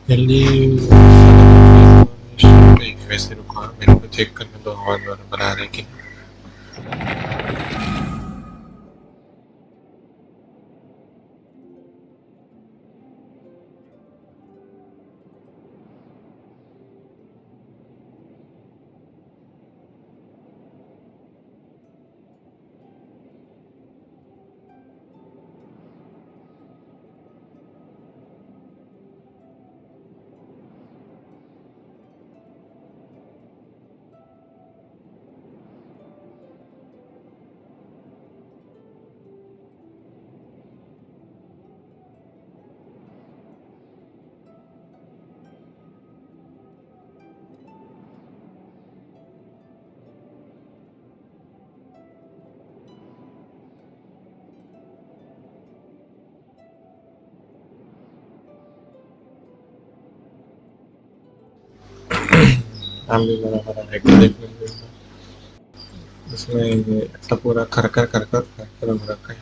जल्दी वैसे रुको, मेरे को चेक करने दो आवाज बराबर आ रही कि हम भी बराबर आ रहे कि देख लेंगे। इसमें ऐसा पूरा खरखर हो रखा है।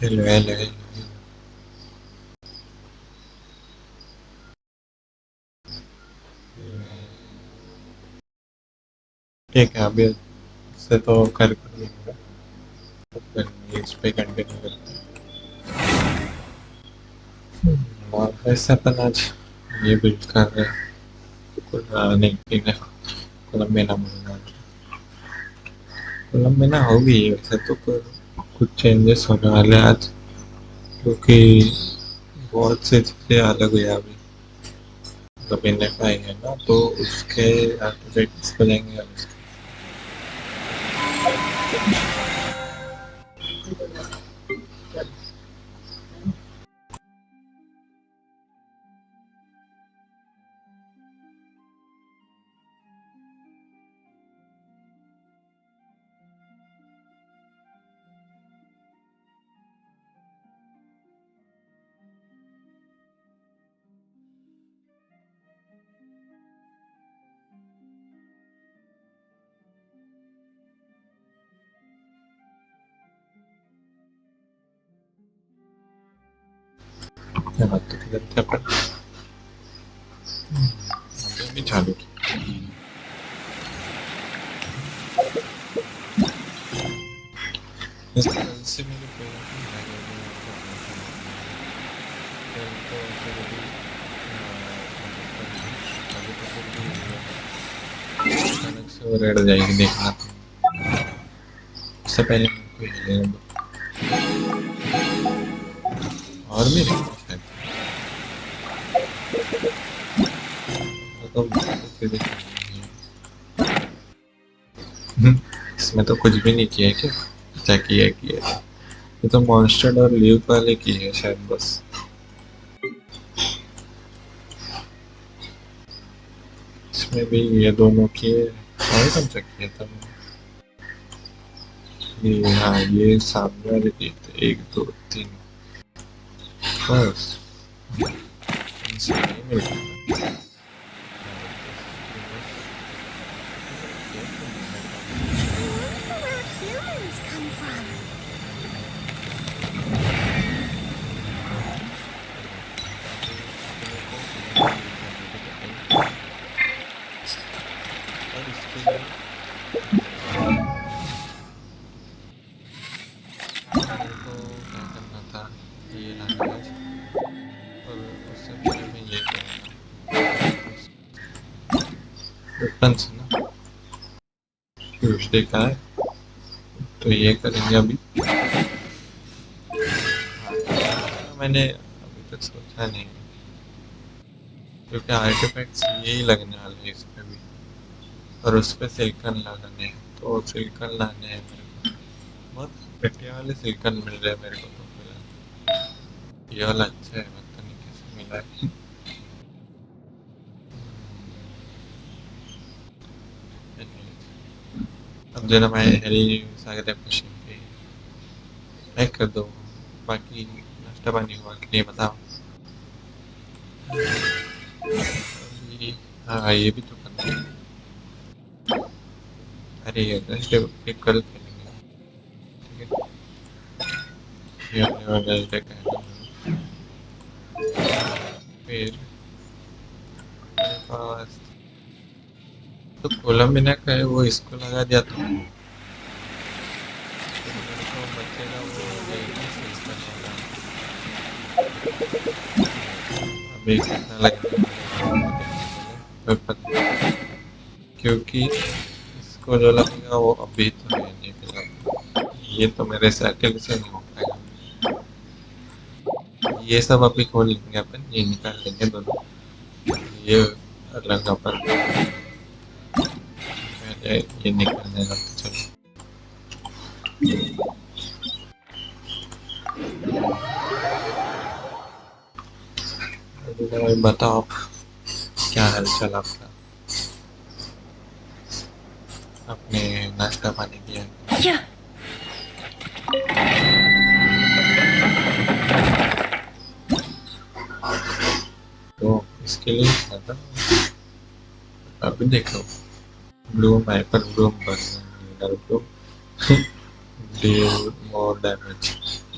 हेलो हेलो हेलो, ठीक है अभी से तो कर लेंगे, फिर इस पे कंटिन्यू करते हैं। और वैसे अपन आज ये बिल्ड कर रहे हैं, नहीं इनेफा कोलम्बिया बोलूँगा, कोलम्बिया होगी वैसे तो, कुछ चेंजेस होने वाले हैं आज, क्योंकि बहुत से चीज़ें अलग हुई अभी। मतलब इनेफा है ना, तो उसके आर्टिफैक्ट्स बनेंगे अब उसके। क्या बात तो किधर थे अपन, अभी भी चालू की। से मेरे को अचानक से वो रेड जाएगी देखना, उससे पहले मेरे को ये लेने दो। और भी शायद तो फिर इसमें तो कुछ भी नहीं किया है क्या, क्या किया है? ये तो मॉन्स्टर और लीव वाले की है शायद बस। इसमें भी ये दोनों किए, और कौन सा किया था ये, हाँ ये सामने वाले किए थे, 1 2 3 बस। इनसे नहीं मिल रहा। Where humans come from? और इसके लिए मेरे को क्या करना था, ये लाना था, और उससे पहले मैं ये करूँगा वेपन्स है ना, ट्यूसडे का है तो ये करेंगे अभी। मैंने अभी तक सोचा नहीं, क्योंकि आर्टिफैक्ट्स यही लगने वाले हैं इस पे भी, और उस पर सिल्कन लगाने हैं, तो सिल्कन लाने हैं मेरे को। बहुत घटिया वाले सिल्कन मिल रहे हैं मेरे को तो फिलहाल। ये वाला अच्छा है, पता नहीं कैसे मिला है। अब देना मैं हेरी सागर क्वेश्चन पे लाइक कर दो। बाकी नाश्ता पानी हुआ कि नहीं बताओ। अभी हाँ ये भी तो करना है। अरे ये कल खेलेंगे ठीक है। ये वेडनेसडे का है ना। फिर मेरे पास तो कोलम्बिना का है वो इसको लगा दिया तो फिर मेरे को बचेगा वो डेली सेल्स करने वाला। अभी कितना लगेगा कोई पता नहीं, क्योंकि इसको जो लगेगा वो अभी तो है नहीं फिलहाल। ये तो मेरे से अकेले से नहीं हो पाएगा। ये सब अभी खोल लेंगे अपन, ये निकाल लेंगे दोनों। ये अलग अपन पहले ये निकालने का तो चलो। अभी बताओ आप क्या हाल चाल आपका, आपने नाश्ता पानी किया? Yeah. तो इसके लिए क्या था अभी देखो Bloom hyper Bloom burger Bloom deal more damage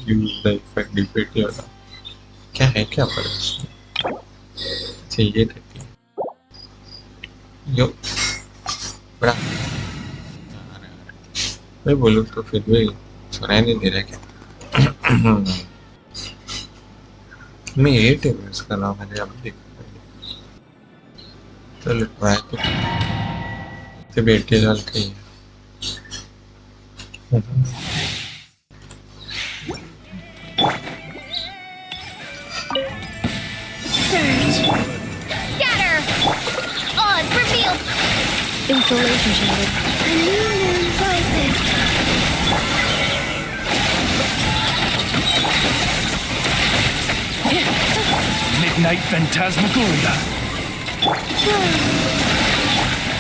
use the effect defeat yoga क्या है क्या पर चाहिए था यो बड़ा मैं बोलूँ तो फिर भी सुनाई नहीं दे रहा क्या। मैं ये टेप यूज कर रहा हूँ मैंने अब देखा चलो ट्राई तो से बेटे डाल के ही Surge. Scatter. Odds revealed. Insulation shattered. A new moon rises. Midnight Phantasmagoria.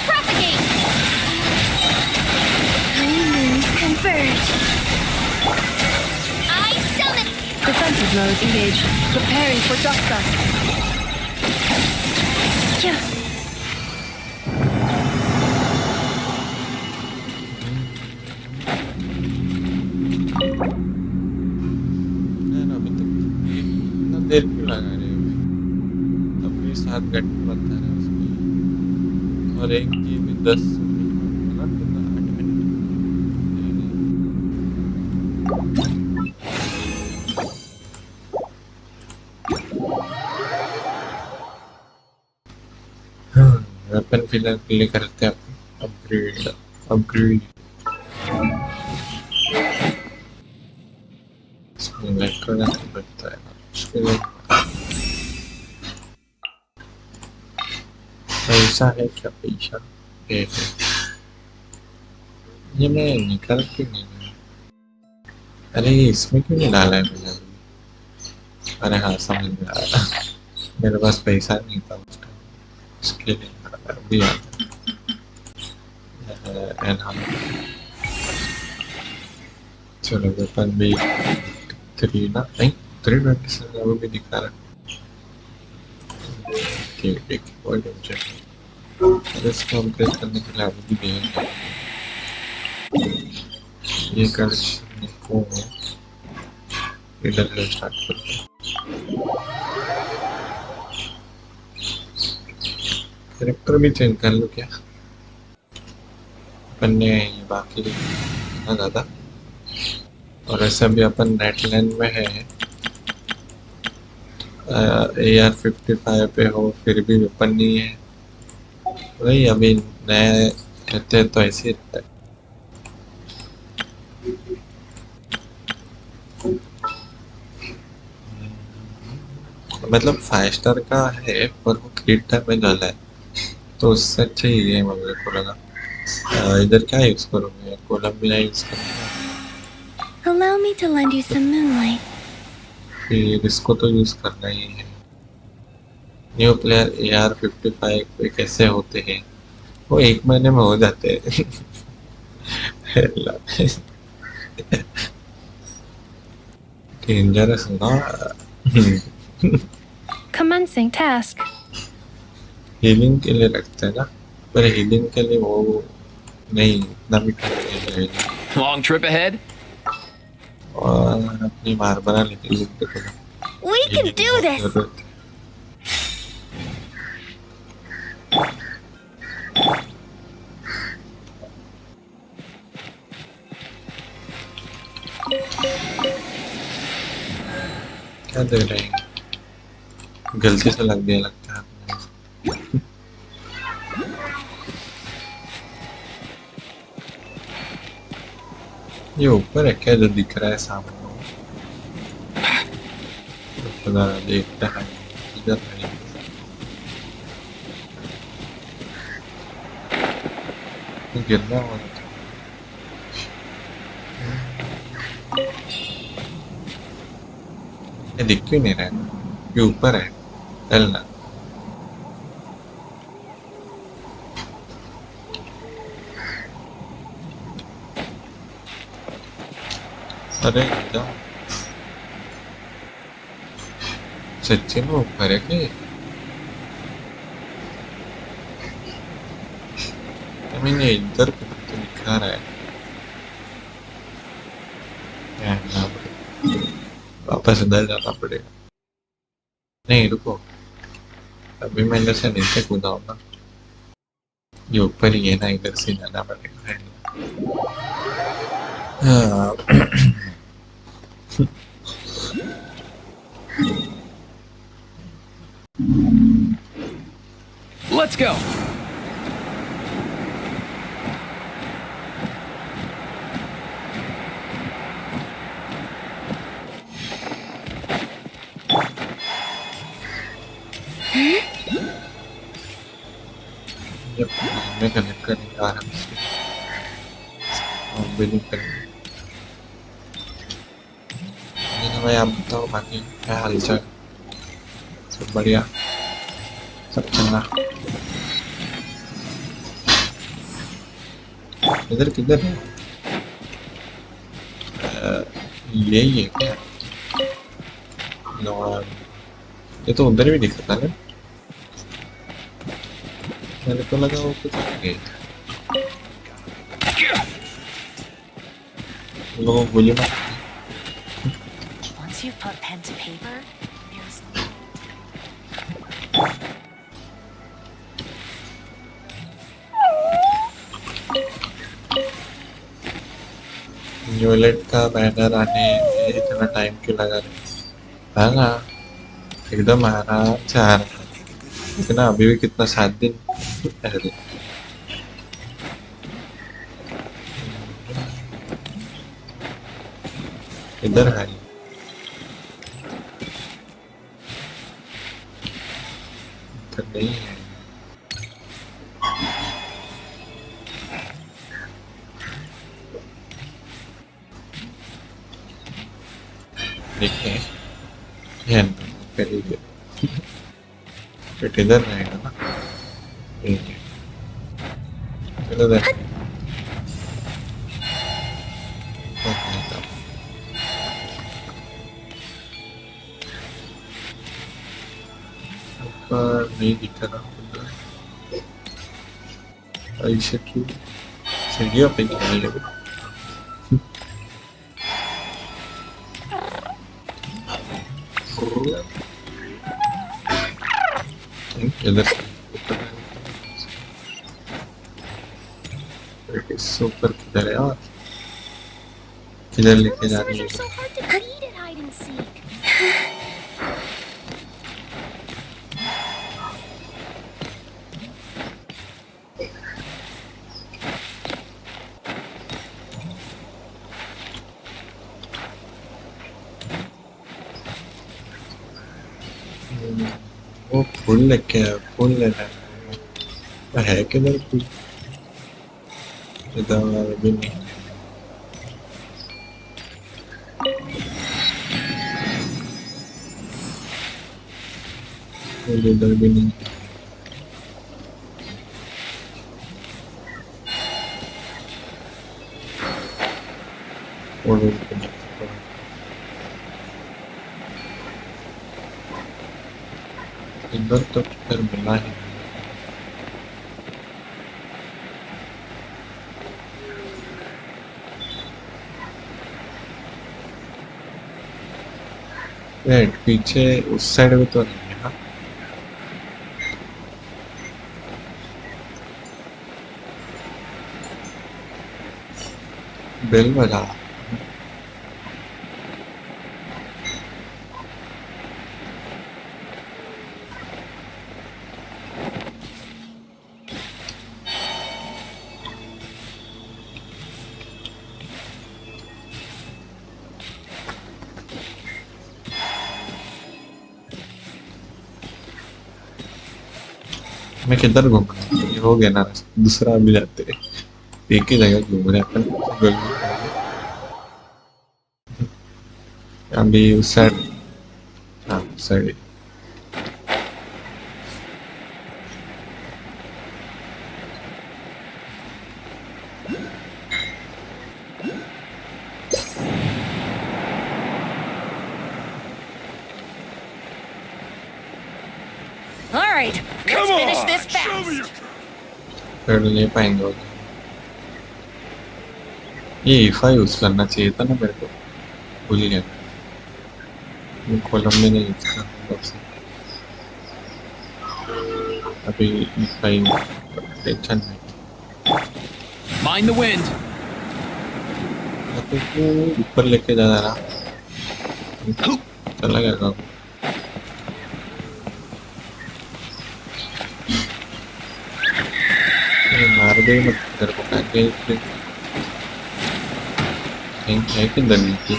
Propagate. Three moons converge. I summon. Defensive mode engaged. Preparing for Duska. Yeah. अभी तक इतना देर क्यों लगा रहे हो अभी 7 घंटे बता रहे हैं उसमें और एक ये भी 10 मिनट ना तो 8 मिनट वेपन फिलहाल के लिए करते हैं अपग्रेड अपग्रेड इसमें लाइक करना तो बनता है उसके लिए पैसा है क्या पैसा है ये मैं निकाल क्यों नहीं रहा? अरे ये इसमें क्यों नहीं डाला है मैंने अभी? अरे हाँ समझ में आया मेरे पास पैसा नहीं था उस टाइम इसके लिए अभी आ गया चलो वेपन भी 3 ना नहीं 327 अभी भी दिखा रहा है ठीक है कोई टेंशन इसको अपग्रेड करने के लिए अभी भी देंगे ये कलेक्शन को इधर से स्टार्ट करते हैं कैरेक्टर भी चेंज कर लो क्या अपन ने ये बाकी ना ज़्यादा और ऐसा भी अपन नेटलैंड में है AR-55 पे हो फिर भी वेपन नहीं है वही अभी नया रहते तो ऐसे रहता है मतलब 5 स्टार का है पर वो क्रिट डैमेज वाला है तो उससे अच्छा ही गेम मेरे को लगा इधर क्या यूज करूँगा कोलम्बिना यूज करूँगा Allow me to lend you some moonlight. फिर इसको तो यूज करना ही है न्यू प्लेयर AR-55 पे कैसे होते हैं वो 1 महीने में हो जाते हैं डेंजरस ना। Commencing task. हीलिंग के लिए रखते हैं ना, पर हीलिंग के लिए वो नहीं इतना भी ठीक है। Long trip ahead? और अपनी मार बना लेते हैं तो We can do this! जरूरत क्या दे रहे हैं, गलती से लग गया लगता है आपने। ये ऊपर है क्या जो दिख रहा है सामने, खुदा देखता है इधर नहीं। गिरना वाला था। ये दिख क्यों नहीं रहा है, ये ऊपर है चलना। अरे जाओ, सच्ची में ऊपर है कि मैंने इधर पे तो दिखा रहा है। वापस इधर जाना पड़ेगा। नहीं रुको, अभी मैं इधर से नीचे कूदा हूँ ना, ये ऊपर ही है ना, इधर से जाना पड़ेगा। हाँ। Let's go! जब मैं कनेक्ट करेंगे आराम से और बिलिंग करेंगे। भाई आप बताओ बाकी क्या हालचाल, सब बढ़िया, सब चंगा। इधर किधर है, यही है क्या? ये तो उधर भी दिख रहा था ना, मेरे को लगा वो कुछ आगे लोगों को गोली मार। Once you've put pen to paper, there's न्यूलेट का बैनर आने में इतना टाइम क्यों लगा रहे? ना एकदम आराम से आ रहा है, लेकिन अभी भी कितना 7 दिन पहले। इधर है इधर नहीं है। देखें फिर इधर रहेगा ना, चलो दे ऊपर नहीं दिख रहा। आइसे की सीढ़ियों पे गिरने लगे। इधर ऊपर किधर है यार, किधर लेके जा रही है? so hard to beat at hide and seek. वो फूल लेके फूल लेना है किधर फूल? इधर भी नहीं, इधर भी नहीं। और इधर तो फिर मिला ही नहीं। पीछे उस साइड में तो नहीं है ना। बेल बजा। मैं किधर घूम रहा हूँ? ये हो गया ना, दूसरा भी जाते हैं। एक ही जगह घूम रहे हैं अपन। अभी उस साइड, हाँ उस side. All right, let's finish this fast. फिर ले पाएंगे वो। ये ईफा यूज करना चाहिए था ना मेरे को, भूल गया। कॉलम में नहीं यूज करना से। अभी ईफा ही टेंशन नहीं। Mind the wind. तो ऊपर लेके जा रहा चला गया काम। मार दे मत तेरे को कहीं है कि दनी की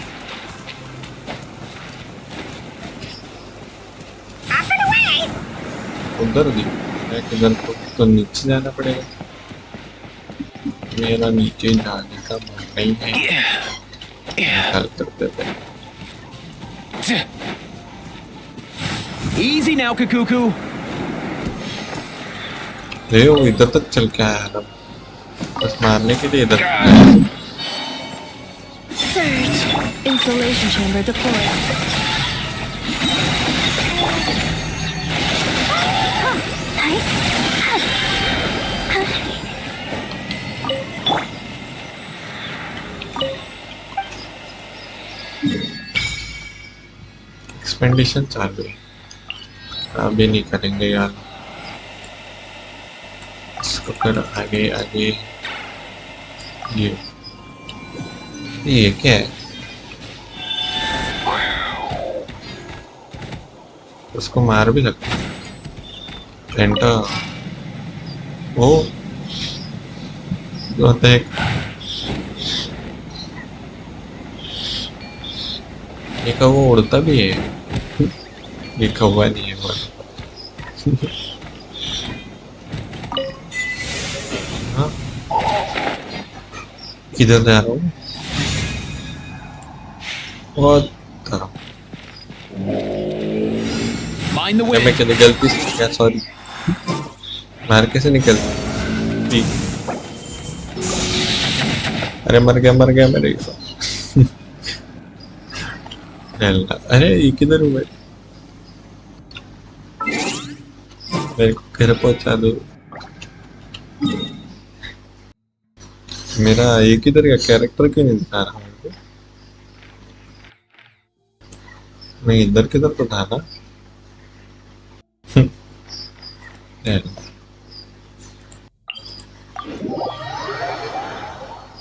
उधर दी मैं किधर तो नीचे जाना पड़ेगा। मेरा नीचे जाने का मन नहीं है। निकाल करते थे। Easy now, Kakuku. वो इधर तक चल के आया ना, बस मारने के लिए इधर। Surge. Installation chamber deployed. Expedition चालू है, अभी नहीं करेंगे यार। इसको कर आगे आगे। ये क्या है? उसको मार भी सकते हैं। एंटर वो जो होता है एक वो उड़ता भी है। लिखा हुआ नहीं है वो। हाँ किधर जा रहा हूँ? और Mind the मैं wind. क्या गलती से क्या, सॉरी। मार कैसे निकल? अरे मर गया मेरे साथ। अरे ये किधर हुए? मेरे को घर पहुंचा दो। मेरा ये किधर का कैरेक्टर क्यों नहीं दिखा रहा है? मैं इधर किधर तो था ना।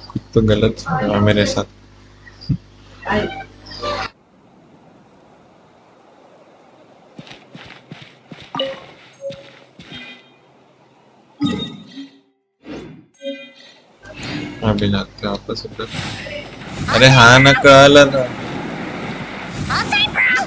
कुछ तो गलत हुआ मेरे साथ। अभी जाते वापस उधर। अरे हाँ ना कल ना। All time, bro.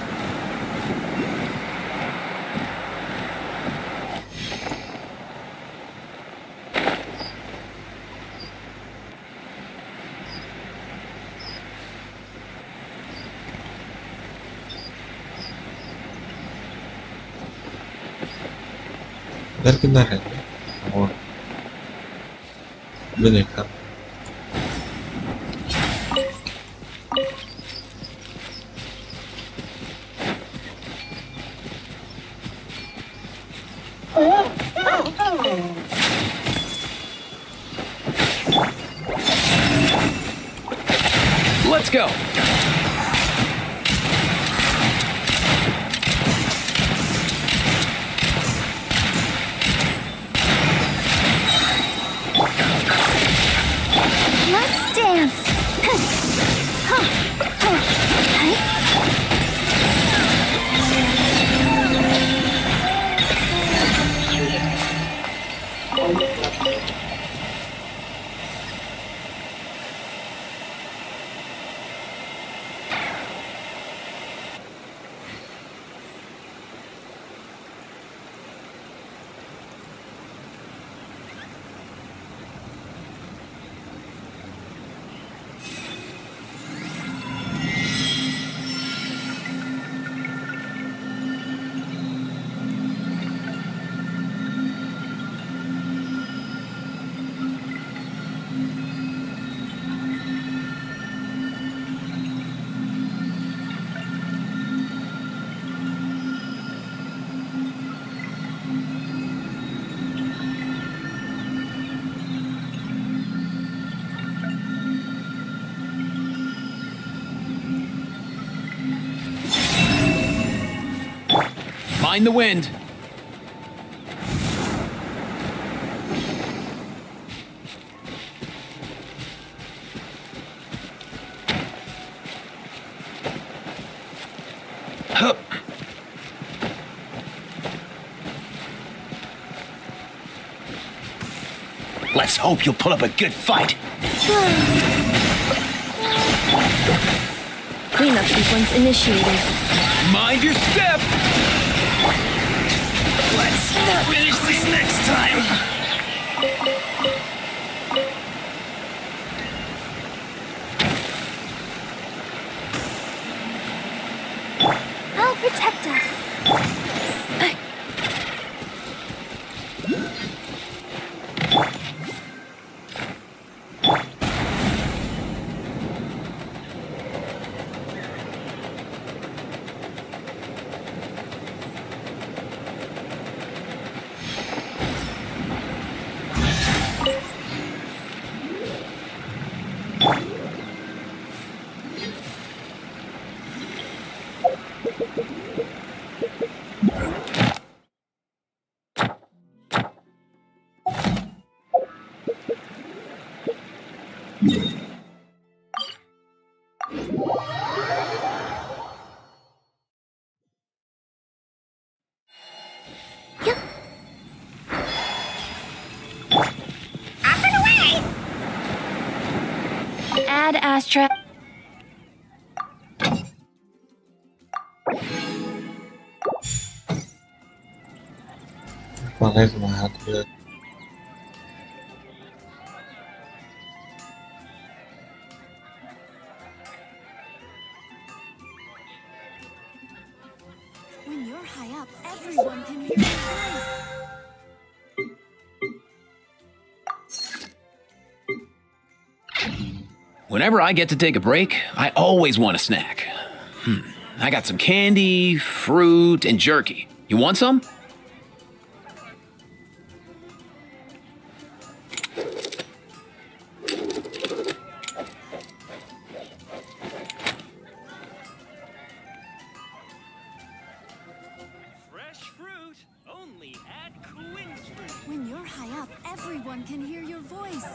इधर किधर है? और भी देखा। Let's go. Let's dance. Mind the wind. Huh. Let's hope you'll put up a good fight. Cleanup sequence initiated. Mind your step. Let's finish this next time. I'll protect us. Add Astra. Pakai semangat ya. When you're high up, everyone can hear your voice. Whenever I get to take a break, I always want a snack. I got some candy, fruit, and jerky. You want some? Fresh fruit, only at Queen's Fruit. When you're high up, everyone can hear your voice.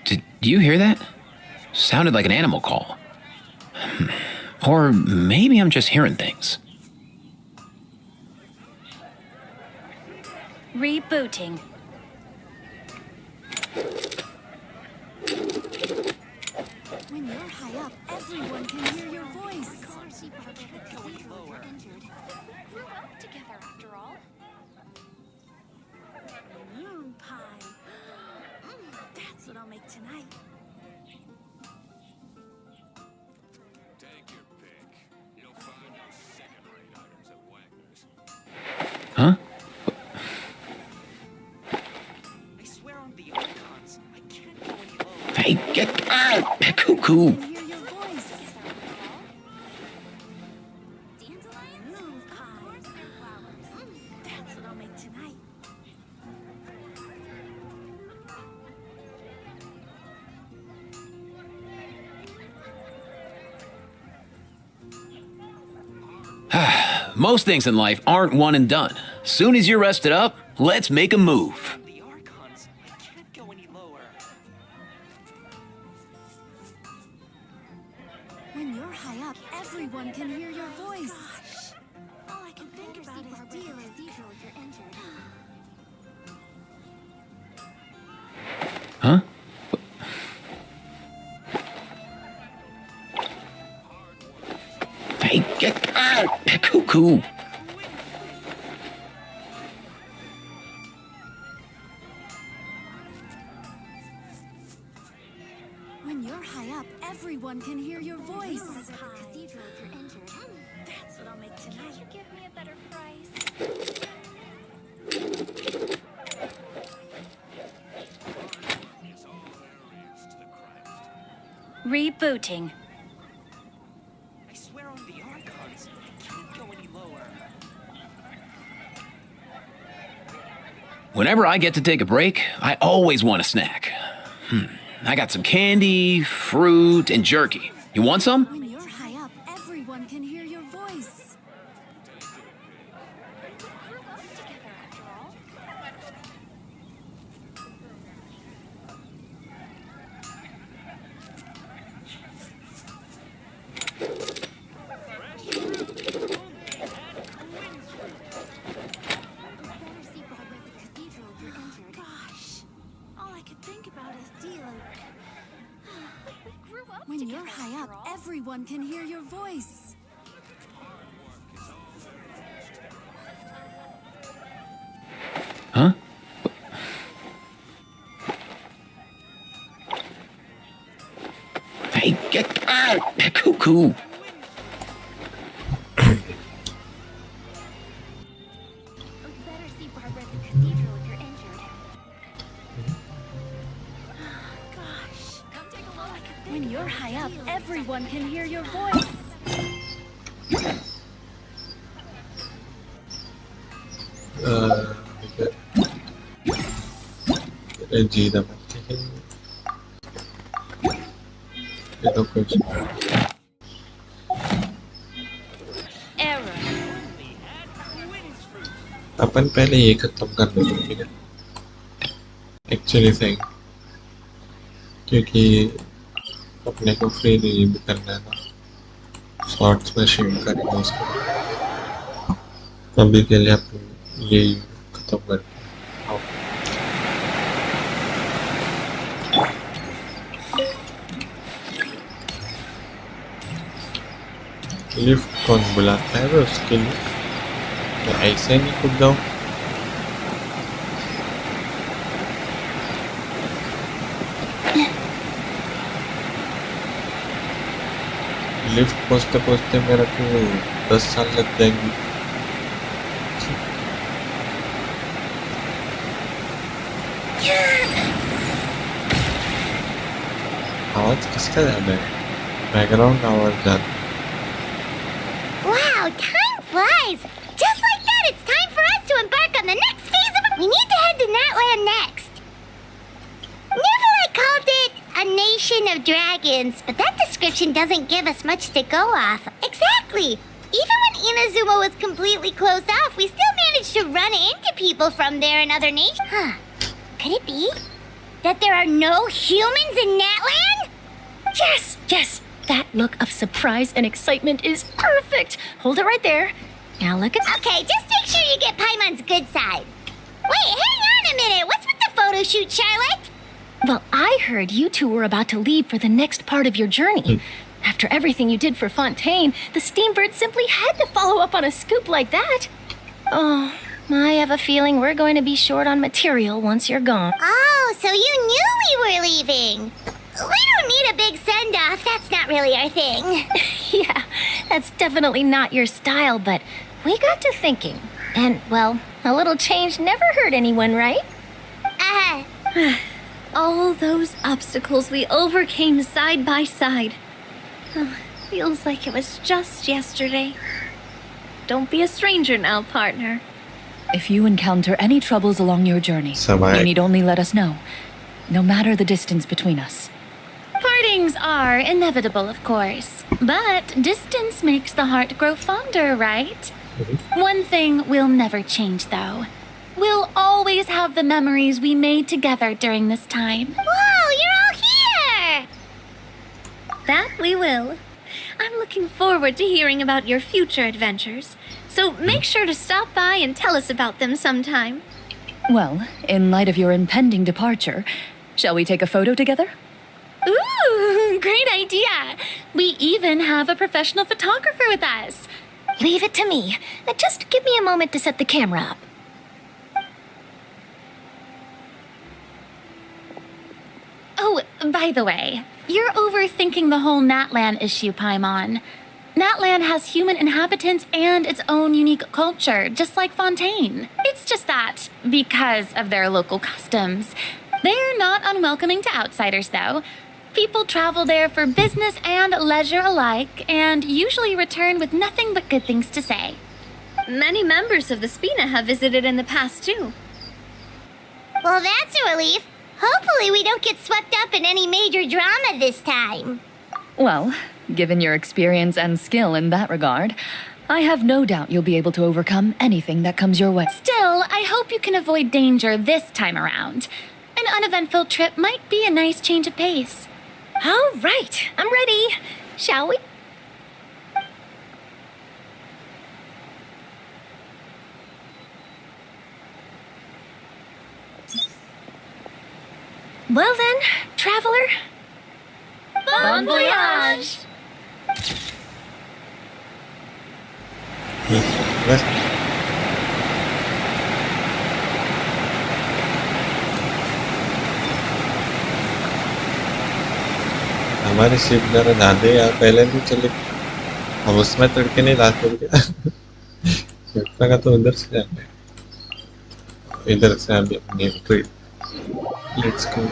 Did you hear that? Sounded like an animal call. Or maybe I'm just hearing things. Rebooting. When you're high up, everyone can hear your voice. Grew up together after all. Moon pie. That's what I'll make tonight. Take your pick. You'll find no second-rate items at Wagner's. Huh? I swear on the icons, I can't go any lower. Hey, get out! Cuckoo! Can hear your voice. Most things in life aren't one and done. Soon as you're rested up, let's make a move. The Archons, I can't go any lower. When you're high up, everyone can hear your voice. All I can think about is dealing. If you're injured. Huh? Hey, get out! Cuckoo! When you're high up, everyone can hear your voice. Cathedral if you're injured. That's what I'll make tonight. Can't you give me a better price? Is all there is to the craft. Rebooting. I swear on the Archons, I can't go any lower. Whenever I get to take a break, I always want a snack. I got some candy, fruit, and jerky. You want some? When you're high up, everyone can hear your voice. Gosh, all I could think about is dealing. When you're high up, everyone can hear your voice. Huh? Hey, get out! Cuckoo! Better see Barbara at the cathedral if you're injured. Gosh, come take a look. When you're high up, everyone can hear your voice. जी दबाते हैं ये तो कुछ Error. अपन पहले ये खत्म कर देंगे ठीक है एक्चुअली सही क्योंकि अपने को फ्री रिलीव भी करना है ना शॉर्ट्स में शेयर करेंगे उसको अभी के लिए अपन ये खत्म करते हैं लिफ्ट कौन बुलाता है वो उसके लिए मैं ऐसे नहीं कूद जाऊँ लिफ्ट पहुँचते पहुँचते मेरा को 10 साल लग जाएंगे आवाज किसका ज़्यादा है बैकग्राउंड आवाज ज़्यादा Wow, time flies! Just like that, it's time for us to embark on the next phase of... We need to head to Natland next. Never I called it a nation of dragons, but that description doesn't give us much to go off. Exactly! Even when Inazuma was completely closed off, we still managed to run into people from there and other nations. Huh. Could it be that there are no humans in Natland? Yes, yes. That look of surprise and excitement is perfect. Hold it right there. Now look at... Okay, just make sure you get Paimon's good side. Wait, hang on a minute. What's with the photo shoot, Charlotte? Well, I heard you two were about to leave for the next part of your journey. After everything you did for Fontaine, the Steambird simply had to follow up on a scoop like that. Oh, I have a feeling we're going to be short on material once you're gone. Oh, so you knew we were leaving. We don't need a big send-off. That's not really our thing. Yeah, that's definitely not your style, but we got to thinking. And, well, a little change never hurt anyone, right? All those obstacles we overcame side by side. Oh, feels like it was just yesterday. Don't be a stranger now, partner. If you encounter any troubles along your journey, Samai. you need only let us know, no matter the distance between us. Partings are inevitable, of course. But distance makes the heart grow fonder, right? One thing will never change, though. We'll always have the memories we made together during this time. Whoa, you're all here! That we will. I'm looking forward to hearing about your future adventures. So make sure to stop by and tell us about them sometime. Well, in light of your impending departure, shall we take a photo together? Ooh, great idea! We even have a professional photographer with us. Leave it to me. Just give me a moment to set the camera up. Oh, by the way, you're overthinking the whole Natlan issue, Paimon. Natlan has human inhabitants and its own unique culture, just like Fontaine. It's just that, because of their local customs, they're not unwelcoming to outsiders, though. People travel there for business and leisure alike, and usually return with nothing but good things to say. Many members of the Spina have visited in the past, too. Well, that's a relief. Hopefully we don't get swept up in any major drama this time. Well, given your experience and skill in that regard, I have no doubt you'll be able to overcome anything that comes your way. Still, I hope you can avoid danger this time around. An uneventful trip might be a nice change of pace. All right, I'm ready. Shall we? Well then, traveler. Bon voyage! Let's हमारे ship जरा ज्यादा यार पहले भी चले अब उसमें तड़के नहीं लाते क्या शिप का तो उधर से जाते हैं इधर से अभी अपनी एंट्री लेट्स गो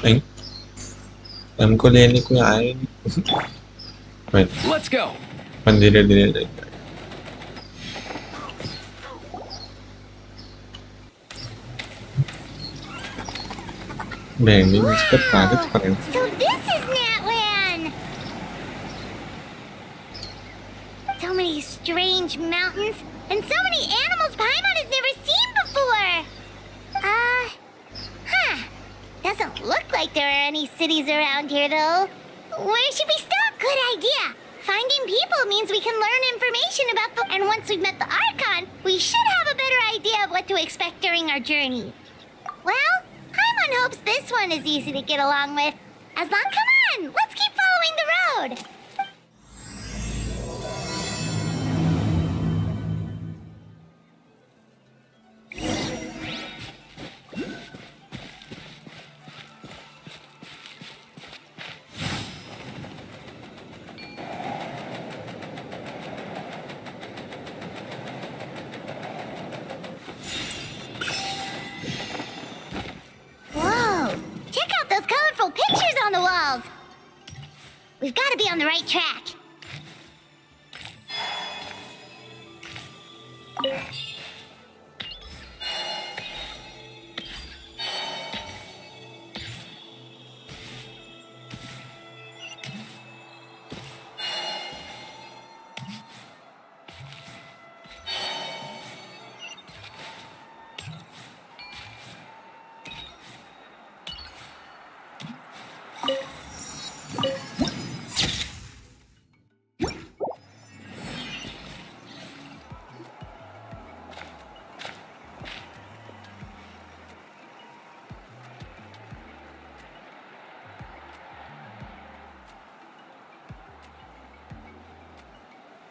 नहीं हमको लेने कोई आया ही नहीं Let's go. अपन धीरे धीरे जाएंगे भेंडी मुझको कागज पकड़ So this is Natlan! So many strange mountains, and so many animals Paimon has never seen before! Doesn't look like there are any cities around here, though. Where should we stop? Good idea! Finding people means we can learn information about them, and once we've met the Archon, we should have a better idea of what to expect during our journey. Well, Paimon hopes this one is easy to get along with. Aslan, come on! Let's keep following the road! Whoa! Check out those colorful pictures on the walls! We've got to be on the right track.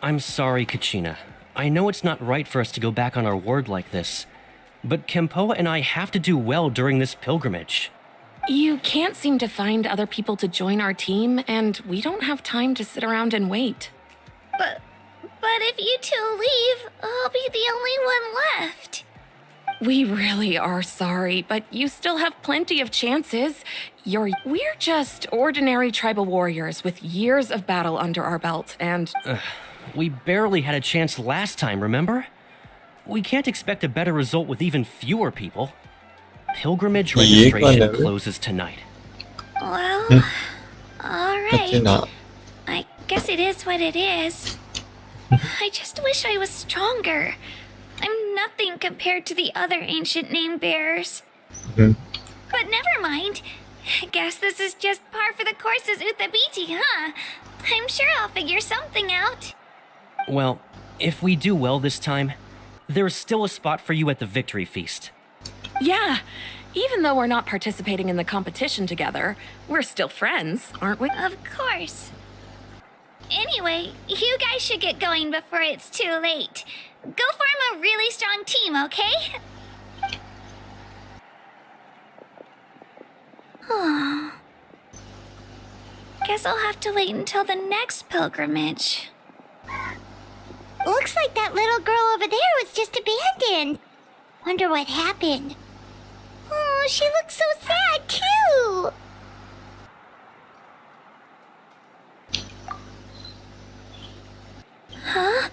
I'm sorry, Kachina. I know it's not right for us to go back on our word like this, but Kempoa and I have to do well during this pilgrimage. You can't seem to find other people to join our team, and we don't have time to sit around and wait. But if you two leave, I'll be the only one left. We really are sorry, but you still have plenty of chances. We're just ordinary tribal warriors with years of battle under our belt, and... We barely had a chance last time, remember? We can't expect a better result with even fewer people. pilgrimage ये कौन registration है बे? closes tonight. Well, alright. Kachina. I guess it is what it is. I just wish I was stronger. I'm nothing compared to the other ancient name bearers. But never mind. I guess this is just par for the course as Uthabiti, huh? I'm sure I'll figure something out. Well, if we do well this time, there's still a spot for you at the victory feast. Yeah, even though we're not participating in the competition together, we're still friends, aren't we? Of course. Anyway, you guys should get going before it's too late. Go form a really strong team, okay? Oh. Guess I'll have to wait until the next pilgrimage. Looks like that little girl over there was just abandoned. Wonder what happened. Oh, she looks so sad, too. Huh?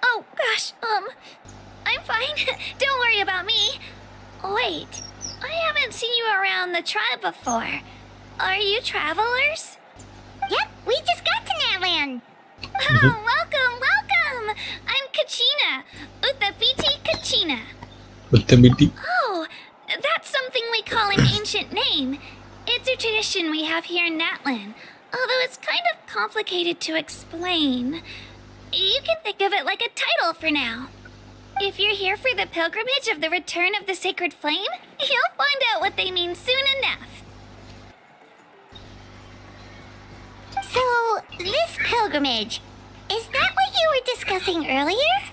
Oh, gosh, I'm fine. Don't worry about me. Wait, I haven't seen you around the tribe before. Are you travelers? Yep, we just got to Natland. Oh, welcome! I'm Kachina. Uthabiti Kachina. Uthabiti? Oh, that's something we call an ancient name. It's a tradition we have here in Natlan, although it's kind of complicated to explain. You can think of it like a title for now. If you're here for the pilgrimage of the return of the sacred flame, you'll find out what they mean soon enough. So, this pilgrimage, is that what you were discussing earlier?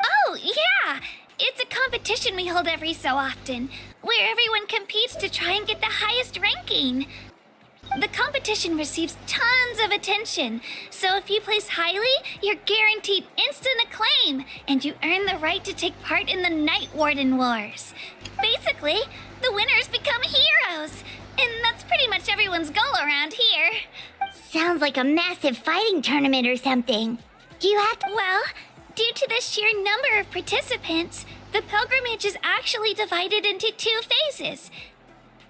Oh, yeah! It's a competition we hold every so often, where everyone competes to try and get the highest ranking. The competition receives tons of attention, so if you place highly, you're guaranteed instant acclaim, and you earn the right to take part in the Night Warden Wars. Basically, the winners become heroes, and that's pretty much everyone's goal around here. Sounds like a massive fighting tournament or something. Do you have to... Well, due to the sheer number of participants, the pilgrimage is actually divided into 2 phases.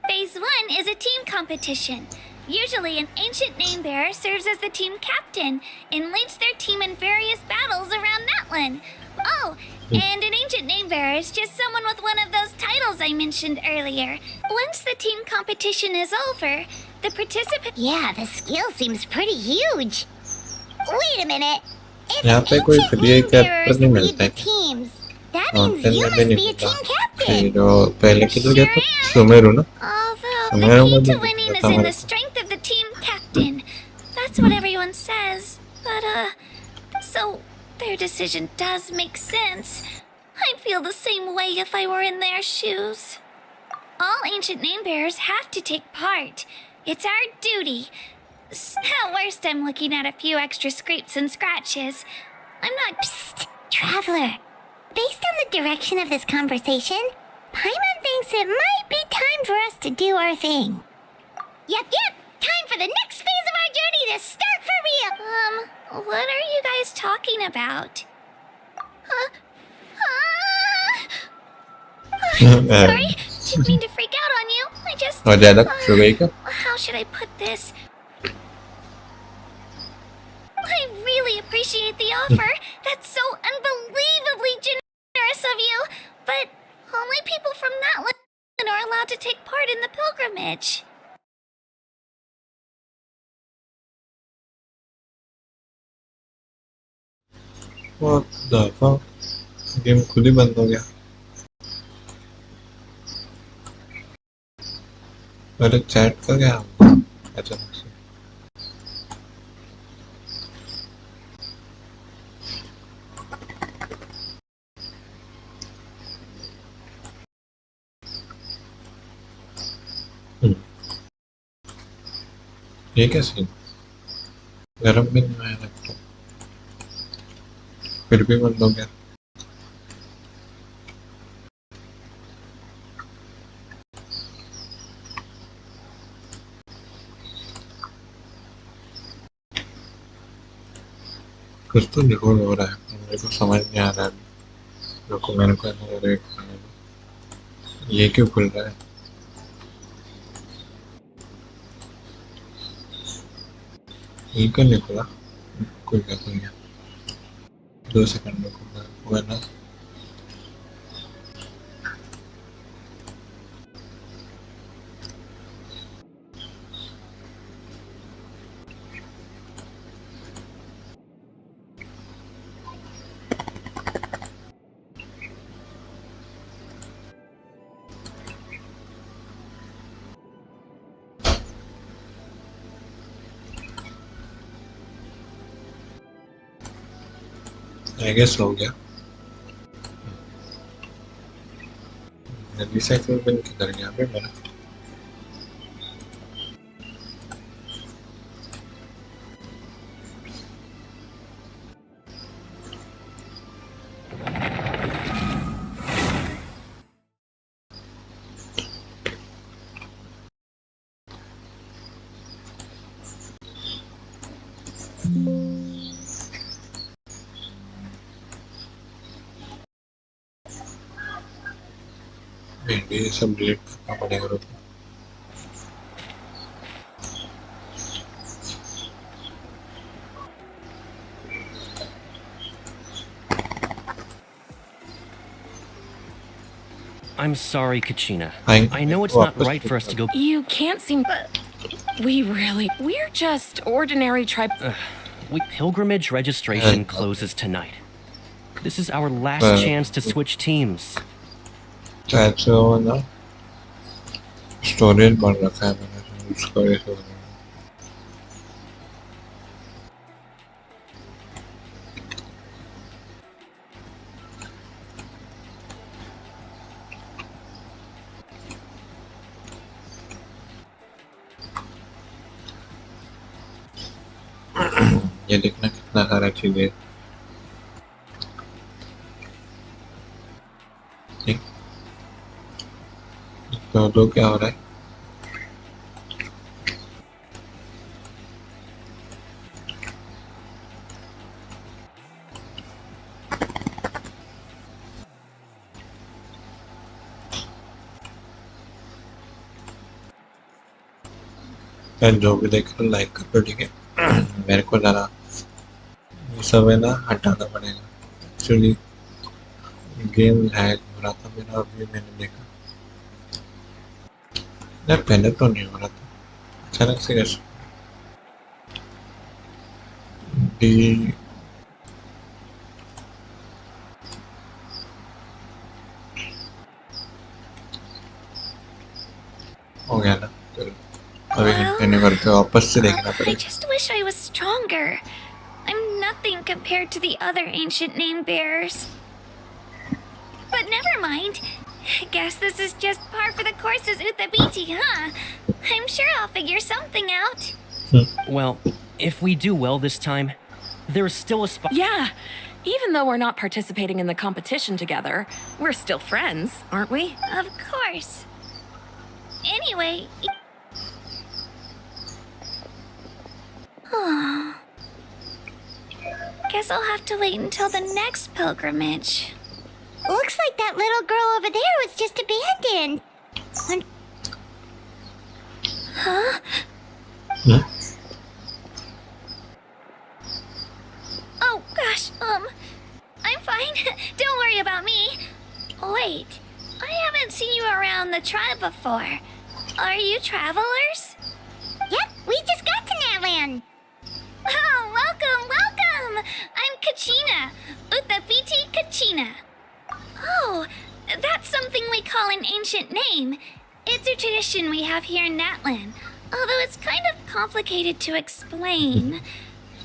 Phase 1 is a team competition. Usually an ancient name bearer serves as the team captain and leads their team in various battles around Natlan. Oh, and an ancient name bearer is just someone with one of those titles I mentioned earlier. Once the team competition is over, the participant... Yeah, the skill seems pretty huge. Wait a minute. If यहाँ पे कोई ancient free name bearers captain नहीं lead मिलता the है teams, that mountain means you में भी must नहीं be a मिलता team captain. जो पहले किधर गया था सुमेरु ना Although सुमेरु the में key भी to winning is था in हमारे the strength of the team captain. That's what everyone says. But, so their decision does make sense. I'd feel the same way if I were in their shoes. All ancient name bearers have to take part. It's our duty. At worst, I'm looking at a few extra scrapes and scratches. I'm not... Psst, Traveler. Based on the direction of this conversation, Paimon thinks it might be time for us to do our thing. Yep, time for the next phase of our journey to start for real. What are you guys talking about? Sorry, didn't mean to freak out on you. I just... और ज़्यादा खुश हो गई क्या How should I put this? I really appreciate the offer. That's so unbelievably generous of you. But only people from that land are allowed to take part in the pilgrimage. What the fuck game खुद ही बंद हो गया अरे chat का क्या अचानक से ये कैसे गरम भी नहीं आया लगता फिर भी बंद हो गया कुछ तो रिकॉर्ड हो रहा है, मेरे को समझ नहीं आ रहा है। रुको, मेरे को रेक करने दो। ये क्यों खुल रहा है? ये क्यों नहीं खुला? कोई बात नहीं है, 2 सेकंड रुको, हुआ ना। आई गेस हो गया। रिसाइकल बिन किधर गया बे मेरा? ये सब डिलीट करना पड़ेगा। रुको, I'm sorry, Kachina. I know it's not right for us to go. You can't seem. We're just ordinary tribe. Pilgrimage registration closes tonight. This is our last chance to switch teams. शायद से हो ना, storage बढ़ रखा है मैंने, उसको ये हो रहा है। ये देखना कितना सारा चीजें। तो क्या हो रहा है? जो भी देख रहे लाइक कर दो, ठीक है? मेरे को जरा ये सब है ना हटाना पड़ेगा। एक्चुअली गेम लैग हो रहा था मेरा, अभी मैंने देखा यार, पहले तो नहीं हो रहा था, अचानक से कैसे डी हो गया ना। चलो अभी कंटिन्यू करके वापस से देखना I पड़ेगा। just wish I was stronger. I'm nothing compared to the other ancient name bearers. But never mind. Guess this is just par for the course as Uthabiti, huh? I'm sure I'll figure something out. Well, if we do well this time, there's still a spot. Yeah, even though we're not participating in the competition together, we're still friends, aren't we? Of course. Anyway. Guess I'll have to wait until the next pilgrimage. Looks like that little girl over there was just abandoned. Huh? Oh gosh, I'm fine. Don't worry about me. Wait, I haven't seen you around the tribe before. Are you travelers? Yep, we just got to Natland. Oh, welcome, welcome! I'm Kachina, Uthabiti Kachina. Oh, that's something we call an ancient name. It's a tradition we have here in Natland, although it's kind of complicated to explain.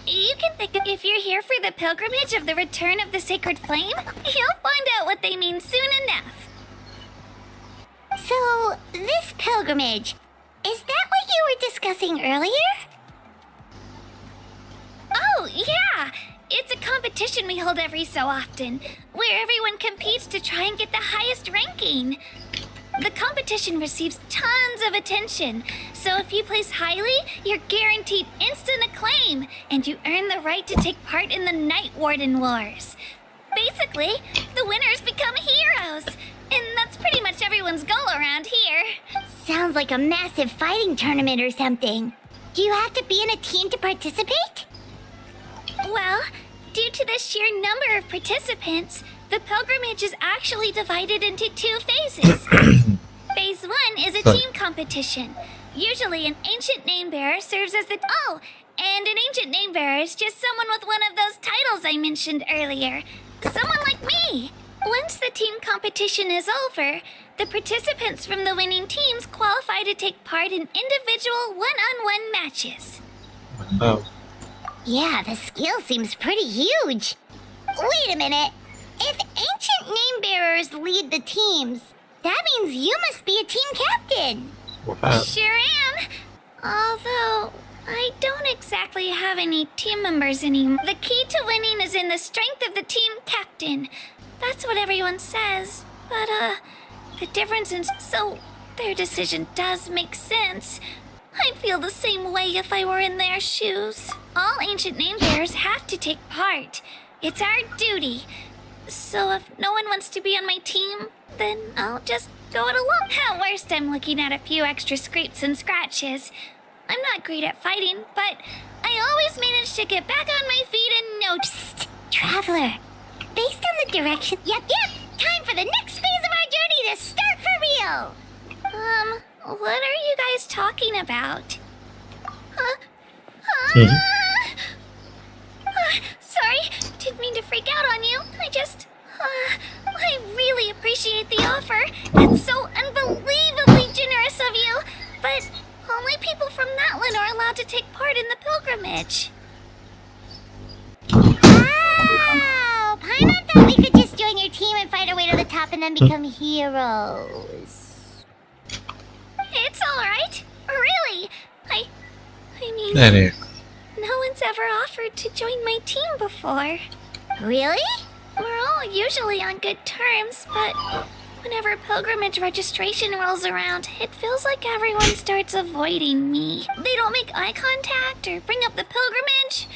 You can think if you're here for the pilgrimage of the return of the sacred flame, you'll find out what they mean soon enough. So, this pilgrimage, is that what you were discussing earlier? Oh, yeah! It's a competition we hold every so often, where everyone competes to try and get the highest ranking. The competition receives tons of attention, so if you place highly, you're guaranteed instant acclaim, and you earn the right to take part in the Night Warden Wars. Basically, the winners become heroes, and that's pretty much everyone's goal around here. Sounds like a massive fighting tournament or something. Do you have to be in a team to participate? Well, due to the sheer number of participants, the pilgrimage is actually divided into 2 phases. Phase 1 is a team competition. Usually an ancient name bearer serves as the... Oh, and an ancient name bearer is just someone with one of those titles I mentioned earlier. Someone like me. Once the team competition is over, the participants from the winning teams qualify to take part in individual one-on-one matches. Wow. Yeah, the scale seems pretty huge. Wait a minute. If ancient name bearers lead the teams, that means you must be a team captain. Wow. Sure am. Although, I don't exactly have any team members anymore. The key to winning is in the strength of the team captain. That's what everyone says. But, the difference in... So, their decision does make sense. I'd feel the same way if I were in their shoes. All ancient name bearers have to take part. It's our duty. So if no one wants to be on my team, then I'll just go it alone. At worst, I'm looking at a few extra scrapes and scratches. I'm not great at fighting, but I always manage to get back on my feet in no... Psst, Traveler. Based on the direction... Yep. Time for the next phase of our journey to start for real. What are you guys talking about? Sorry, didn't mean to freak out on you. I really appreciate the offer. That's so unbelievably generous of you. But only people from Natlan are allowed to take part in the pilgrimage. Wow! Paimon thought we could just join your team and fight our way to the top and then become heroes. It's alright. Really. I mean... There. No one's ever offered to join my team before. Really? We're all usually on good terms, but whenever pilgrimage registration rolls around, it feels like everyone starts avoiding me. They don't make eye contact or bring up the pilgrimage.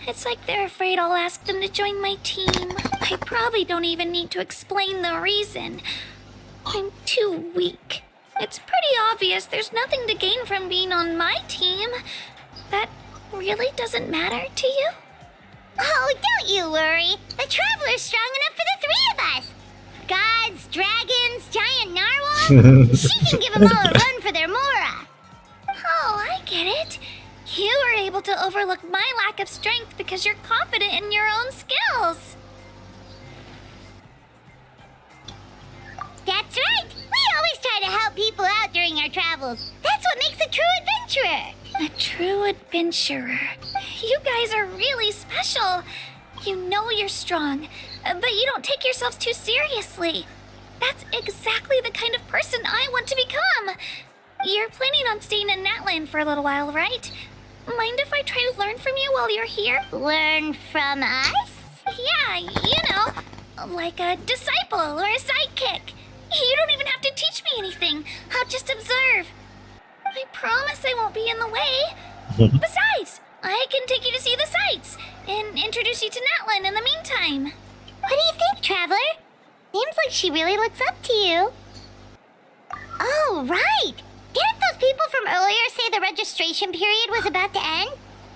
It's like they're afraid I'll ask them to join my team. I probably don't even need to explain the reason. I'm too weak. It's pretty obvious there's nothing to gain from being on my team. That really doesn't matter to you? Oh, don't you worry. The Traveler's strong enough for the 3 of us. Gods, dragons, giant narwhals. She can give them all a run for their Mora. Oh, I get it. You were able to overlook my lack of strength because you're confident in your own skills. That's right. We always try to help people out during our travels. That's what makes a true adventurer. A true adventurer. You guys are really special. You know you're strong, but you don't take yourselves too seriously. That's exactly the kind of person I want to become. You're planning on staying in Natlan for a little while, right? Mind if I try to learn from you while you're here? Learn from us? Yeah, you know, like a disciple or a sidekick. You don't even have to teach me anything. I'll just observe. I promise I won't be in the way. Besides, I can take you to see the sights and introduce you to Natlan in the meantime. What do you think, Traveler? Seems like she really looks up to you. Oh, right. Didn't those people from earlier say the registration period was about to end?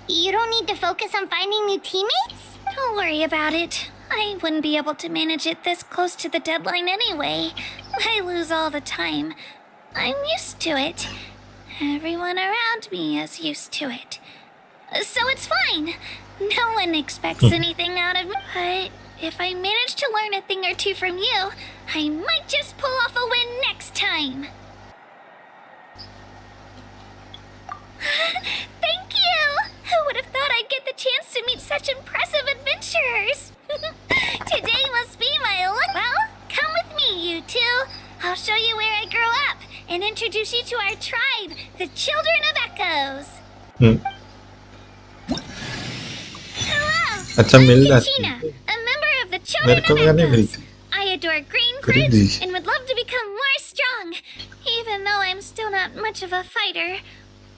You don't need to focus on finding new teammates? Don't worry about it. I wouldn't be able to manage it this close to the deadline anyway. I lose all the time. I'm used to it. Everyone around me is used to it. So it's fine. No one expects anything out of me. But if I manage to learn a thing or two from you, I might just pull off a win next time. Thank you! Who would have thought I'd get the chance to meet such impressive adventurers? Today must be my luck. Well, come with me, you two. I'll show you where I grew up and introduce you to our tribe, the Children of Echoes. Hello, अच्छा I'm मिल जाती Kachina, है a member of the मेरे Children को of भी नहीं Echoes. मिलती I adore green Crazy. and would love to become more strong, even though I'm still not much of a fighter.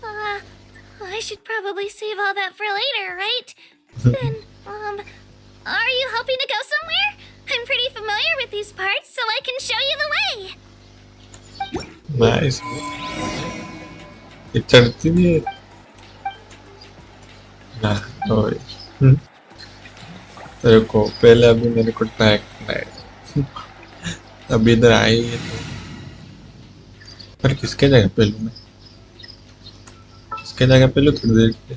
I should probably save all that for later, right? Then, are you hoping to go somewhere? I'm pretty familiar with these parts, so I can show you the way. Nice. ये चढ़ती भी है ना ओए तेरे को पहले अभी मेरे को ट्रैक करना है अभी इधर आई है तो पर किसके जगह पे लूँ मैं इसके जगह पे लूँ थोड़ी देर के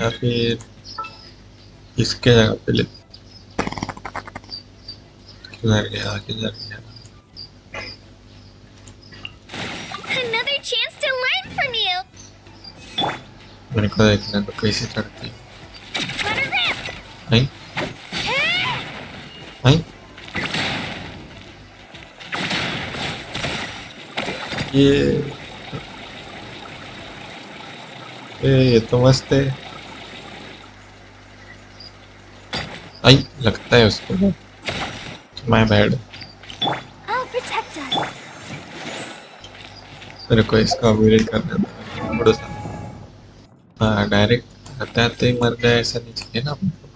या फिर इसके जगह पे ले किधर गया Another chance to learn from you. मेरे को देखना तो कैसे चढ़ती है आई आई ये तो मस्त है आई लगता है उसको my bad I'll protect us. मेरे को इसका अवॉइड करना था थोड़ा सा हाँ डायरेक्ट आते आते ही मर गया ऐसा नहीं चाहिए ना हमको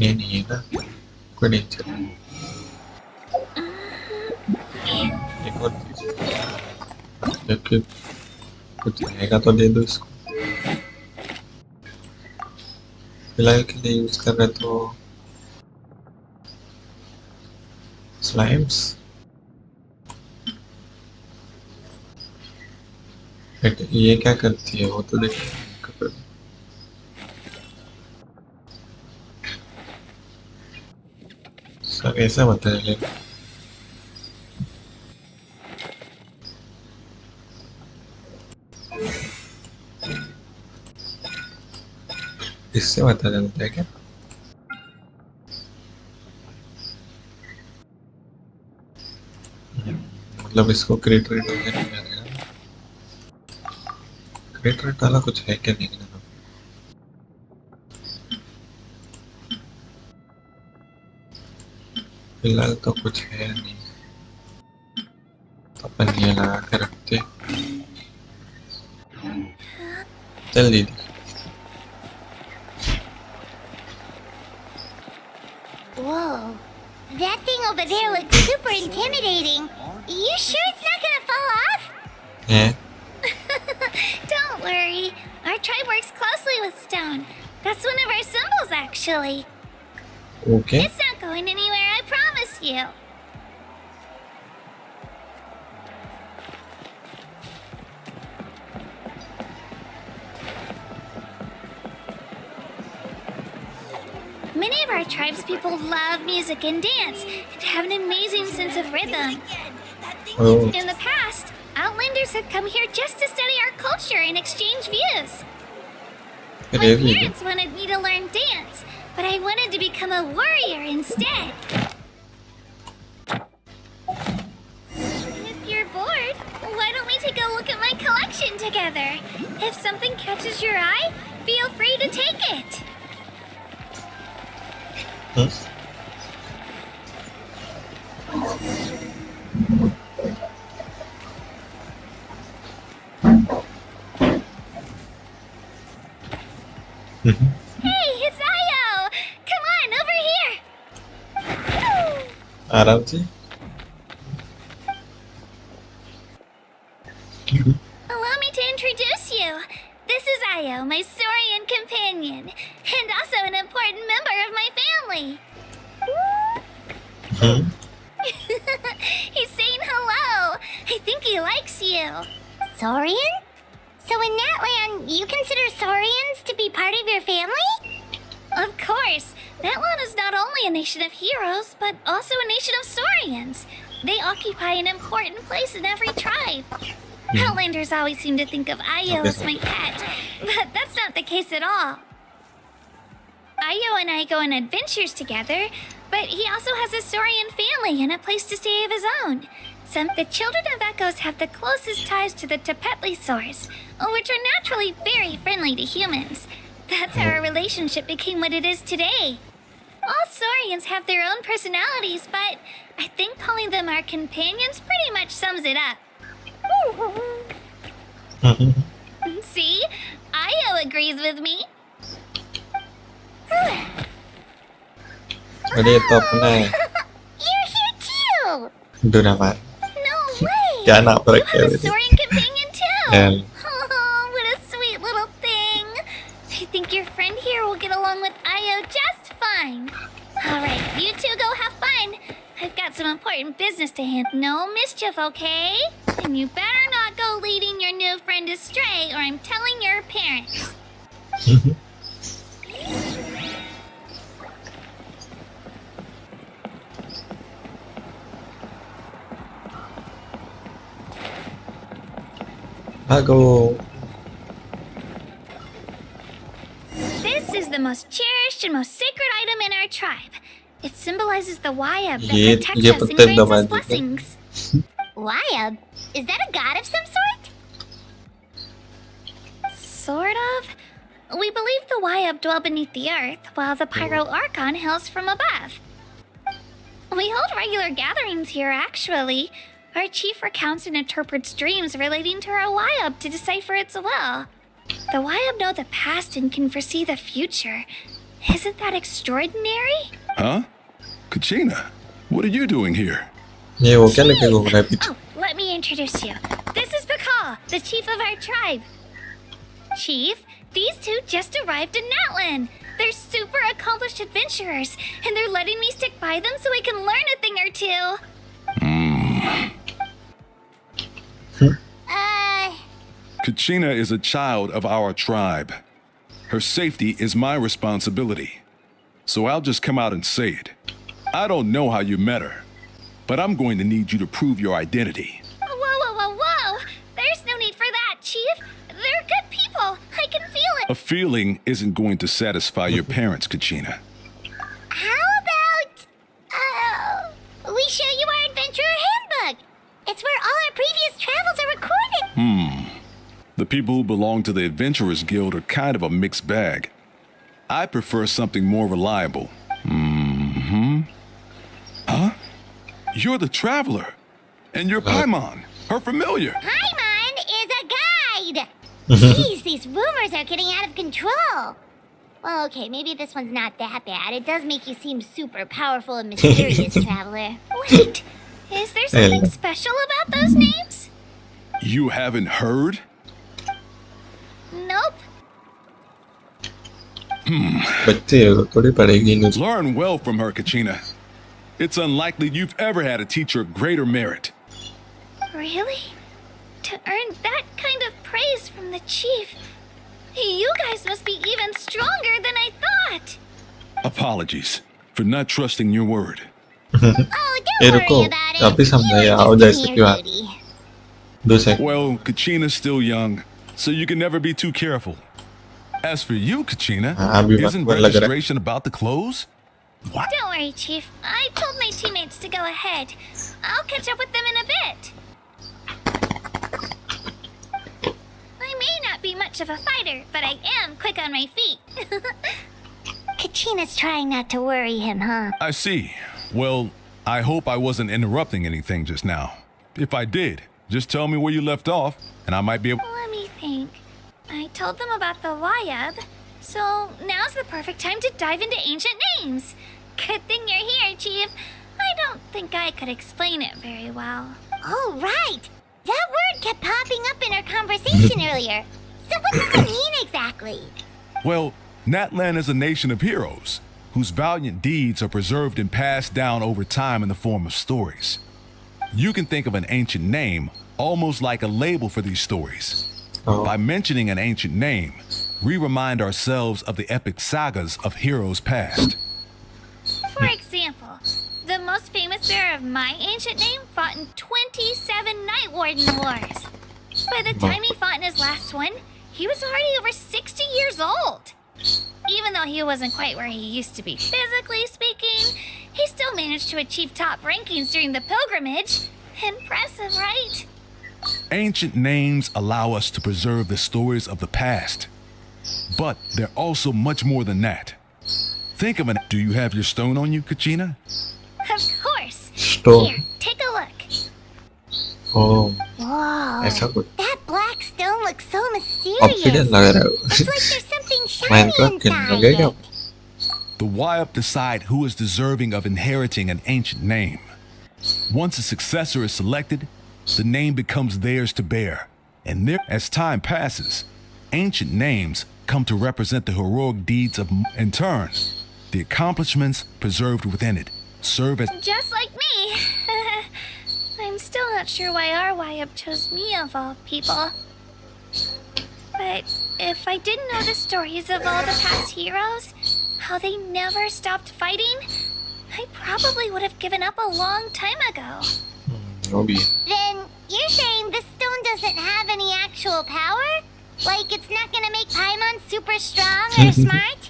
ये नहीं है ना कोई नहीं चल एक और चीज जबकि कुछ रहेगा तो दे दो इसको फिलहाल के लिए यूज कर रहे तो स्लाइम्स बट ये क्या करती है वो तो देखो सब ऐसा बता चलेगा इससे बता चलता है क्या मतलब इसको क्रिएट रेट वगैरह नहीं आ रहा क्रिएट रेट वाला कुछ है क्या नहीं ना फिलहाल तो कुछ है नहीं तो अपन ये लगा के रखते चल दीदी Whoa. That thing over there looks super intimidating. You sure it's not gonna fall off? Yeah. Don't worry. Our tribe works closely with stone. That's one of our symbols, actually. Okay. It's not going anywhere, I promise you. Many of our tribes people love music and dance and have an amazing sense of rhythm. Oh. In the past, Outlanders have come here just to study our culture and exchange views. My Really? parents wanted me to learn dance, but I wanted to become a warrior instead. If you're bored, why don't we take a look at my collection together? If something catches your eye, feel free to take it. Hmm? Hey, it's Io! Come on, over here! आराम से Allow me to introduce you. This is Io, my Saurian companion, and also an important member of my family. He's saying hello. I think he likes you. Saurian? So in that land, you consider Saurians to be part of your family? Of course. That land is not only a nation of heroes, but also a nation of Saurians. They occupy an important place in every tribe. Outlanders always seem to think of Io as my pet, but that's not the case at all. Io and I go on adventures together, but he also has a Saurian family and a place to stay of his own. The children of Echoes have the closest ties to the Tepetli source, which are naturally very friendly to humans. That's how our relationship became what it is today. All Saurians have their own personalities, but I think calling them our companions pretty much sums it up. See? Io agrees with me. Jadi itu apa nih? You're here too! Udah nama. No way! Kayak anak You have mereka. a Saurian companion too! And Oh, what a sweet little thing. I think your friend here will get along with Io just fine. Alright, you two go have fun. I've got some important business to handle. No mischief, okay? And you better not go leading your new friend astray, or I'm telling your parents. Bago. This is the most cherished and most sacred item in our tribe. It symbolizes the Wayab that Ye protects us and penting grants us namanya. blessings. Wayab? Is that a god of some sort? Sort of. We believe the Wayab dwell beneath the earth, while the Pyro Archon hails from above. We hold regular gatherings here, actually. Our chief recounts and interprets dreams relating to our Wayab to decipher its will. The Wayab know the past and can foresee the future. Isn't that extraordinary? Huh? Kachina, what are you doing here? Nih, oke lagi gue rapid. Oh, let me introduce you. This is Pakal, the chief of our tribe. Chief, these two just arrived in Natlan. They're super accomplished adventurers, and they're letting me stick by them so I can learn a thing or two. Kachina is a child of our tribe. Her safety is my responsibility. So I'll just come out and say it. I don't know how you met her, but I'm going to need you to prove your identity. Whoa. There's no need for that, Chief. They're good people. I can feel it. A feeling isn't going to satisfy your parents, Kachina. How about, we show you our adventurer handbook? It's where all our previous travels are recorded. The people who belong to the Adventurers Guild are kind of a mixed bag. I prefer something more reliable. Huh? You're the traveler. And you're Paimon, her familiar. Paimon is a guide! Jeez, these rumors are getting out of control. Well, okay, maybe this one's not that bad. It does make you seem super powerful and mysterious, traveler. Wait, is there something special about those names? You haven't heard? Nope. Betul, थोड़ी पड़ेगी news. Learn well from her, Kachina. It's unlikely you've ever had a teacher of greater merit. Really? To earn that kind of praise from the chief, you guys must be even stronger than I thought. Apologies for not trusting your word. Oh, don't worry about it. Tapi sampai You ya were udah just doing itu your ya. duty. 2 sek. Well, Kachina's still young, so you can never be too careful. As for you, Kachina, Abhi isn't mat lag raha. registration about the clothes? What? Don't worry, Chief. I told my teammates to go ahead. I'll catch up with them in a bit. I may not be much of a fighter, but I am quick on my feet. Kachina's trying not to worry him, huh? I see. Well, I hope I wasn't interrupting anything just now. If I did, just tell me where you left off, and I might be able... Let me think. I told them about the Wayab, so now's the perfect time to dive into ancient names. Good thing you're here, Chief. I don't think I could explain it very well. Oh, right! That word kept popping up in our conversation earlier. So what does it mean exactly? Well, Natlan is a nation of heroes, whose valiant deeds are preserved and passed down over time in the form of stories. You can think of an ancient name almost like a label for these stories. By mentioning an ancient name, we remind ourselves of the epic sagas of heroes past. For example, the most famous bearer of my ancient name fought in 27 Night Warden Wars. By the time he fought in his last one, he was already over 60 years old. Even though he wasn't quite where he used to be physically speaking, he still managed to achieve top rankings during the pilgrimage. Impressive, right? Ancient names allow us to preserve the stories of the past. But they're also much more than that. Think of it. Do you have your stone on you, Kachina? Of course. Stone. Here, take a look. Oh, Whoa. ऐसा कुछ That black stone looks so mysterious. Obsidian लग रहा है It's like there's something shiny Minecraft के inside लगेगा it. The Wyup decide who is deserving of inheriting an ancient name. Once a successor is selected, the name becomes theirs to bear. And there, as time passes, ancient names come to represent the heroic deeds of, in turn, the accomplishments preserved within it serve as. Just like me. I'm still not sure why our YUP chose me of all people. But if I didn't know the stories of all the past heroes, how they never stopped fighting, I probably would have given up a long time ago. Robbie. Then you're saying this stone doesn't have any actual power? Like it's not gonna make Paimon super strong or smart?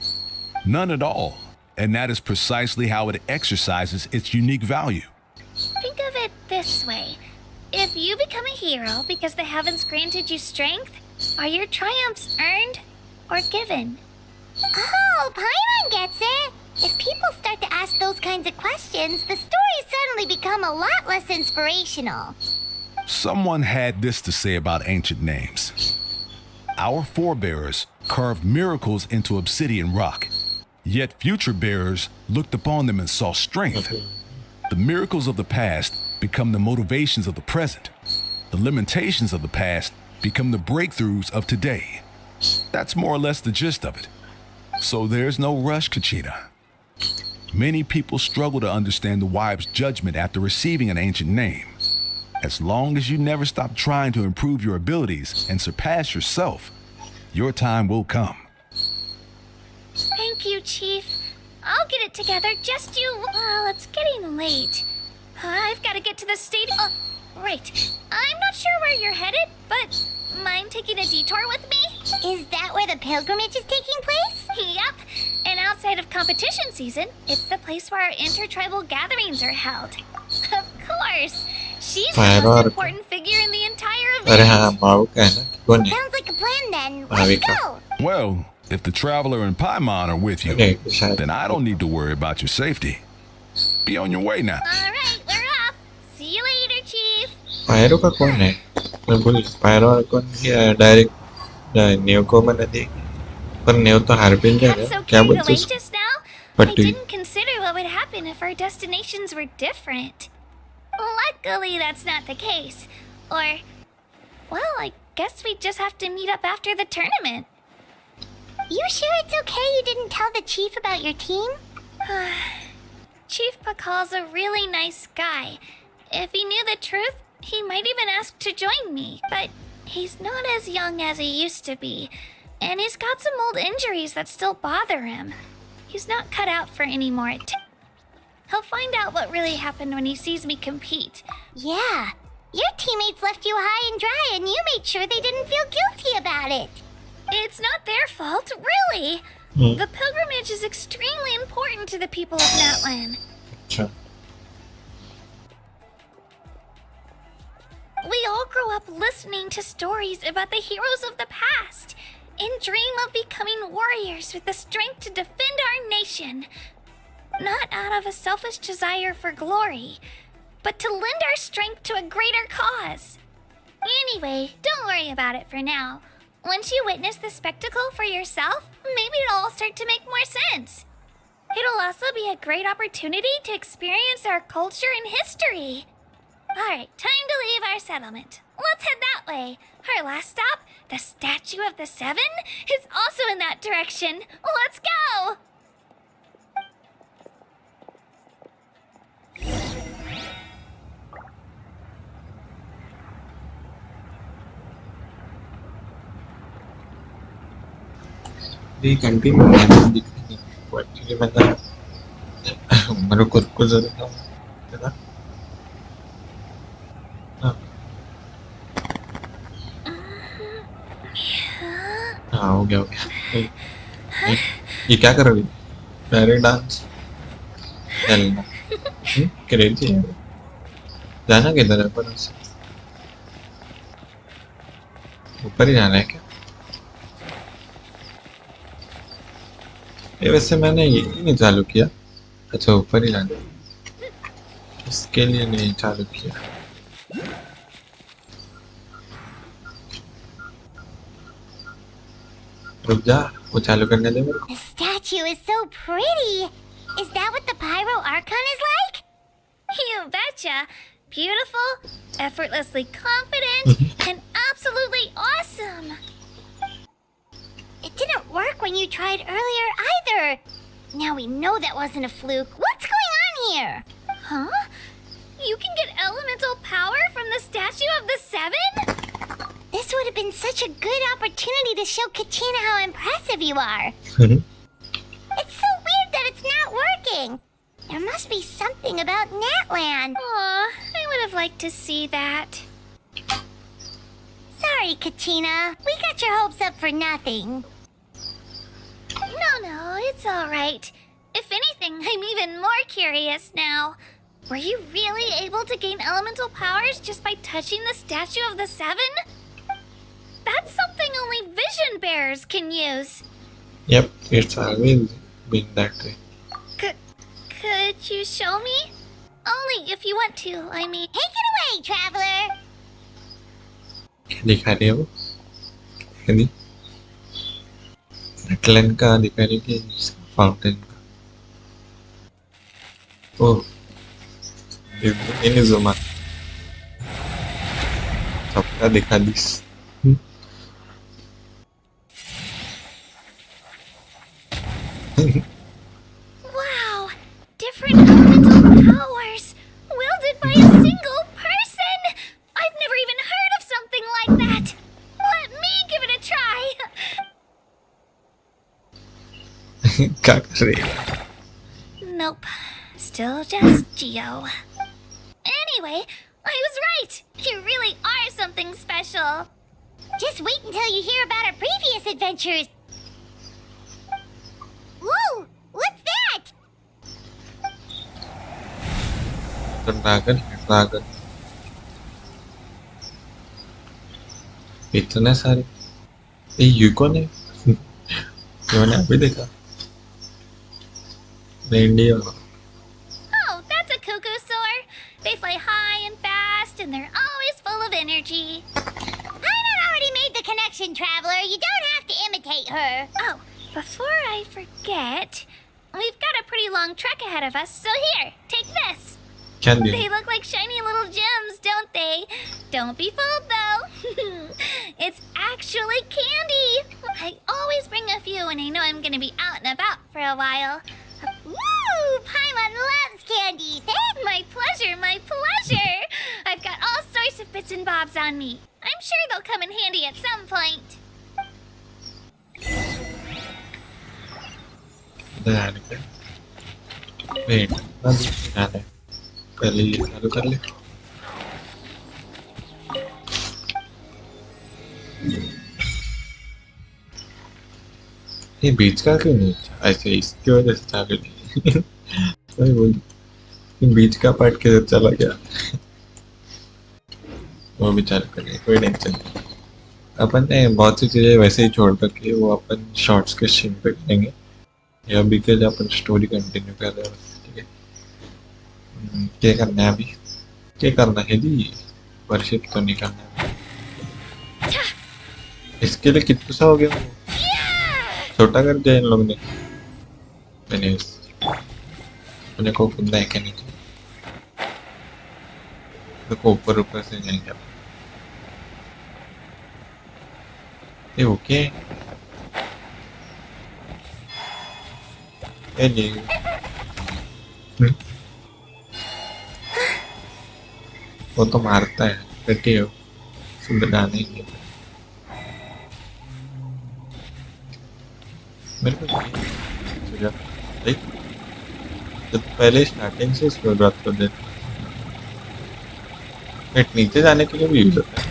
None at all. And that is precisely how it exercises its unique value. Think of it this way. If you become a hero because the heavens granted you strength, are your triumphs earned or given? Oh, Paimon gets it. If people start to ask those kinds of questions, the stories suddenly become a lot less inspirational. Someone had this to say about ancient names. Our forebears carved miracles into obsidian rock, yet future bearers looked upon them and saw strength. The miracles of the past become the motivations of the present. The limitations of the past become the breakthroughs of today. That's more or less the gist of it. So there's no rush, Kachina. Many people struggle to understand the Wyup's judgment after receiving an ancient name. As long as you never stop trying to improve your abilities and surpass yourself, your time will come. Thank you, Chief. I'll get it together, just you. Well, it's getting late. I've got to get to the stadium. Right. I'm not sure where you're headed, but mind taking a detour with me? Is that where the pilgrimage is taking place? Yep. And outside of competition season, it's the place where our intertribal gatherings are held. Of course. She's the most important figure in the entire अरे event. हाँ मारू का है ना कौन है Sounds like a plan then. Let's go. Well, if the Traveler and Paimon are with you, then I don't need to worry about your safety. Be on your way now. All right, we're off. See you later, Chief. Pyro का कौन है मैं भूल pyro कौन किया direct नेव को बना दे पर नेव तो हार्बिन जा रहा है क्या बोलते Late हो just now? I But didn't consider what would happen if our destinations were different. Luckily, that's not the case. Or, well, I guess we just have to meet up after the tournament. You sure it's okay you didn't tell the chief about your team? Chief Pakal's a really nice guy. If he knew the truth, he might even ask to join me. But he's not as young as he used to be. And he's got some old injuries that still bother him. He's not cut out for any more He'll find out what really happened when he sees me compete. Yeah. Your teammates left you high and dry and you made sure they didn't feel guilty about it. It's not their fault, really. The pilgrimage is extremely important to the people of Natlan. अच्छा We all grow up listening to stories about the heroes of the past and dream of becoming warriors with the strength to defend our nation. Not out of a selfish desire for glory, but to lend our strength to a greater cause. Anyway, don't worry about it for now. Once you witness the spectacle for yourself, maybe it'll all start to make more sense. It'll also be a great opportunity to experience our culture and history. Alright, time to leave our settlement. Let's head that way. Our last stop, the Statue of the Seven, is also in that direction. Let's go! ये घंटी में मैंने दिख रही है वो actually मैंने मेरे को कुछ ज़रूरत है हाँ हो गया ये क्या कर रही है डायरेक्ट डांस चलना क्रेजी है जाना किधर है पर से ऊपर ही जाना है क्या? ये वैसे मैंने ये नहीं चालू किया। अच्छा ऊपर ही जाना, इसके लिए नहीं चालू किया। रुक जा, वो चालू करने दे मेरे को। The statue is so pretty. Is that what the Pyro Archon is like? You betcha. Beautiful, effortlessly confident, and absolutely awesome. It didn't work when you tried earlier either. Now we know that wasn't a fluke. What's going on here? Huh? You can get elemental power from the Statue of the Seven? This would have been such a good opportunity to show Kachina how impressive you are. It's so weird that it's not working. There must be something about Natland. Aw, I would have liked to see that. Sorry, Kachina. We got your hopes up for nothing. No, it's alright. If anything, I'm even more curious now. Were you really able to gain elemental powers just by touching the Statue of the Seven? That's something only vision bearers can use. Yep, it's always been that way. Could you show me? Only if you want to, I mean. Take it away, traveler. क्या दिखा रही है वो? कहीं नेटलैंड का दिखा रही है कि फाउंटेन का? ओह, ini zoom सबका दिखा this. Wow, different elemental powers wielded by a single person. I've never even heard of something like that. Let me give it a try. क्या कर रही है? Nope, still just Geo. Anyway, I was right. You really are something special. Just wait until you hear about our previous adventures. Whoa! What's that? Dragon इतने सारे। ये Yukon है। मैंने अभी देखा। India. Oh, that's a cuckoo-soar. They fly high and fast, and they're always full of energy. Paimon already made the connection, traveler. You don't have to imitate her. Oh, before I forget, we've got a pretty long trek ahead of us, so here, take this. Candy. They look like shiny little gems, don't they? Don't be fooled, though. It's actually candy. I always bring a few when I know I'm going to be out and about for a while. Woo! Paimon loves candy. My pleasure, my pleasure. I've got all sorts of bits and bobs on me. I'm sure they'll come in handy at some point. Wait है पहले ये चालू कर ले। ये बीच का क्यों नहीं? ऐसे इसकी वजह से चालू नहीं। वही बोल, बीच का पार्ट किधर चला गया? वो भी चालू कर ले, कोई टेंशन नहीं। अपन ने बहुत सी चीजें वैसे ही छोड़ करके वो अपन शॉर्ट्स के स्ट्रीम पे करेंगे। या अभी के लिए अपन स्टोरी कंटिन्यू कर रहे हैं, ठीक है? क्या करना है अभी? क्या करना है जी? वर्शिप तो नहीं करना है। इसके लिए कितना सा हो गया? वो छोटा कर दिया इन लोगों ने। मैंने उन्हें को खुदा है क्या नहीं? देखो ऊपर ऊपर से जाएंगे। ये ओके? वो तो मारता है, बैठे हो सुंदर गाने ही। मेरे को देख, जब पहले स्टार्टिंग से इसको बात कर देते, नीचे जाने के लिए भी यूज होता है।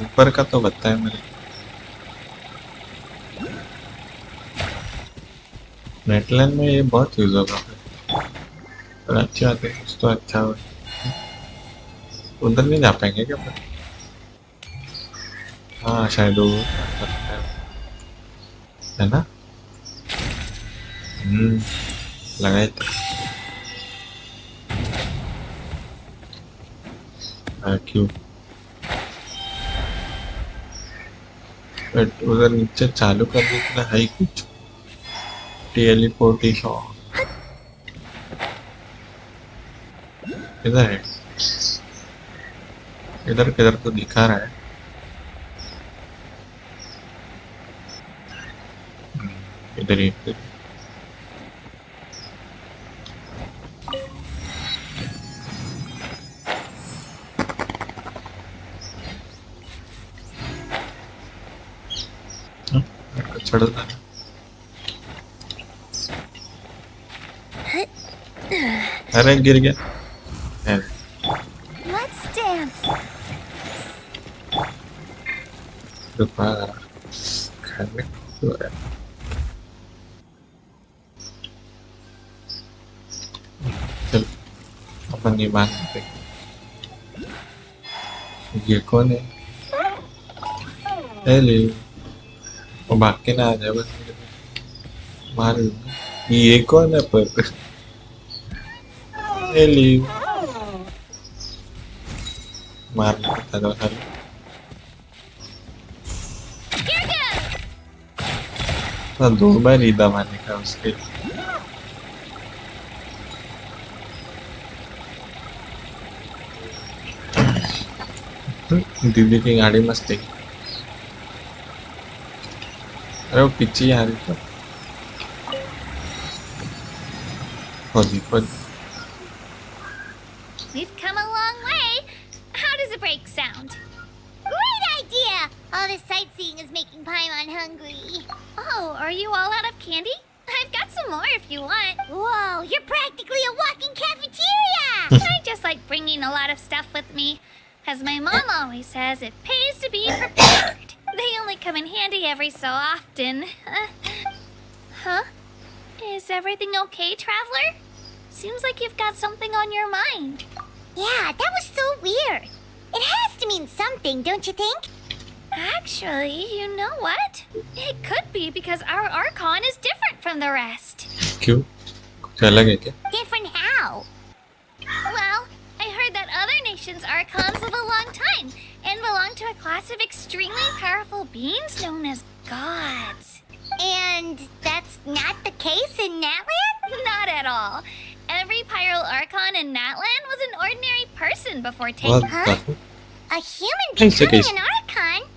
ऊपर का तो बताया मैंने। नेटलैंड में ये बहुत यूज होगा। पर अच्छी बात है, कुछ तो अच्छा हो। उधर नहीं जा पाएंगे क्या पर? हाँ शायद वो है ना। लगाए तो क्यों बट उधर नीचे चालू करने के लिए है कुछ टेलीपोर्टेशन। किधर है? इधर किधर तो दिखा रहा है। इधर ही चढ़ता है। अरे गिर गया। Let's dance. रुका खाने को है। चल अपन ये बात करते। ये कौन है? हेलो वो भाग के ना आ जाए बस मार। ये कौन है पर? हेलो मार पता तो है। तो 2 बार रीदा मारने का उसके। दीदी की गाड़ी मस्त है। अरे वो पीछे आ रही तो We've come a long way. How does a break sound? Great idea! All this sightseeing is making Paimon hungry. Oh, are you all out of candy? I've got some more if you want. Whoa, you're practically a walking cafeteria! I just like bringing a lot of stuff with me. As my mom always says, it pays to be prepared. They only come in handy every so often. Huh? Is everything okay, Traveler? Seems like you've got something on your mind. Yeah, that was so weird. It has to mean something, don't you think? Actually, you know what? It could be because our Archon is different from the rest. क्यों? कुछ अलग है क्या? Different how? Well, I heard that other nations' Archons live a long time and belong to a class of extremely powerful beings known as gods. And that's not the case in Natland? Not at all. Every Pyral Archon in Natland was an ordinary person before What taking. Huh? A human It's okay. becoming an Archon?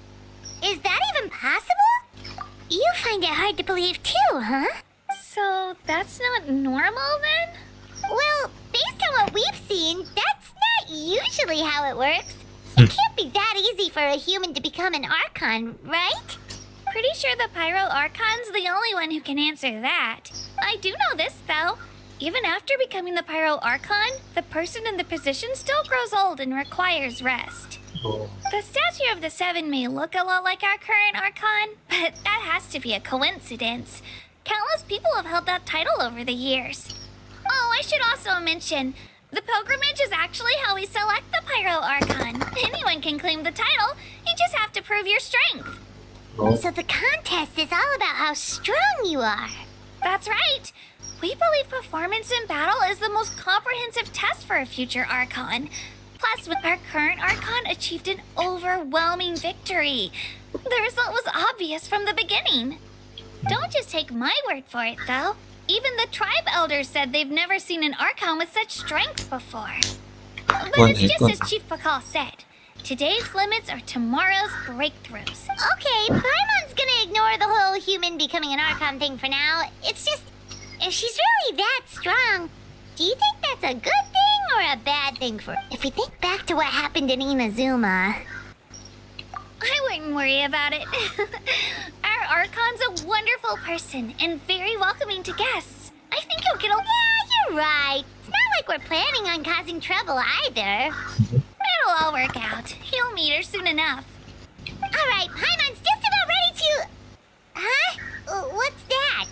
Is that even possible? You find it hard to believe too, huh? So that's not normal then? Well, based on what we've seen, that's not usually how it works. It can't be that easy for a human to become an Archon, right? Pretty sure the Pyro Archon's the only one who can answer that. I do know this though. Even after becoming the Pyro Archon, the person in the position still grows old and requires rest. Oh. The statue of the Seven may look a lot like our current Archon, but that has to be a coincidence. Countless people have held that title over the years. Oh, I should also mention, the pilgrimage is actually how we select the Pyro Archon. Anyone can claim the title, you just have to prove your strength. Oh. So the contest is all about how strong you are. That's right. We believe performance in battle is the most comprehensive test for a future Archon. Plus, our current Archon achieved an overwhelming victory. The result was obvious from the beginning. Don't just take my word for it, though. Even the tribe elders said they've never seen an Archon with such strength before. But it's just as Chief Pakal said. Today's limits are tomorrow's breakthroughs. Okay, Paimon's gonna ignore the whole human becoming an Archon thing for now. It's just, if she's really that strong, do you think that's a good thing or a bad thing for her? If we think back to what happened in Inazuma... I wouldn't worry about it. Our Archon's a wonderful person and very welcoming to guests. I think you'll get a... Yeah, you're right. It's not like we're planning on causing trouble either. It'll all work out. You'll meet her soon enough. Alright, Paimon's just about ready to... Huh? What's that?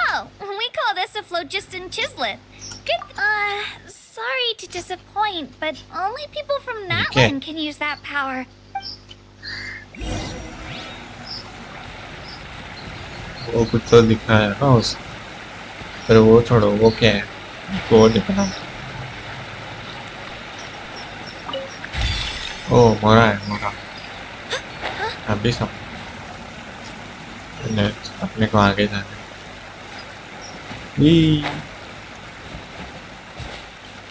Oh, we call this a phlogiston chisleth. Good. Sorry to disappoint, but only people from Okay. Natland can use that power. वो कुछ तो दिखाया ना उस पर वो छोड़ो वो क्या है वो दिखा ओ मोरा है मोरा अभी सब अपने को आगे जाना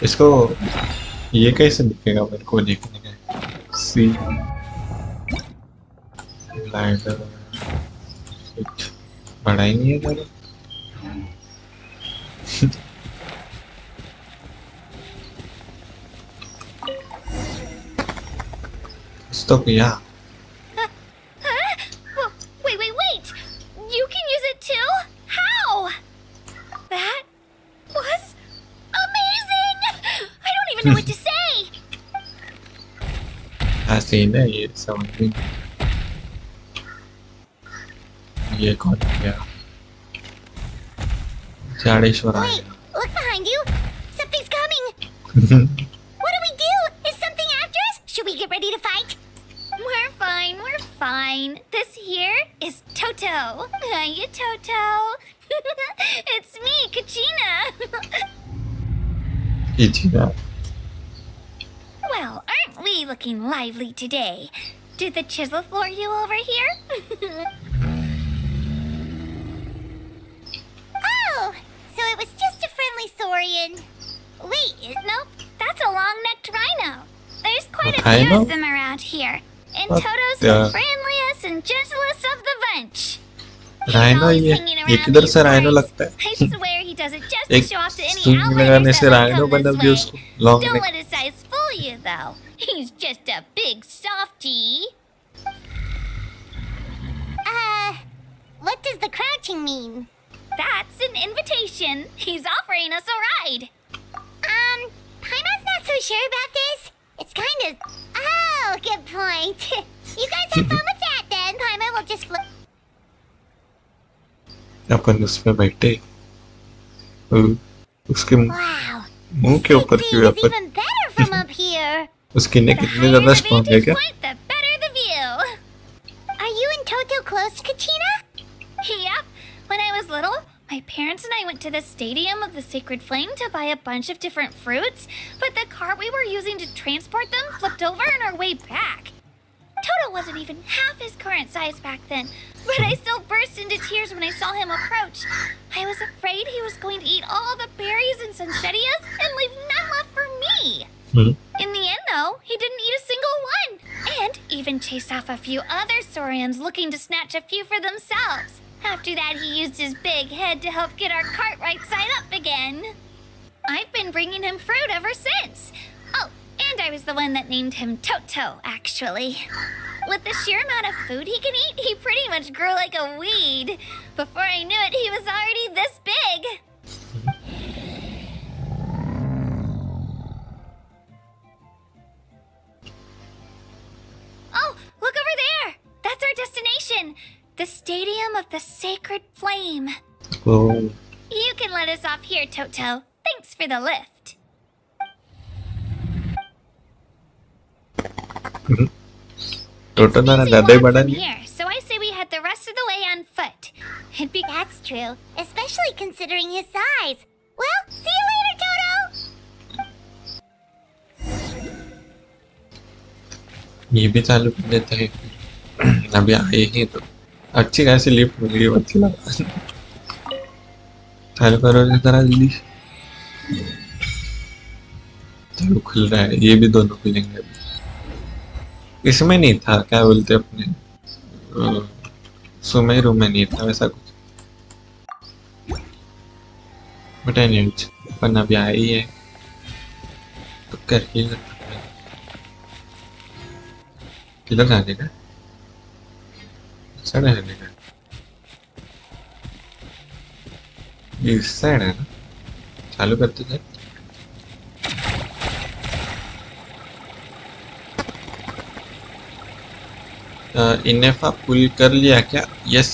इसको ये कैसे दिखेगा मेरे को देखने का सी लाइटर बड़ा ही नहीं है ज़्यादा तो किया Wait! You can use it too? How? That was amazing! I don't even know what to say! ऐसे ही ना ये समझ नहीं ये कौन है जाडेश्वर Wait, look behind you. Something's coming. What do we do? Is something after us? Should we get ready to fight? We're fine. This here is Toto. Hiya, Toto. It's me, Kachina. इतना Well, aren't we looking lively today? Did the chisel floor you over here? Oh, so it was just a friendly saurian. Wait, nope. That's a long-necked rhino. There's quite a Rhino? few of them around here. And What Toto's the- the friendliest and gentlest of the bunch. He's rhino always ये hanging ये around किधर these से rhino parts. लगता है I swear he does it just to एक show off to any string लगाने outlanders से that rhino might बना come दिया this उसको way. Long Don't neck let his size fool you, though. He's just a big softie. What does the crouching mean? That's an invitation. He's offering us a ride. Paimon's not so sure about this. It's kind of... Oh, good point. You guys have fun with that then. Paimon will just flip... अपन उसमें बैठे उसके Wow. मुंह के ऊपर Seeing क्यों is upon even better from up here. उसकी नेक The इतनी higher ज़्यादा the स्ट्रॉन्ग है vantage क्या point, the better the view. Are you and Toto close, Kachina? Yep. When I was little, my parents and I went to the Stadium of the Sacred Flame to buy a bunch of different fruits, but the cart we were using to transport them flipped over on our way back. Toto wasn't even half his current size back then, but I still burst into tears when I saw him approach. I was afraid he was going to eat all the berries and sunsettias and leave none left for me. In the end, though, he didn't eat a single one, and even chased off a few other saurians looking to snatch a few for themselves. After that, he used his big head to help get our cart right side up again. I've been bringing him fruit ever since. Oh, and I was the one that named him Toto, actually. With the sheer amount of food he can eat, he pretty much grew like a weed. Before I knew it, he was already this big. Oh, look over there! That's our destination! The Stadium of the Sacred Flame. Oh, You can let us off here, Toto. Thanks for the lift. Total ना Easy ज़्यादा ही walk बड़ा from नहीं here, so I say we head the rest of the way on foot. It'd be That's true, especially considering his size. Well, see you later, Toto! ये भी चालू कर देते हैं अभी आए ही तो अच्छी खासी लिफ्ट मिल गई अच्छी लगा चालू करो जरा जल्दी चालू खुल रहा है ये भी दोनों खुलेंगे अभी इसमें नहीं था क्या बोलते अपने सुमे रूम में नहीं था वैसा कुछ बट एनीवेज अपन अभी आए ही है तो कर ही किधर जाने का साइड जाने का इस साइड है ना चालू करते थे इनेफा पुल कर लिया क्या यस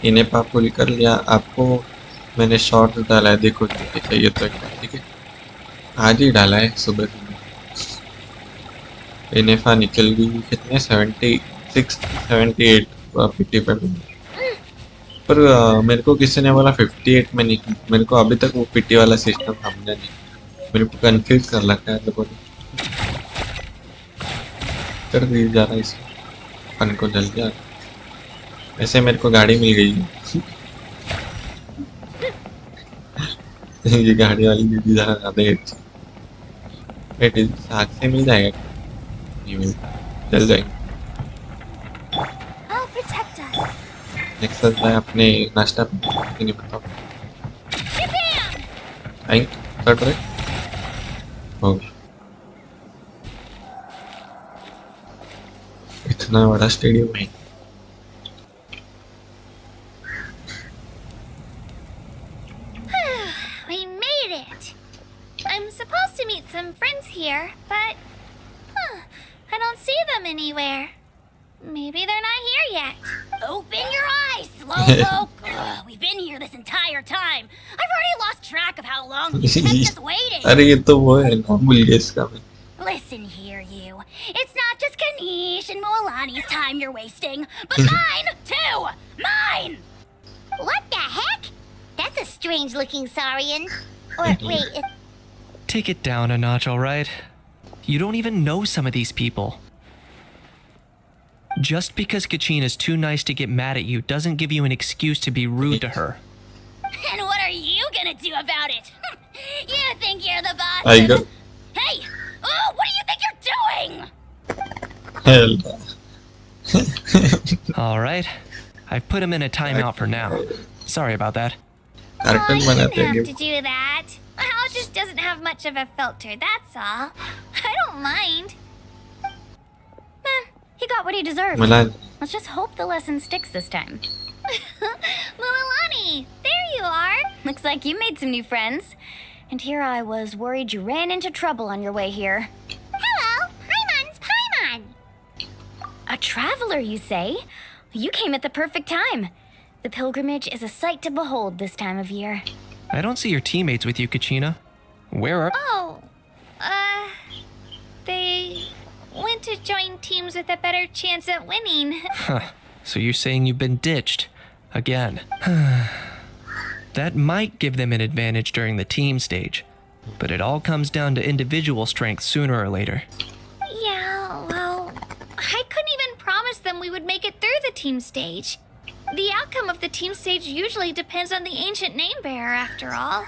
इनेफा पुल कर लिया आपको मैंने शॉर्ट डाला है देखो चाहिए तो एक बार ठीक है आज ही डाला है सुबह सुबह। इनेफा निकल गई कितने 76 78 50 पे पर मेरे को किसी ने बोला 58 में निकली। मेरे को अभी तक वो पिटी वाला सिस्टम समझा नहीं, मेरे को कंफ्यूज कर लगता है लोगों ने कर दी जा रहा है इसमें अपन को जल्दी आ। वैसे मेरे को गाड़ी मिल गई है ये गाड़ी वाली दीदी ज़रा ज़्यादा ही अच्छी। वेट साथ से मिल जाएगा? नहीं मिल, चल जाएंगे। I'll protect us. नेक्स्ट है अपने नाश्ता नहीं बताओ आई स्टार्ट रहे हो गया। इतना बड़ा स्टेडियम है। We made it. I'm supposed to meet some friends here, but I don't see them anywhere. Maybe they're not here yet. Open your eyes, Slowpoke. We've been here this entire time. I've already lost track of how long you kept us waiting. अरे ये तो वो है ना, भूल गया इसका मैं। Listen here, you. It's not just Kanish and Moalani's time you're wasting, but mine too. Mine. What the heck? That's a strange-looking Saurian. Or wait. Take it down a notch, all right? You don't even know some of these people. Just because Kachina's too nice to get mad at you doesn't give you an excuse to be rude to her. And what are you gonna do about it? You think you're the boss? I got. Hey! Oh, what do you think you're doing? Hell. All right. I've put him in a timeout for now. Sorry about that. Cartoon You बनाते didn't हैं have to do that. My house just doesn't have much of a filter, that's all. I don't mind. He got what he deserved. मिला Let's just hope the lesson sticks this time. Mualani, there you are. Looks like you made some new friends. And here I was worried you ran into trouble on your way here. Hello, Paimon's Paimon. A traveler, you say? You came at the perfect time. The pilgrimage is a sight to behold this time of year. I don't see your teammates with you, Kachina. Where are... Oh, they went to join teams with a better chance at winning. Huh. So you're saying you've been ditched. Again. That might give them an advantage during the team stage. But it all comes down to individual strength sooner or later. Yeah, well, I couldn't even promise them we would make it through the team stage. The outcome of the team stage usually depends on the ancient name bearer, after all.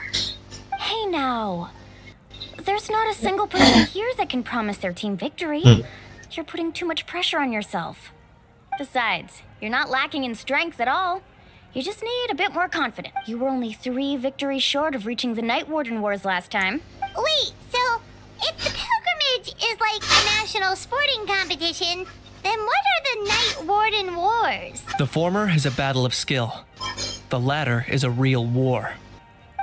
Hey now. There's not a single person here that can promise their team victory. You're putting too much pressure on yourself. Besides, you're not lacking in strength at all. You just need a bit more confidence. You were only 3 victories short of reaching the Night Warden Wars last time. Wait, so if the pilgrimage is like a national sporting competition, then what are the Night Warden Wars? The former is a battle of skill. The latter is a real war.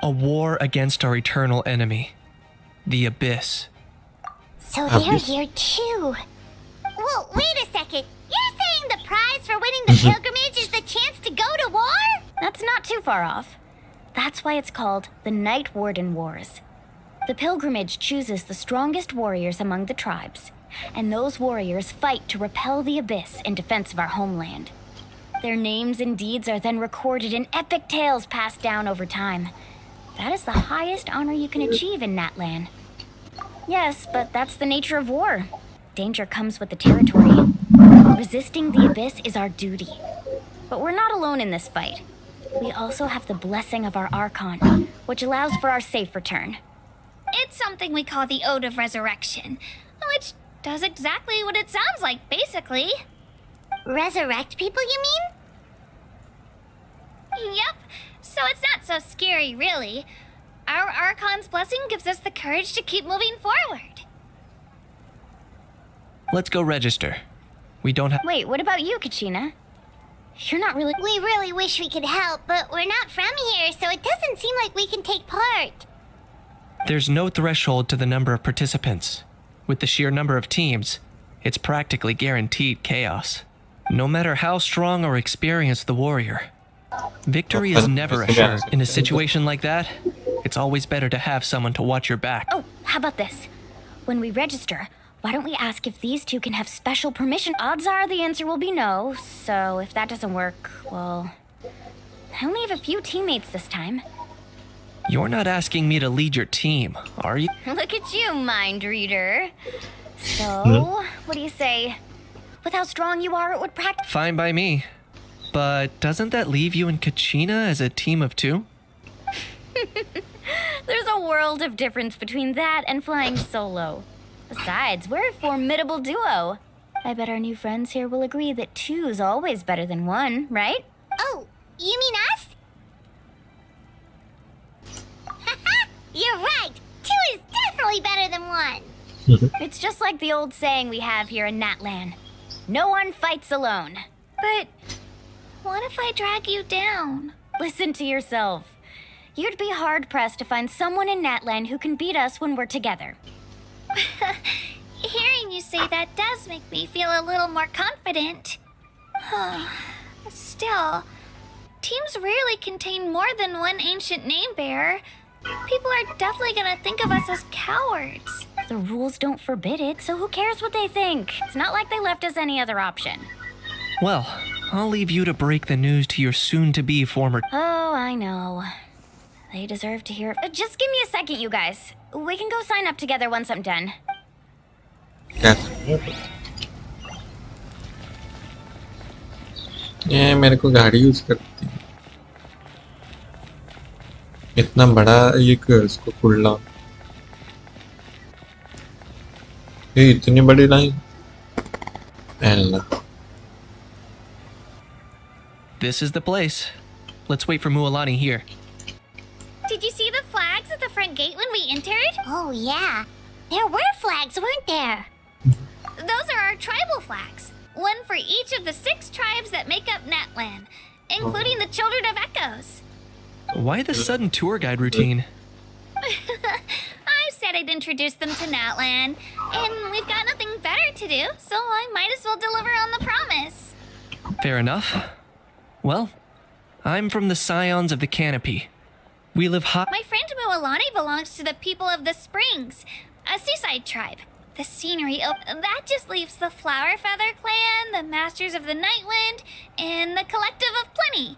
A war against our eternal enemy, the Abyss. So they're here too. Well, wait a second. You're saying the prize for winning the pilgrimage is the chance to go to war? That's not too far off. That's why it's called the Night Warden Wars. The pilgrimage chooses the strongest warriors among the tribes, and those warriors fight to repel the Abyss in defense of our homeland. Their names and deeds are then recorded in epic tales passed down over time. That is the highest honor you can achieve in Natlan. Yes, but that's the nature of war. Danger comes with the territory. Resisting the Abyss is our duty. But we're not alone in this fight. We also have the blessing of our Archon, which allows for our safe return. It's something we call the Ode of Resurrection, which does exactly what it sounds like, basically. Resurrect people, you mean? Yep, so it's not so scary, really. Our Archon's blessing gives us the courage to keep moving forward. Let's go register. We don't have... Wait, what about you, Kachina? You're not really... We really wish we could help, but we're not from here, so it doesn't seem like we can take part. There's no threshold to the number of participants. With the sheer number of teams, it's practically guaranteed chaos. No matter how strong or experienced the warrior, victory is never assured. In a situation like that, it's always better to have someone to watch your back. Oh, How about this? When we register, why don't we ask if these two can have special permission? Odds are the answer will be no, so if that doesn't work, well, I only have a few teammates this time. You're not asking me to lead your team, are you? Look at you, mind reader. So, what do you say? With how strong you are, it would practice. Fine by me. But doesn't that leave you and Kachina as a team of two? There's a world of difference between that and flying solo. Besides, we're a formidable duo. I bet our new friends here will agree that two's always better than one, right? Oh, you mean us? Haha, you're right. Two is definitely better than one. It's just like the old saying we have here in Natlan. No one fights alone. But what if I drag you down? Listen to yourself. You'd be hard-pressed to find someone in Natlan who can beat us when we're together. Hearing you say that does make me feel a little more confident. Still, teams rarely contain more than one ancient name bearer. People are definitely gonna think of us as cowards. The rules don't forbid it, so who cares what they think? It's not like they left us any other option. Well, I'll leave you to break the news to your soon-to-be former... Oh, I know. They deserve to hear it. Just give me a second, you guys. We can go sign up together once I'm done. ये मेरे को गाड़ी use करती है इतना बड़ा एक इसको कुल्ला ये इतनी बड़ी line This is the place. Let's wait for Mualani here. Did you see the flags at the front gate when we entered? Oh, yeah. There were flags, weren't there? Those are our tribal flags. One for each of the 6 tribes that make up Natlan, including the Children of Echoes. Why the sudden tour guide routine? I said I'd introduce them to Natlan, and we've got nothing better to do, so I might as well deliver on the promise. Fair enough. Well, I'm from the Scions of the Canopy. We live high... My friend Mualani belongs to the People of the Springs, a seaside tribe. The scenery, that just leaves the Flower Feather Clan, the Masters of the Nightwind, and the Collective of Plenty.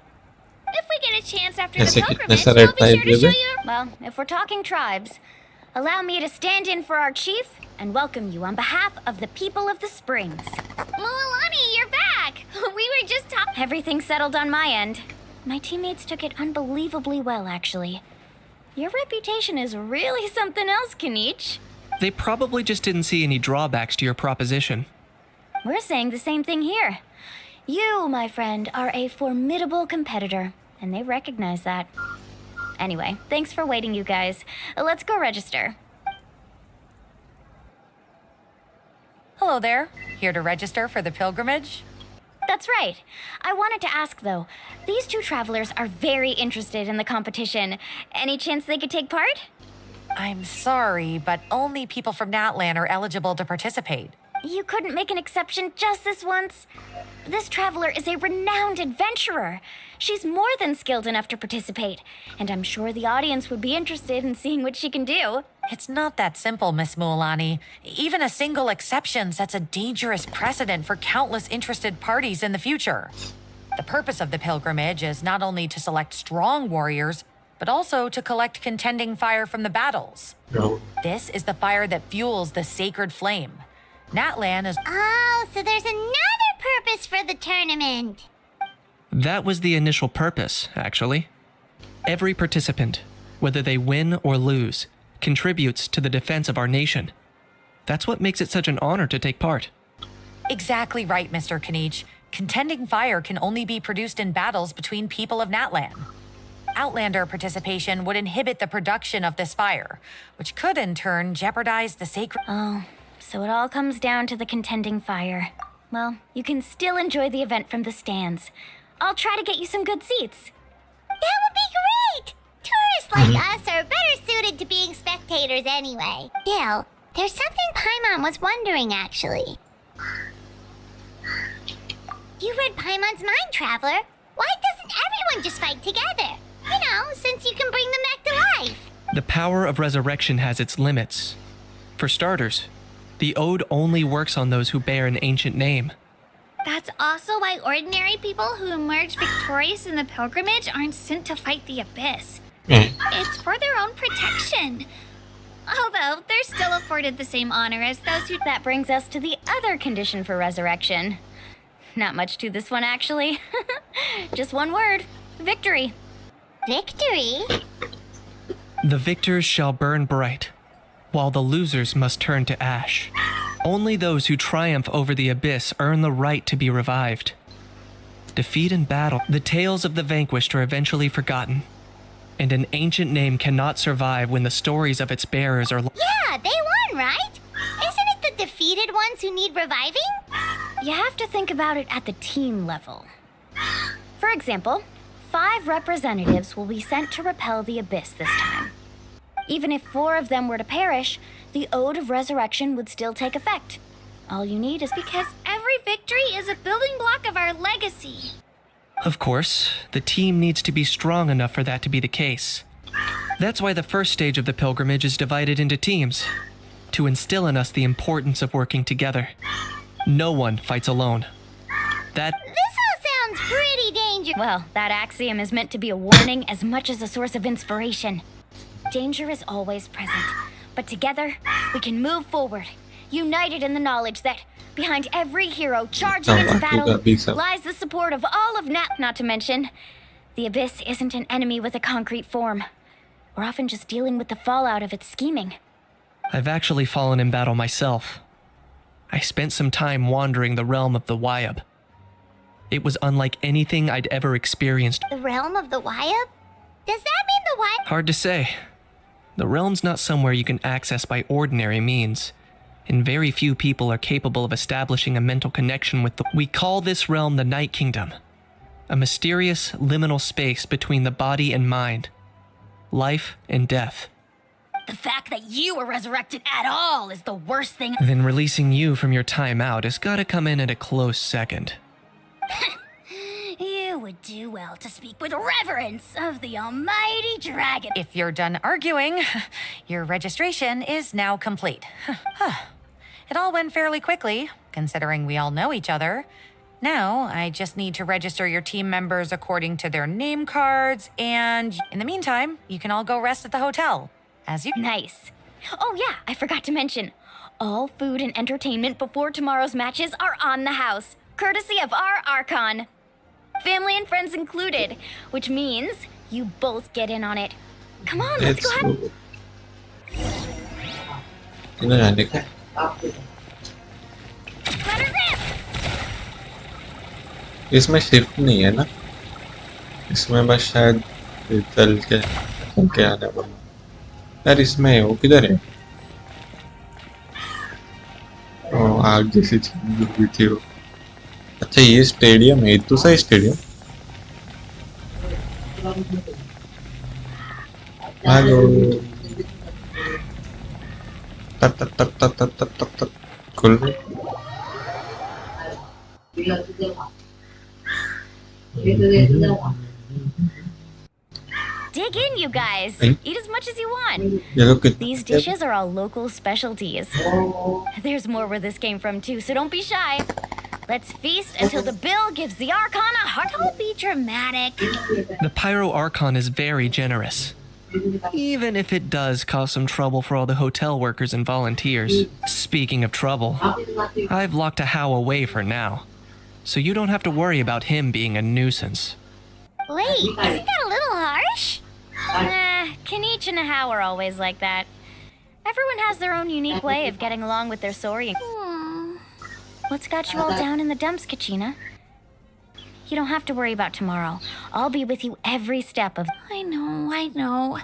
If we get a chance after the pilgrimage, I'll be sure to show you... Well, if we're talking tribes, allow me to stand in for our chief and welcome you on behalf of the People of the Springs. Mualani, you're back! We were just talking... Everything's settled on my end. My teammates took it unbelievably well, actually. Your reputation is really something else, Kinich. They probably just didn't see any drawbacks to your proposition. We're saying the same thing here. You, my friend, are a formidable competitor, and they recognize that. Anyway, thanks for waiting, you guys. Let's go register. Hello there. Here to register for the pilgrimage? That's right. I wanted to ask, though. These 2 travelers are very interested in the competition. Any chance they could take part? I'm sorry, but only people from Natlan are eligible to participate. You couldn't make an exception just this once? This traveler is a renowned adventurer. She's more than skilled enough to participate, and I'm sure the audience would be interested in seeing what she can do. It's not that simple, Miss Mualani. Even a single exception sets a dangerous precedent for countless interested parties in the future. The purpose of the pilgrimage is not only to select strong warriors, but also to collect contending fire from the battles. No. This is the fire that fuels the sacred flame. Natlan is... Oh, so there's another purpose for the tournament. That was the initial purpose, actually. Every participant, whether they win or lose, contributes to the defense of our nation. That's what makes it such an honor to take part. Exactly right, Mr. Kinich. Contending fire can only be produced in battles between people of Natlan. Outlander participation would inhibit the production of this fire, which could in turn jeopardize the sacred... Oh, so it all comes down to the contending fire. Well, you can still enjoy the event from the stands. I'll try to get you some good seats. That would be great! Tourists like us are better suited to being spectators anyway. Still, there's something Paimon was wondering, actually. You read Paimon's mind, Traveler. Why doesn't everyone just fight together? You know, since you can bring them back to life. The power of resurrection has its limits, For starters, the ode only works on those who bear an ancient name. That's also why ordinary people who emerge victorious in the pilgrimage aren't sent to fight the abyss. It's for their own protection. Although they're still afforded the same honor as those who... That brings us to the other condition for resurrection. Not much to this one, actually. Just one word. Victory. Victory? The victors shall burn bright, while the losers must turn to ash. Only those who triumph over the abyss earn the right to be revived. Defeat in battle, the tales of the vanquished are eventually forgotten, and an ancient name cannot survive when the stories of its bearers are... Yeah, they won, right? Isn't it the defeated ones who need reviving? You have to think about it at the team level. For example, 5 representatives will be sent to repel the abyss this time. Even if 4 of them were to perish, the Ode of Resurrection would still take effect. All you need is... Because every victory is a building block of our legacy. Of course, the team needs to be strong enough for that to be the case. That's why the first stage of the pilgrimage is divided into teams, to instill in us the importance of working together. No one fights alone. This all sounds pretty dangerous. Well, that axiom is meant to be a warning as much as a source of inspiration. Danger is always present, but together we can move forward, united in the knowledge that behind every hero charging into battle lies the support of all of Nat. Not to mention, the Abyss isn't an enemy with a concrete form. We're often just dealing with the fallout of its scheming. I've actually fallen in battle myself. I spent some time wandering the realm of the Wyab. It was unlike anything I'd ever experienced. The realm of the Wyab? Does that mean the Wyab? Hard to say. The realm's not somewhere you can access by ordinary means, and very few people are capable of establishing a mental connection with the... We call this realm the Night Kingdom, a mysterious liminal space between the body and mind, life and death. The fact that you were resurrected at all is the worst thing. Then releasing you from your time out has gotta come in at a close second. You would do well to speak with reverence of the almighty dragon. If you're done arguing, your registration is now complete. It all went fairly quickly, considering we all know each other. Now, I just need to register your team members according to their name cards, and in the meantime, you can all go rest at the hotel. Nice. Oh yeah, I forgot to mention. All food and entertainment before tomorrow's matches are on the house, courtesy of our Archon. Family and friends included, which means you both get in on it. Come on, let's go have... इसमें shift नहीं है ना, इसमें बस शायद चल के आने वाला। यार इसमें वो किधर है? ओ आग जैसी चीज भी थी वो। अच्छा ये स्टेडियम है, तो सही स्टेडियम। हेलो तत तत तत तत तत तत तत खुल गई। Dig in, you guys. Eat as much as you want. These dishes are all local specialties. There's more where this came from too, so don't be shy. Let's feast until the bill gives the Archon a heart. Don't be dramatic. The Pyro Archon is very generous, even if it does cause some trouble for all the hotel workers and volunteers. Speaking of trouble, I've locked a How away for now, so you don't have to worry about him being a nuisance. Wait, isn't that a little harsh? Kanichi and How are always like that. Everyone has their own unique way of getting along with their Sori. What's got you all down in the dumps, Kachina? You don't have to worry about tomorrow. I'll be with you every step of... I know.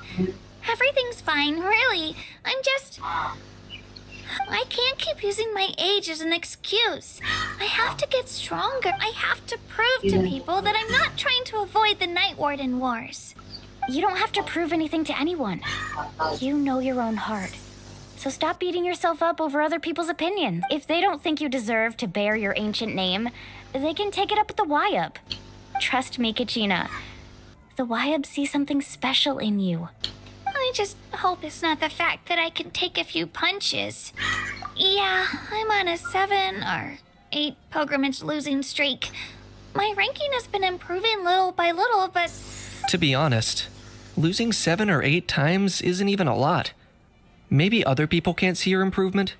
Everything's fine, really. I'm just... I can't keep using my age as an excuse. I have to get stronger. I have to prove to people that I'm not trying to avoid the Night Warden Wars. You don't have to prove anything to anyone. You know your own heart. So stop beating yourself up over other people's opinions. If they don't think you deserve to bear your ancient name, they can take it up with the Wyab. Trust me, Kachina. The Wyab see something special in you. I just hope it's not the fact that I can take a few punches. Yeah, I'm on a 7 or 8 pilgrimage losing streak. My ranking has been improving little by little, but... To be honest, losing 7 or 8 times isn't even a lot. Maybe other people can't see your improvement,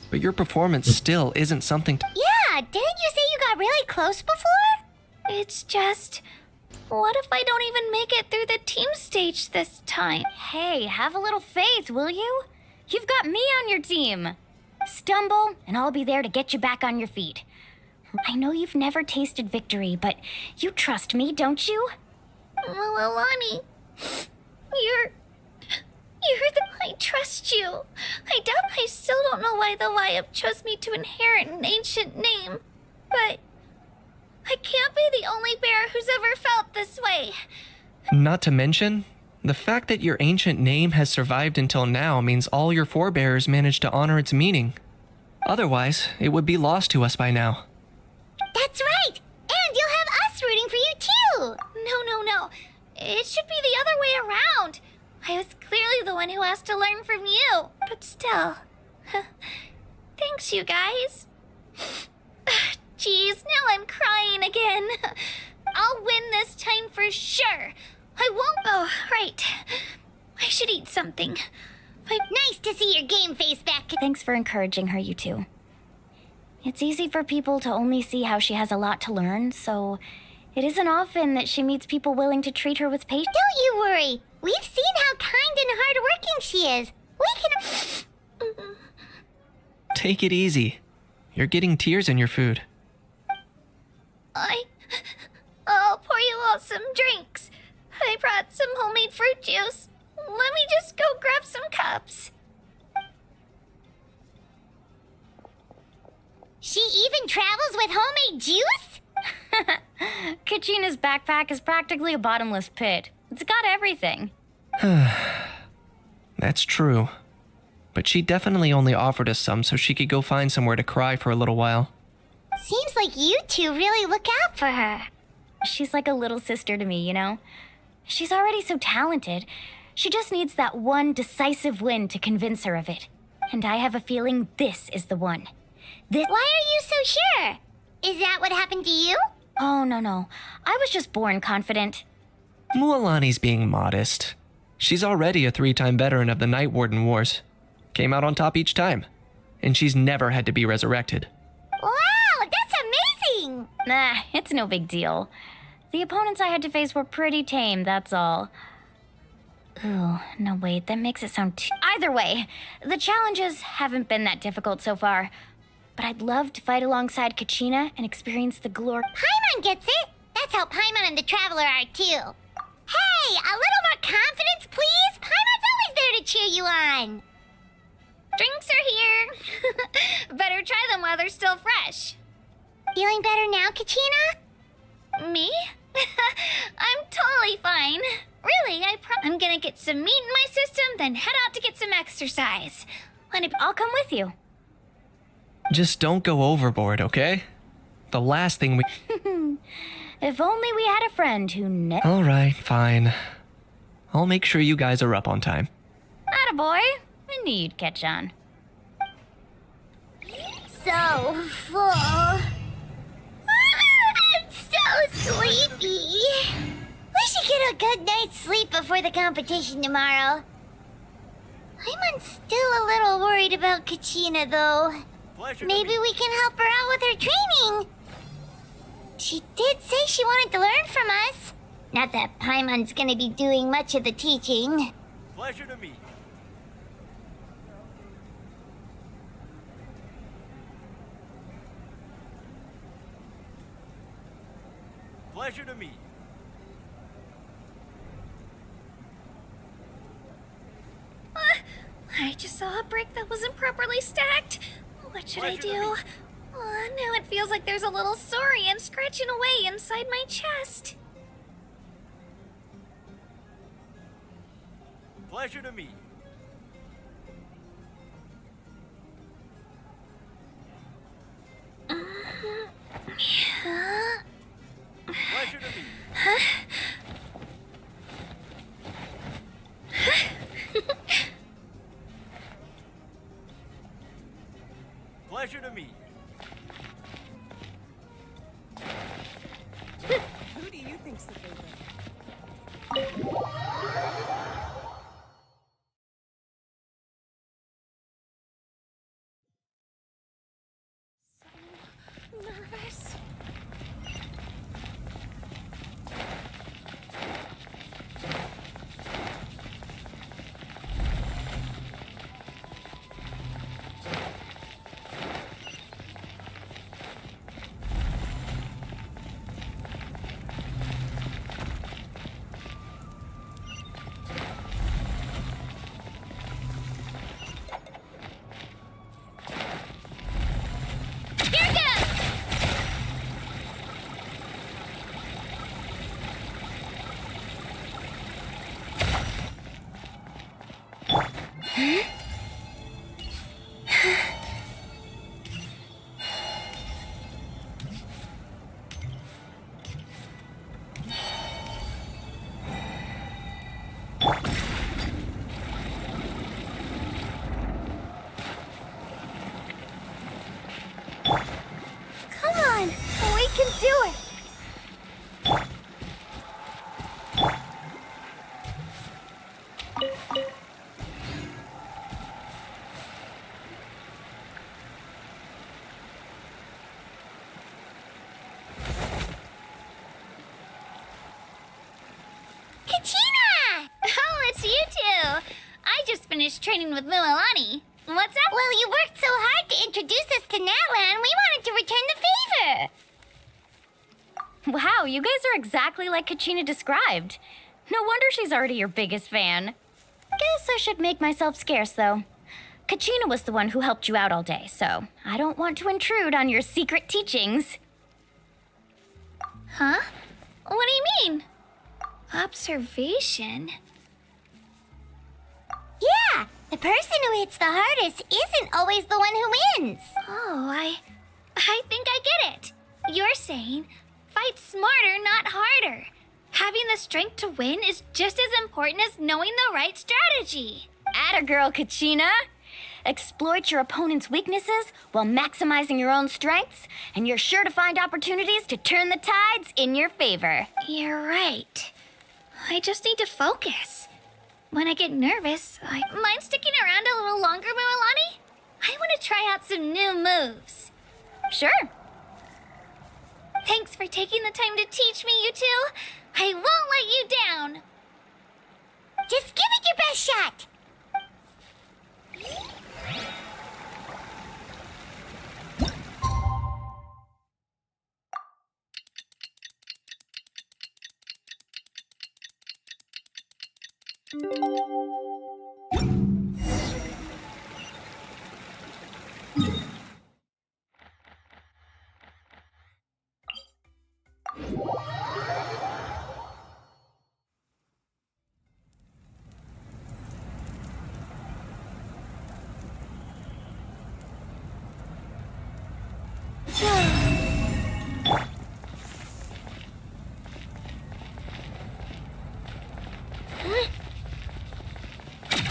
but your performance still isn't something to... Yeah, didn't you say you got really close before? It's just... What if I don't even make it through the team stage this time? Hey, have a little faith, will you? You've got me on your team. Stumble, and I'll be there to get you back on your feet. I know you've never tasted victory, but you trust me, don't you? Well, Alani, I trust you. I doubt I still don't know why the LIYE chose me to inherit an ancient name, but I can't be the only bear who's ever felt this way. Not to mention, the fact that your ancient name has survived until now means all your forebears managed to honor its meaning. Otherwise, it would be lost to us by now. That's right! And you'll have us rooting for you too! No. It should be the other way around. I was clearly the one who asked to learn from you. But still. Thanks, you guys. Jeez, now I'm crying again. I'll win this time for sure. I won't. Oh, right. I should eat something. Nice to see your game face back. Thanks for encouraging her, you two. It's easy for people to only see how she has a lot to learn, so it isn't often that she meets people willing to treat her with patience. Don't you worry. We've seen how kind and hardworking she is. We can... Take it easy. You're getting tears in your food. I'll pour you all some drinks. I brought some homemade fruit juice. Let me just go grab some cups. She even travels with homemade juice? Kachina's backpack is practically a bottomless pit. It's got everything. That's true. But she definitely only offered us some so she could go find somewhere to cry for a little while. Seems like you two really look out for her. She's like a little sister to me, you know? She's already so talented. She just needs that one decisive win to convince her of it. And I have a feeling this is the one. Why are you so sure? Is that what happened to you? Oh, no. I was just born confident. Mualani's being modest. She's already a 3-time veteran of the Night Warden Wars. Came out on top each time. And she's never had to be resurrected. Wow, that's amazing! Nah, it's no big deal. The opponents I had to face were pretty tame, that's all. Ooh, no wait, that makes it sound too... Either way, the challenges haven't been that difficult so far. But I'd love to fight alongside Kachina and experience the glory... Paimon gets it! That's how Paimon and the Traveler are too. Hey, a little more confidence, please? Paimon's always there to cheer you on. Drinks are here. Better try them while they're still fresh. Feeling better now, Kachina? Me? I'm totally fine. Really, I'm gonna get some meat in my system, then head out to get some exercise. I'll come with you. Just don't go overboard, okay? The last thing we... If only we had a friend who All right, fine. I'll make sure you guys are up on time. Attaboy. I knew you'd catch on. So full. I'm so sleepy. We should get a good night's sleep before the competition tomorrow. I'm still a little worried about Kachina, though. Maybe we can help her out with her training. She did say she wanted to learn from us. Not that Paimon's gonna be doing much of the teaching. Pleasure to meet. Pleasure to meet. I just saw a brick that wasn't properly stacked. What should I do? Now it feels like there's a little saurian scratching away inside my chest. Pleasure to meet. Pleasure to meet. drinks the favorite? Nervous. Come on, we can do it. Kachina! Oh, it's you two! I just finished training with Mualani. What's up? Well, you worked so hard to introduce us to Natlan, we wanted to return the favor. Wow, you guys are exactly like Kachina described. No wonder she's already your biggest fan. Guess I should make myself scarce, though. Kachina was the one who helped you out all day, so I don't want to intrude on your secret teachings. Huh? What do you mean? Observation? Yeah, the person who hits the hardest isn't always the one who wins. Oh, I think I get it. You're saying, fight smarter, not harder. Having the strength to win is just as important as knowing the right strategy. Atta girl, Kachina. Exploit your opponent's weaknesses while maximizing your own strengths, and you're sure to find opportunities to turn the tides in your favor. You're right. I just need to focus. When I get nervous, I mind sticking around a little longer, Mualani? I want to try out some new moves. Sure. Thanks for taking the time to teach me, you two. I won't let you down. Just give it your best shot.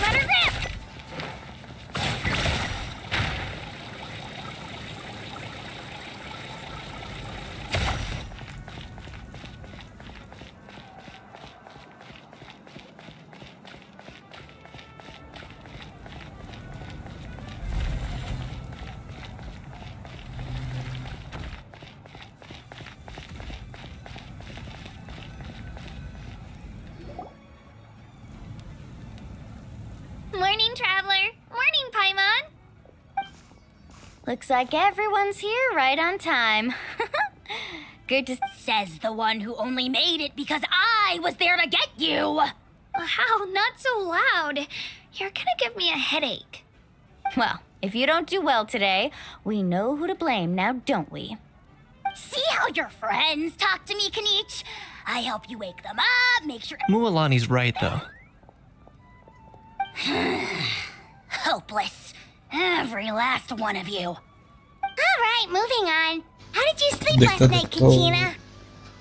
Let her rip! Morning, Traveler. Morning, Paimon. Looks like everyone's here right on time. Good to... Says the one who only made it because I was there to get you. How? Not so loud. You're gonna give me a headache. Well, if you don't do well today, we know who to blame now, don't we? See how your friends talk to me, Kanich? I help you wake them up, make sure... Mualani's right, though. Hopeless. Every last one of you. All right, moving on. How did you sleep last night, Kachina?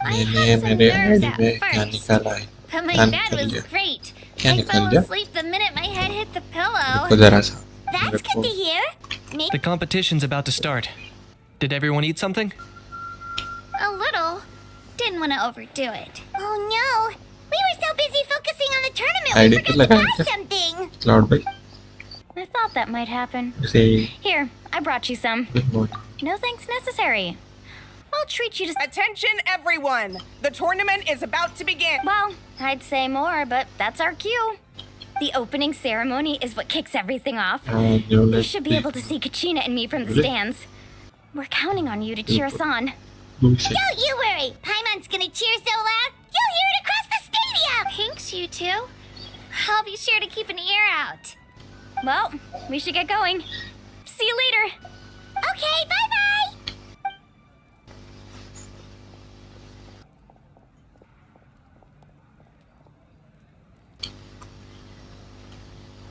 मैंने मेरे anime क्या निकाला है But my क्या bed निकल was गया great. क्या I निकल fell गया asleep the minute my head hit the pillow. देखो जरा सा That's good to hear. The competition's about to start. Did everyone eat something? A little. Didn't want to overdo it. Oh no! We were so busy focusing on the tournament ID we तो forgot to लगाया buy क्या? something! Cloud भाई I thought that might happen. say Here, I brought you some. good morning. No thanks necessary. I'll treat you to. Attention, everyone! The tournament is about to begin. Well, I'd say more, but that's our cue. The opening ceremony is what kicks everything off. You should be able to see Kachina and me from the stands. We're counting on you to cheer us on. Bullshit. Don't you worry! Paimon's gonna cheer so loud, you'll hear it across the stadium! Thanks, you two. I'll be sure to keep an ear out. Well, we should get going. See you later. Okay, bye-bye!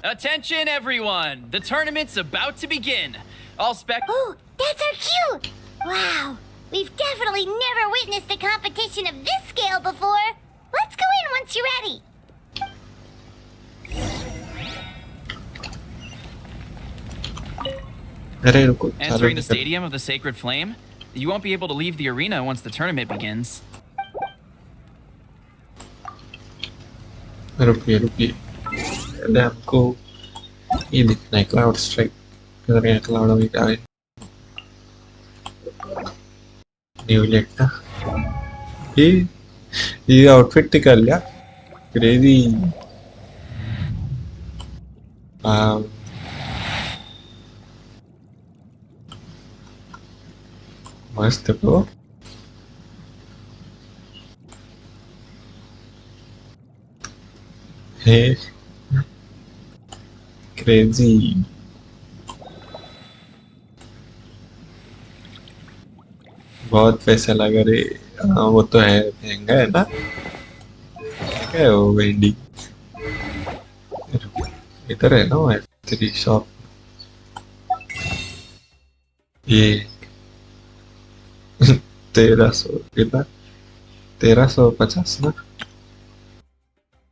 Attention, everyone! The tournament's about to begin. All Oh, that's our cue! Wow, we've definitely never witnessed a competition of this scale before. Let's go in once you're ready. अरे रुको Entering the stadium of the Sacred Flame, you won't be able to leave the arena once the tournament begins. रुकिए पहले हमको ये दिखना है cloud strike किधर गया क्लाउड अभी आए न्यू लेट ये आउटफिट कर लिया क्रेजी मस्त ब्रो हे क्रेजी बहुत पैसा लगा रे वो तो है महंगा है ना क्या है वो वेंडी इधर है ना वो तेरी शॉप ये 1300 कितना 1350 ना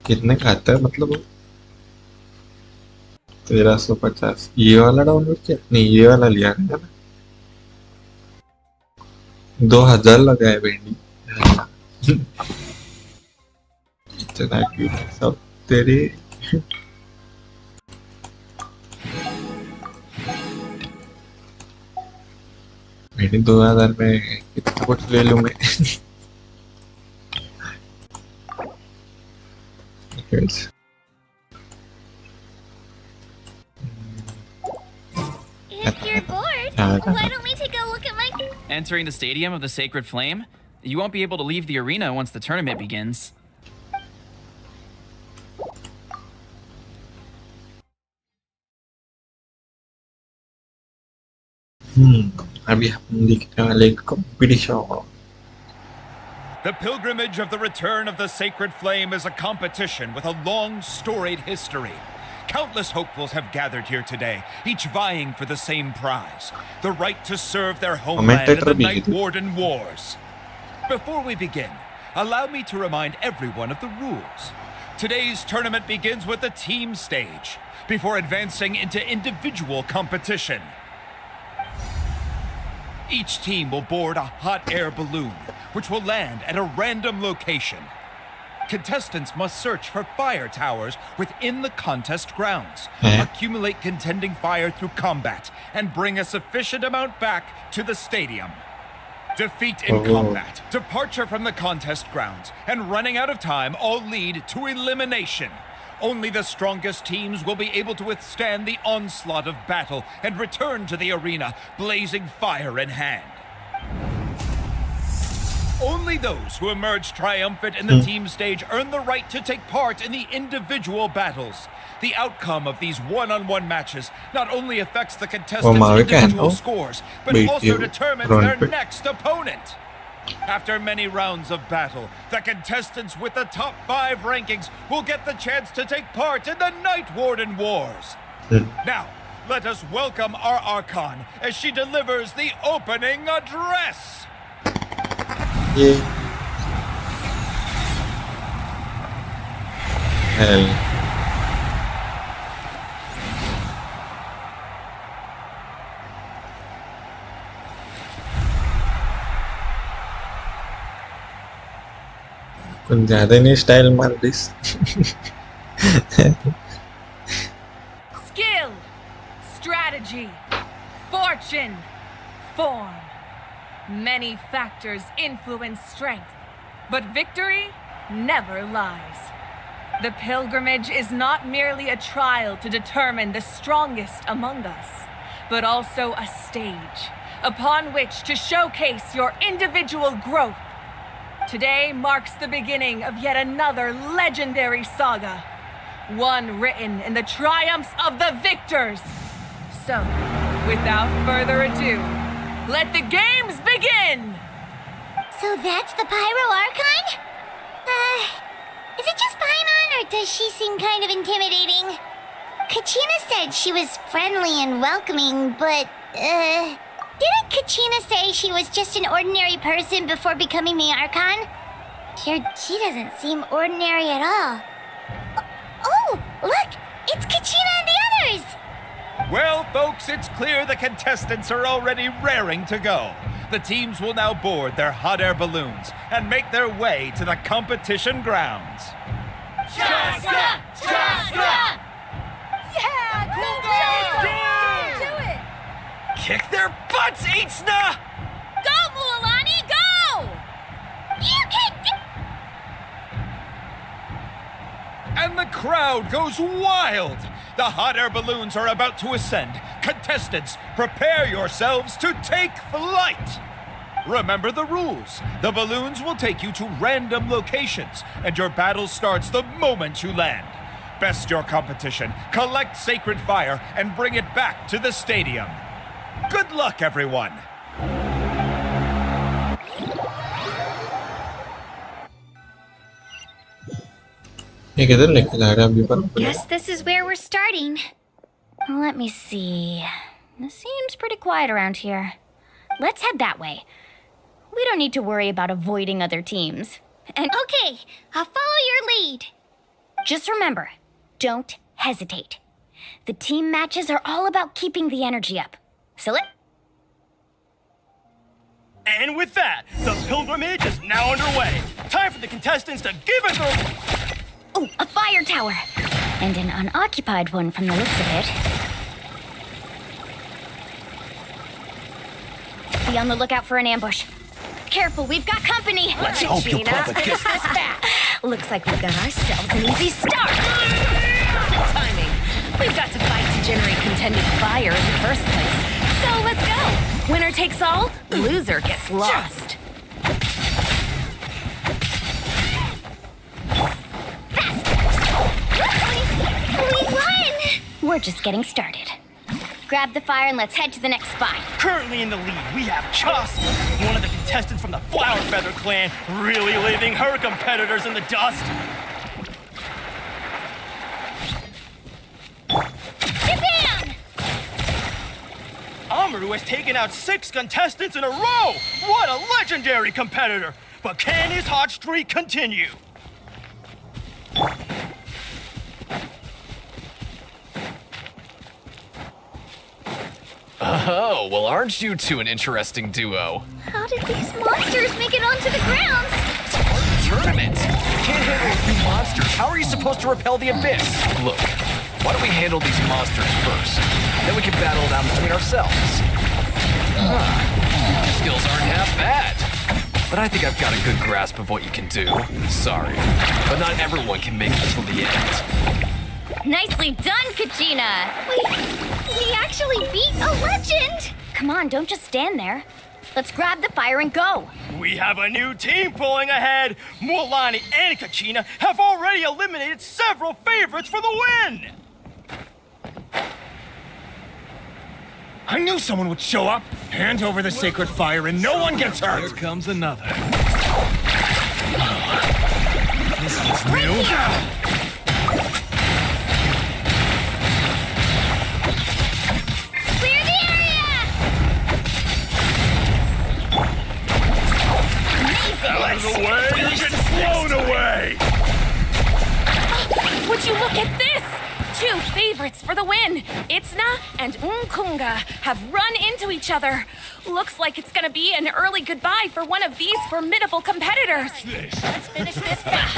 कितने का आता है मतलब 1350 ये वाला डाउनलोड किया नहीं ये वाला लिया है ना 2000 लगा है वेंडी इतना क्यों सब तेरे वेंडी 2000 में कितना कुछ ले लूं मैं If you're bored, why don't we take a look at my... Entering the stadium of the Sacred Flame, you won't be able to leave the arena once the tournament begins. अभी हम देखने वाले competition The pilgrimage of the return of the Sacred Flame is a competition with a long, storied history. Countless hopefuls have gathered here today, each vying for the same prize, the right to serve their homeland in the Night Warden Wars. Before we begin, allow me to remind everyone of the rules. Today's tournament begins with the team stage, before advancing into individual competition. Each team will board a hot air balloon, which will land at a random location. Contestants must search for fire towers within the contest grounds, accumulate contending fire through combat, and bring a sufficient amount back to the stadium. Defeat in combat, departure from the contest grounds, and running out of time all lead to elimination. Only the strongest teams will be able to withstand the onslaught of battle and return to the arena, blazing fire in hand. Only those who emerge triumphant in the team stage earn the right to take part in the individual battles. The outcome of these one-on-one matches not only affects the contestants' individual scores, but also determines their next opponent. After many rounds of battle, the contestants with the top 5 rankings will get the chance to take part in the Night Warden Wars. Now, let us welcome our Archon as she delivers the opening address. कुछ ज़्यादा नहीं style मार this Skill, strategy, fortune, form. Many factors influence strength, but victory never lies. The pilgrimage is not merely a trial to determine the strongest among us, but also a stage upon which to showcase your individual growth. Today marks the beginning of yet another legendary saga, one written in the triumphs of the victors. So, without further ado, let the games begin! So that's the Pyro Archon? Is it just Paimon, or does she seem kind of intimidating? Kachina said she was friendly and welcoming, but, didn't Kachina say she was just an ordinary person before becoming the Archon? She doesn't seem ordinary at all. Oh, look! It's Kachina and the others! Well, folks, it's clear the contestants are already raring to go. The teams will now board their hot air balloons and make their way to the competition grounds. Chaska! Chaska! Yeah! Do it! Kick their butts, Aitzna! Go, Mualani, go! You can do... And the crowd goes wild! The hot air balloons are about to ascend. Contestants, prepare yourselves to take flight! Remember the rules. The balloons will take you to random locations, and your battle starts the moment you land. Best your competition, collect sacred fire, and bring it back to the stadium. Good luck, everyone! ये किधर लेके जा रहा है अभी पर Guess this is where we're starting. Let me see. It seems pretty quiet around here. Let's head that way. We don't need to worry about avoiding other teams. And okay, I'll follow your lead. Just remember, don't hesitate. The team matches are all about keeping the energy up. So And with that, the pilgrimage is now underway. Time for the contestants to give it their... Oh, a fire tower! And an unoccupied one from the looks of it. Be on the lookout for an ambush. Careful, we've got company! Let's hope your brother gets this back! Looks like we've got ourselves an easy start! Timing. We've got to fight to generate contended fire in the first place. So let's go. Winner takes all, loser gets lost. We won! We're just getting started. Grab the fire and let's head to the next spot. Currently in the lead, we have Chusk, one of the contestants from the Flower Feather clan, really leaving her competitors in the dust. Bam! Amaru has taken out 6 contestants in a row! What a legendary competitor! But can his hot streak continue? Oh, well, aren't you two an interesting duo? How did these monsters make it onto the ground? It's part of the tournament. You can't handle a few monsters. How are you supposed to repel the abyss? Look, why don't we handle these monsters first? Then we can battle it out between ourselves. Skills aren't half bad. But I think I've got a good grasp of what you can do. Sorry, but not everyone can make it till the end. Nicely done, Kachina! We actually beat a legend! Come on, don't just stand there. Let's grab the fire and go. We have a new team pulling ahead. Mualani and Kachina have already eliminated several favorites for the win. I knew someone would show up. Hand over the sacred fire and no one gets hurt. Here comes another. This is new. Clear the area! Out of the way, you get blown away! Would you look at this? two favorites for the win. Itzna and Unkunga have run into each other. Looks like it's gonna be an early goodbye for one of these formidable competitors. Let's finish this fast.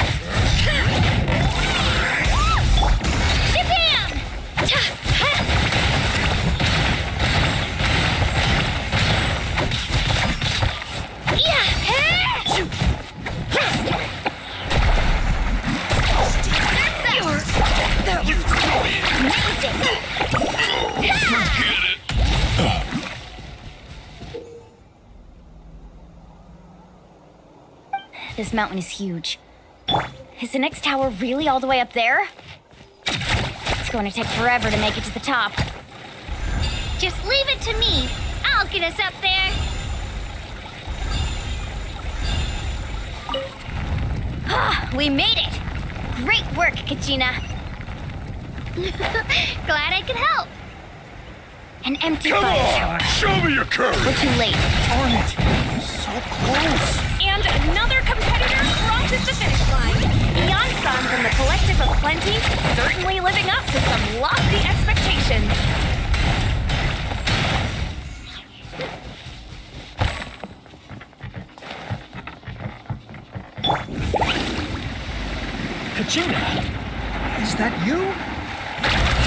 Shabam! This mountain is huge. Is the next tower really all the way up there? It's going to take forever to make it to the top. Just leave it to me. I'll get us up there. We made it! Great work, Kachina. Glad I could help. An empty fire tower. Show me your courage! We're too late. Darn it! So close! And another competitor crosses the finish line. Beyond-Sun from the Collective of Plenty, certainly living up to some lofty expectations. Kachina, is that you?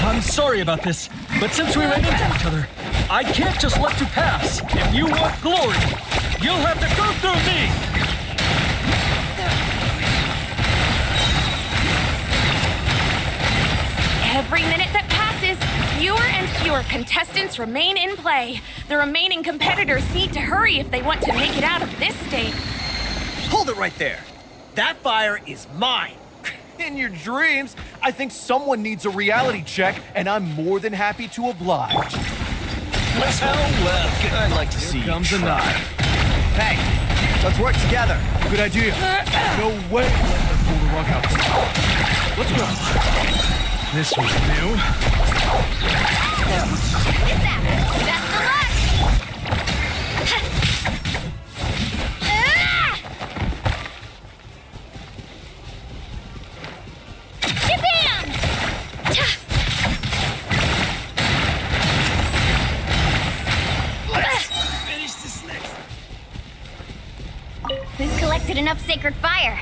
I'm sorry about this, but since we ran into each other, I can't just let you pass. If you want glory, you'll have to go through me. Every minute that passes, fewer and fewer contestants remain in play. The remaining competitors need to hurry if they want to make it out of this state. Hold it right there. That fire is mine. In your dreams, I think someone needs a reality check, and I'm more than happy to oblige. Well, I'd like to see comes you a try. knife. Hey, let's work together. Good idea. No way. Let's pull the rug out. Let's go. This was new. Best of luck! Shabam! Let's finish this next. We've collected enough sacred fire.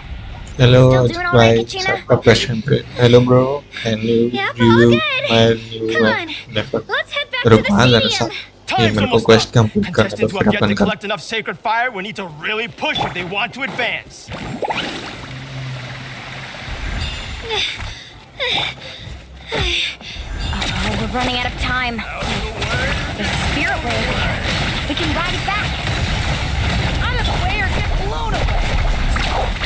Hello, Still it's doing all right, my Kachina? question. Hello, bro. Can you Yep, review all good. my new Come on. Ineffa? Let's head back रुक to the वहाँ जरा सा stadium. ये Time's मेरे को almost quest up. complete करना तो Contestants who फिर have yet अपन to कर collect enough sacred fire will need to really push if they want to advance. Oh, we're running out of time. There's a spirit way over here. We can ride it back. Out of the way or get blown away.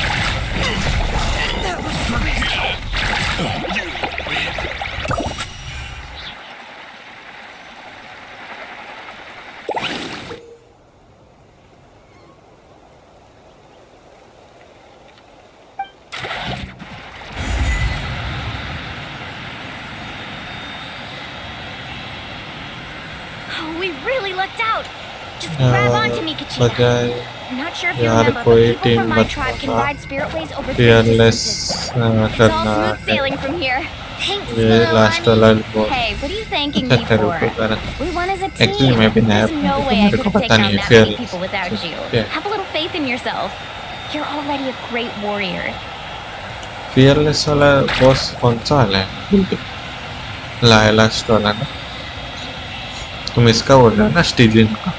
Oh, we really lucked out. Just grab onto me, Kachina. बजाय I'm not sure if you यार remember, कोई but people team from my tribe can बताना ride spirit ways over 3 fearless distances. It's all करना smooth है sailing from here. Thanks, ये last Milani. वाला बहुत Hey, what are you thanking अच्छा me था for? रुको जरा We won as a team. Actually मैं भी नया There's no हूँ, way I मेरे could को have पता taken नहीं on है that many fearless people without you. क्या Have a little faith in yourself. You're already a great warrior. fearless वाला बॉस कौन सा वाला है लास्ट वाला ना तुम इसका बोल रहे हो ना स्टीलिन का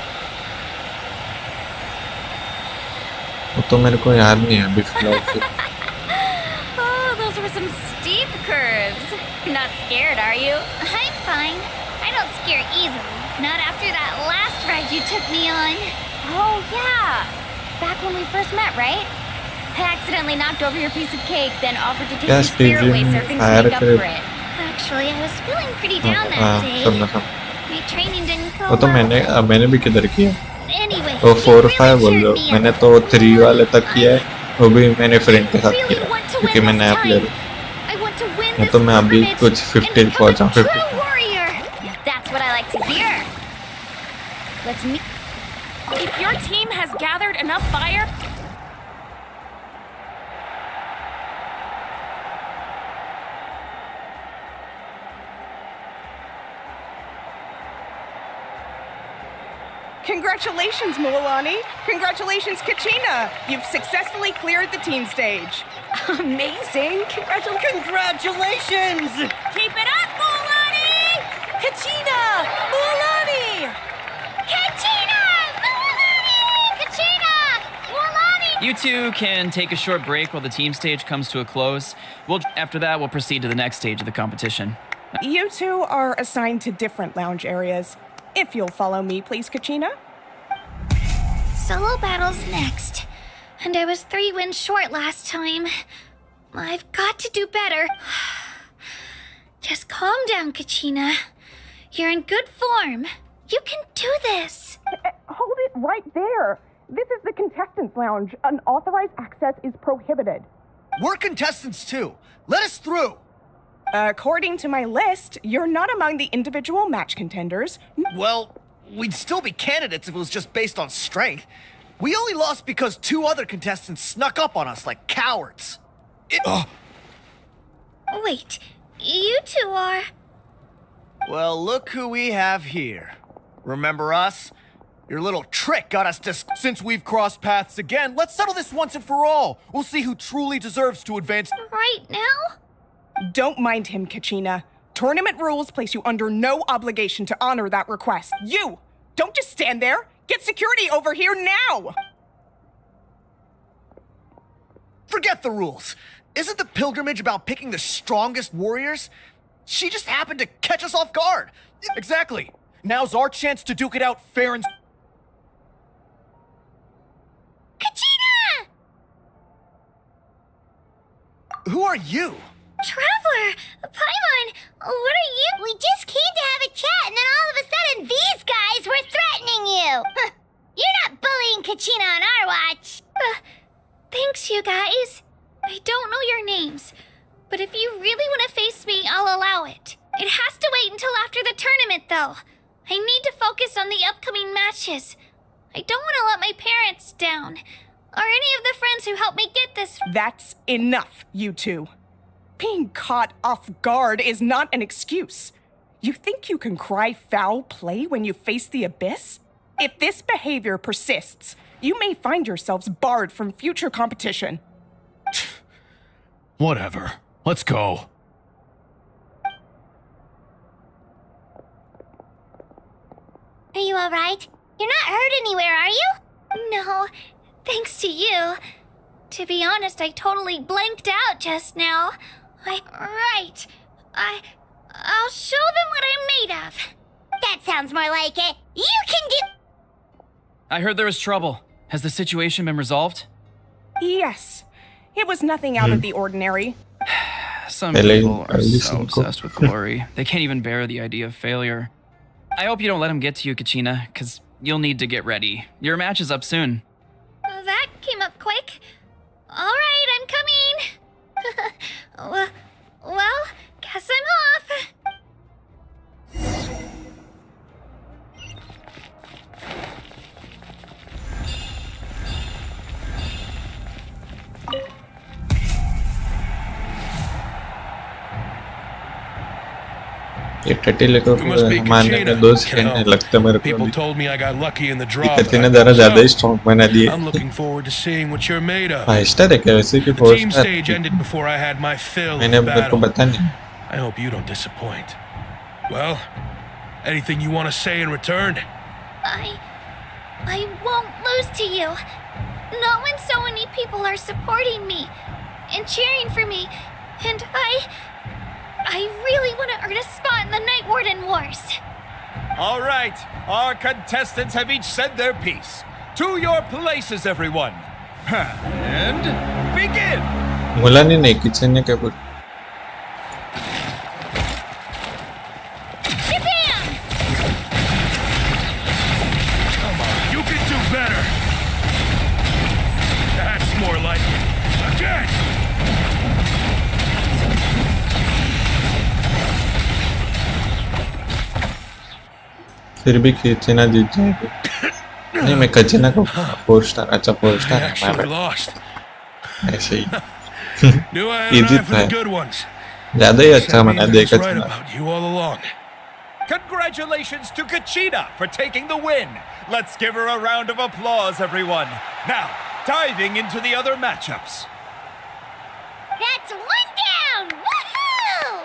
वो तो मेरे को याद नहीं है अभी फिलहाल से Oh, those were some steep curves. You're not scared, are you? I'm fine. I don't scare easily. Not after that last ride you took me on. Oh, yeah. Back when we first met, right? I accidentally knocked over your piece of cake, then offered to take क्या you spiritway स्टीलिन surfing to fire make up करे for it. Actually, I was feeling pretty हाँ down that हाँ day. समझा समझा My training didn't go वो तो well. मैंने भी किधर किया Anyway, वो you 4 और really 5 बोल cheered रहे हो me मैंने up. तो 3 वाले तक किया है वो भी मैंने फ्रेंड के साथ किया है क्योंकि मैं नया प्लेयर हूँ I want to win मैं this तो मैं अभी pilgrimage कुछ 15 पहुंचा हूँ true 50 warrior. That's what I like to hear. Let's meet. If your team has gathered enough fire, Congratulations, Mualani. Congratulations, Kachina. You've successfully cleared the team stage. Amazing. Congratulations. Keep it up, Mualani! Kachina! Mualani! Kachina! Mualani! Kachina! Mualani! You two can take a short break while the team stage comes to a close. After that, we'll proceed to the next stage of the competition. You two are assigned to different lounge areas. If you'll follow me, please, Kachina. Solo battles next. And I was 3 wins short last time. I've got to do better. Just calm down, Kachina. You're in good form. You can do this. Hold it right there. This is the contestants' lounge. Unauthorized access is prohibited. We're contestants too. Let us through. According to my list, you're not among the individual match contenders. Well, we'd still be candidates if it was just based on strength. We only lost because 2 other contestants snuck up on us like cowards. Wait, you two are... Well, look who we have here. Remember us? Your little trick got us Since we've crossed paths again, let's settle this once and for all. We'll see who truly deserves to advance. Right now? Don't mind him, Kachina. Tournament rules place you under no obligation to honor that request. You! Don't just stand there! Get security over here now! Forget the rules. Isn't the pilgrimage about picking the strongest warriors? She just happened to catch us off guard. Exactly. Now's our chance to duke it out fair and... Kachina! Who are you? Traveler! Paimon! What are you? We just came to have a chat, and then all of a sudden these guys were threatening you! You're not bullying Kachina on our watch! Thanks, you guys. I don't know your names, but if you really want to face me, I'll allow it. It has to wait until after the tournament, though. I need to focus on the upcoming matches. I don't want to let my parents down, or any of the friends who helped me get this. That's enough, you two. Being caught off guard is not an excuse. You think you can cry foul play when you face the abyss? If this behavior persists, you may find yourselves barred from future competition. Whatever. Let's go. Are you alright? You're not hurt anywhere, are you? No, thanks to you. To be honest, I totally blanked out just now. I'll show them what I'm made of. That sounds more like it. You can do... I heard there was trouble. Has the situation been resolved? Yes. It was nothing out of the ordinary. Some people are so obsessed with glory. They can't even bear the idea of failure. I hope you don't let him get to you, Kachina, because you'll need to get ready. Your match is up soon. That came up quick. All right, I'm coming. Well, guess I'm off. ये टट्टी लेकर मारने में दोस्त कहने लगता मेरे को People told me I got lucky in the draw. कितने ज़रा ज़्यादा ही स्ट्रॉन्ग बना दिए I'm looking forward to seeing what you're made of. फाइस्टर है क्या वैसे कि The team stage ended before I had my fill मैंने of मेरे को battle. बता नहीं I hope you don't disappoint. Well, anything you want to say in return? I won't lose to you. Not when so many people are supporting me and cheering for me. And I really want to earn a spot in the Night Warden Wars. All right, our contestants have each said their piece. To your places, everyone. And begin. Mulani नहीं kitchen ने क्या बोल Come on, you can do better. That's more like it. Again. फिर भी kitchen जीत जाएगी नहीं मैं कचना को 4 स्टार अच्छा 4 स्टार है मैं ऐसे ही Knew I had easy an eye for था the good ones. ज़्यादा ही अच्छा मना देखा right चला about you all along. Congratulations to Kachina for taking the win. Let's give her a round of applause, everyone. Now, diving into the other matchups. That's one down! Woohoo!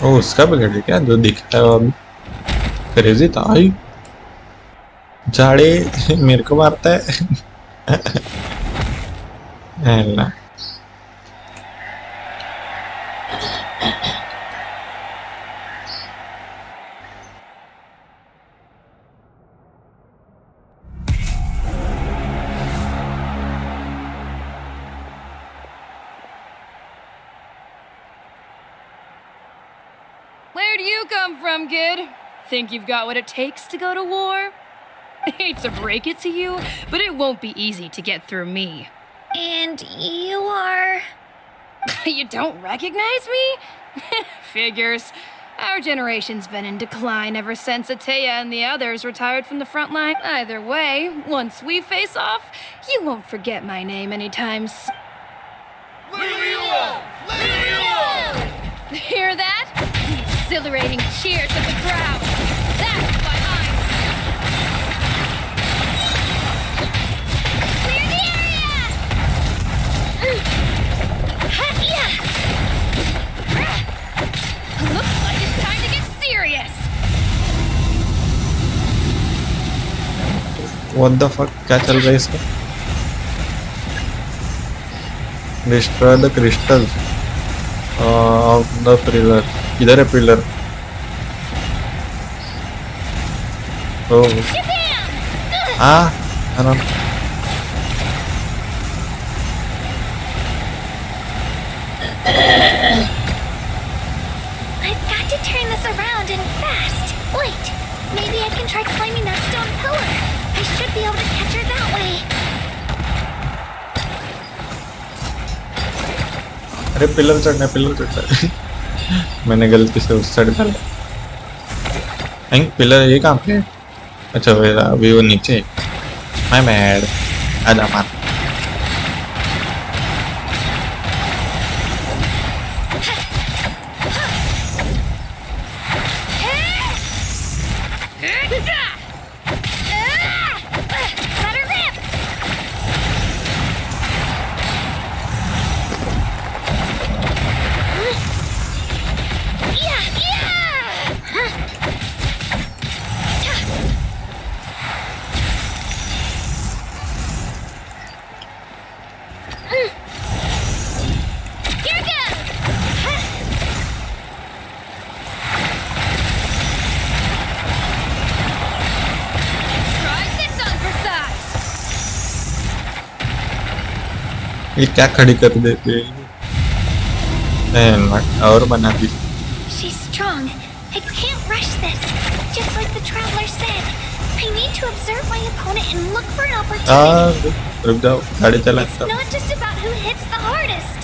ओ उसका बिगड़ क्या जो दिख रहा है अभी क्रेजी था भाई झाड़े मेरे को मारता है ना Where do you come from, kid? Think you've got what it takes to go to war? Hate to break it to you, but it won't be easy to get through me. And you are... You don't recognize me? Figures. Our generation's been in decline ever since Ateya and the others retired from the front line. Either way, once we face off, you won't forget my name anytime soon. Hear that? The exhilarating cheers of the crowd. That's why I'm... Clear the area! Looks like it's time to get serious. What the fuck क्या चल रहा है इसका Destroy the crystals of the pillar. इधर है pillar ओह आराम I've got to turn this around and fast. Wait, maybe I can try climbing that stone pillar. I should be able to catch her that way. अरे pillar चढ़ना है मैंने गलती से उस साइड डाला पिलर ये कहाँ पे है अच्छा अभी वो नीचे माय बैड आजा मार ये क्या खड़ी कर देते और बना दी She's strong. I can't rush this. Just like the traveler said. I need to observe my opponent and look for an opportunity. रुक जाओ गाड़ी चला It's not just about who hits the hardest.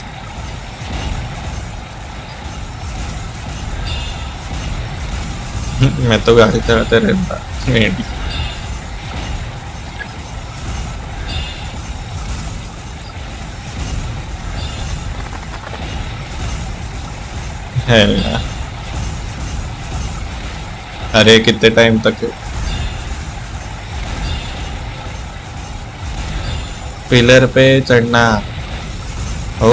मैं तो गाड़ी चलाते रहता अरे कितने टाइम तक पिलर पे चढ़ना ओ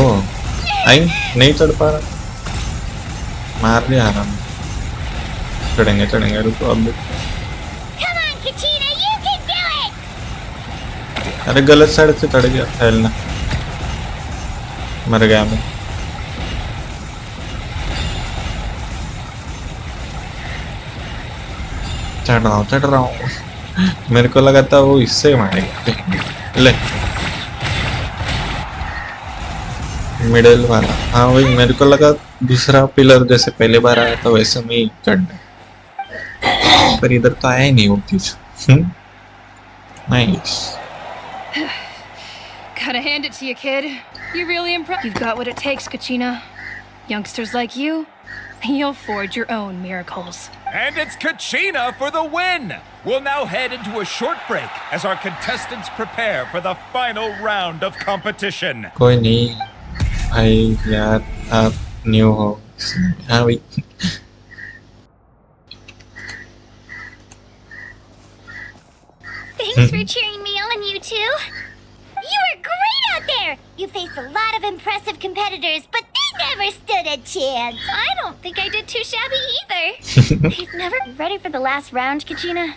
आई नहीं चढ़ पा रहा मार दिया आराम चढ़ेंगे रुको अब अरे गलत साइड से चढ़ गया फैलना मर गया मैं चढ़ रहा हूँ मेरे को लगा था वो इससे मारेगा ले मिडिल वाला हाँ वही मेरे को लगा दूसरा पिलर जैसे पहले बार आया था वैसे में ही चढ़ना पर इधर तो आया ही नहीं वो चीज nice Gotta hand it to you, kid. You're really impressive. You've got what it takes, Kachina. Youngsters like you, you'll forge your own miracles. And it's Kachina for the win! We'll now head into a short break as our contestants prepare for the final round of competition. कोई नहीं भाई यार आप new हो हाँ भाई Thanks for cheering me on, you two. You were great out there. You faced a lot of impressive competitors, but they never stood a chance. I don't think I did too shabby either. They've never ready for the last round, Kachina.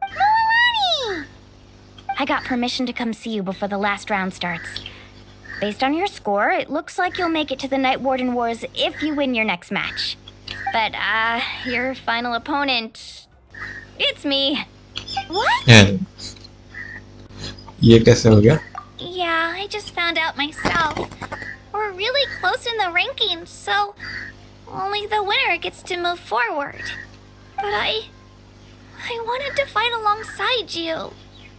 Milani! I got permission to come see you before the last round starts. Based on your score, it looks like you'll make it to the Night Warden Wars if you win your next match. But, your final opponent... It's me. What? ये कैसे हो गया? Yeah, I just found out myself. We're really close in the rankings, so only the winner gets to move forward. But I wanted to fight alongside you.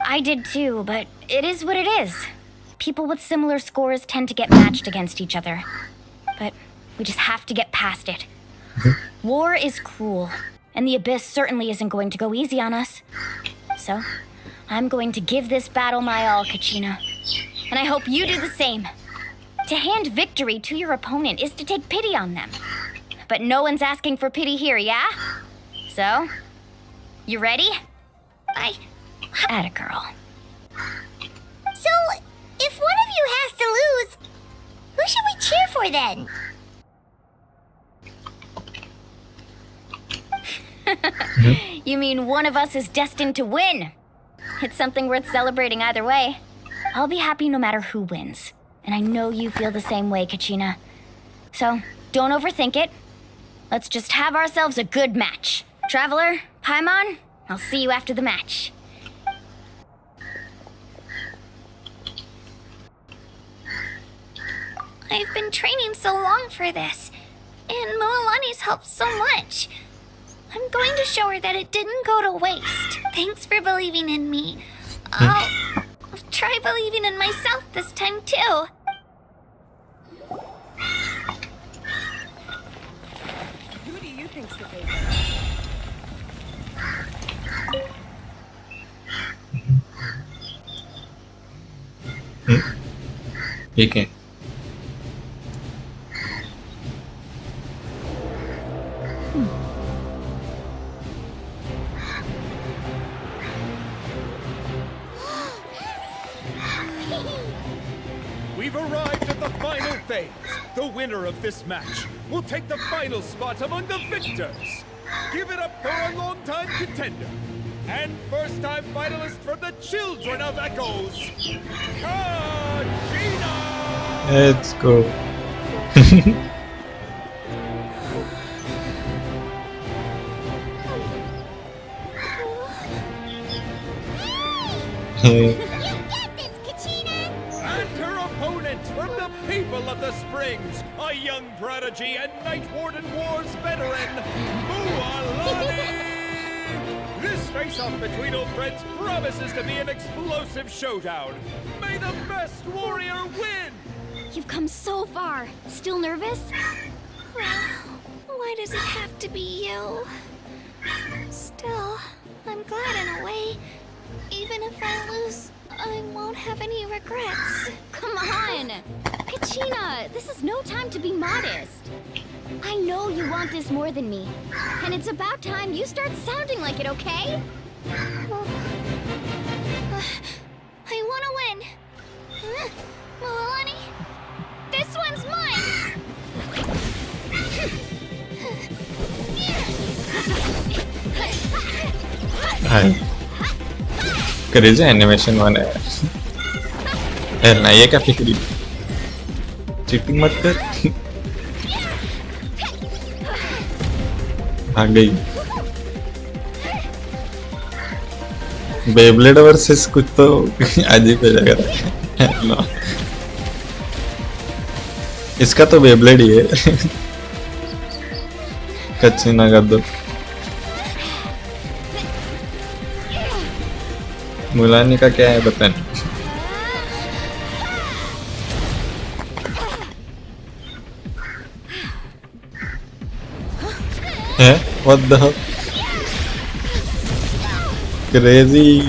I did too, but it is what it is. People with similar scores tend to get matched against each other. But we just have to get past it. War is cruel, and the Abyss certainly isn't going to go easy on us. So, I'm going to give this battle my all, Kachina. And I hope you do the same. To hand victory to your opponent is to take pity on them. But no one's asking for pity here, yeah? So, you ready? Atta girl. So, if one of you has to lose, who should we cheer for then? You mean one of us is destined to win? It's something worth celebrating either way. I'll be happy no matter who wins. And I know you feel the same way, Kachina. So, don't overthink it. Let's just have ourselves a good match. Traveler, Paimon, I'll see you after the match. I've been training so long for this, and Moalani's helped so much. I'm going to show her that it didn't go to waste. Thanks for believing in me. I'll try believing in myself this time too. Who do you think's the favorite? ठीक है We've arrived at the final phase. The winner of this match will take the final spot among the victors. Give it up for a long-time contender and first-time finalist from the Children of Echoes, Kachina! Let's go. And her opponent from the people of the Springs, a young prodigy and Night Warden Wars veteran, Moalani! This face-off between old friends promises to be an explosive showdown. May the best warrior win! You've come so far. Still nervous? Why does it have to be you? Still, I'm glad in a way. Even if I lose, I won't have any regrets. Come on! Kachina, this is no time to be modest. I know you want this more than me. And it's about time you start sounding like it, okay? I want to win. Moalani, this one's mine. Crazy animation वाला है यार ना ये क्या फिक्री cheating मत कर भाग गई बेब्लेड वर्सेस कुछ तो अजीब हो जाएगा ना इसका तो बेब्लेड ही है कच्चीना कर दो मुलानी का क्या है बताएं Eh? What the hell? Crazy.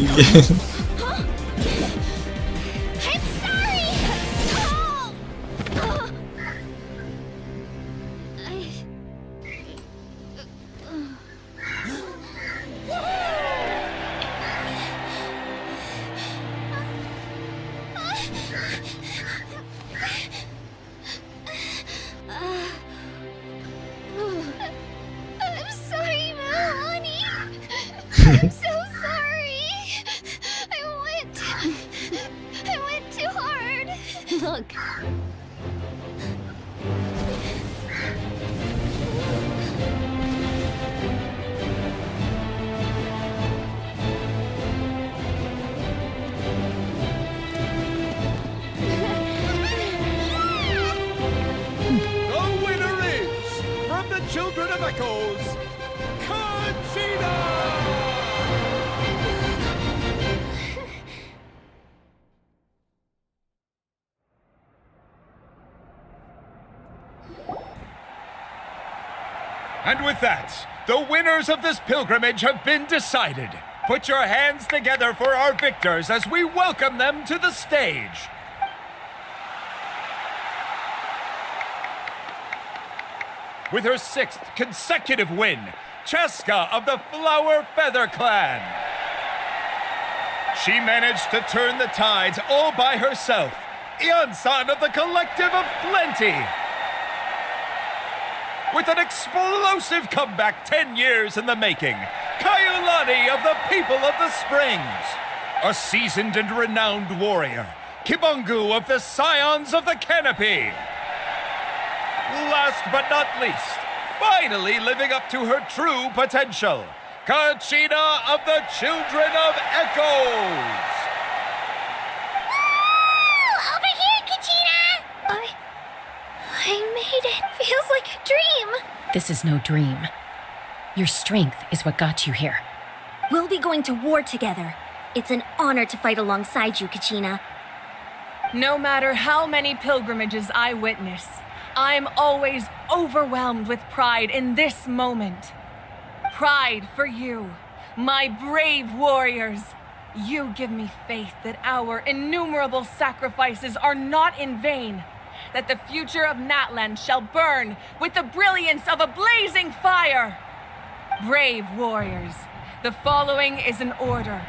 I'm sorry, Melanie. I'm so sorry. I went too hard. Look. The winner is, from the Children of Echoes, Conchita! And with that, the winners of this pilgrimage have been decided. Put your hands together for our victors as we welcome them to the stage. With her 6th consecutive win, Cheska of the Flower Feather Clan. She managed to turn the tides all by herself. Ian-san of the Collective of Plenty. With an explosive comeback 10 years in the making, Kayulani of the People of the Springs. A seasoned and renowned warrior, Kibungu of the Scions of the Canopy. Last but not least, finally living up to her true potential, Conchita of the Children of Echoes. Over here, Kachina! I made it. Feels like a dream. This is no dream. Your strength is what got you here. We'll be going to war together. It's an honor to fight alongside you, Kachina. No matter how many pilgrimages I witness, I'm always overwhelmed with pride in this moment. Pride for you, my brave warriors. You give me faith that our innumerable sacrifices are not in vain, that the future of Natlan shall burn with the brilliance of a blazing fire. Brave warriors, the following is an order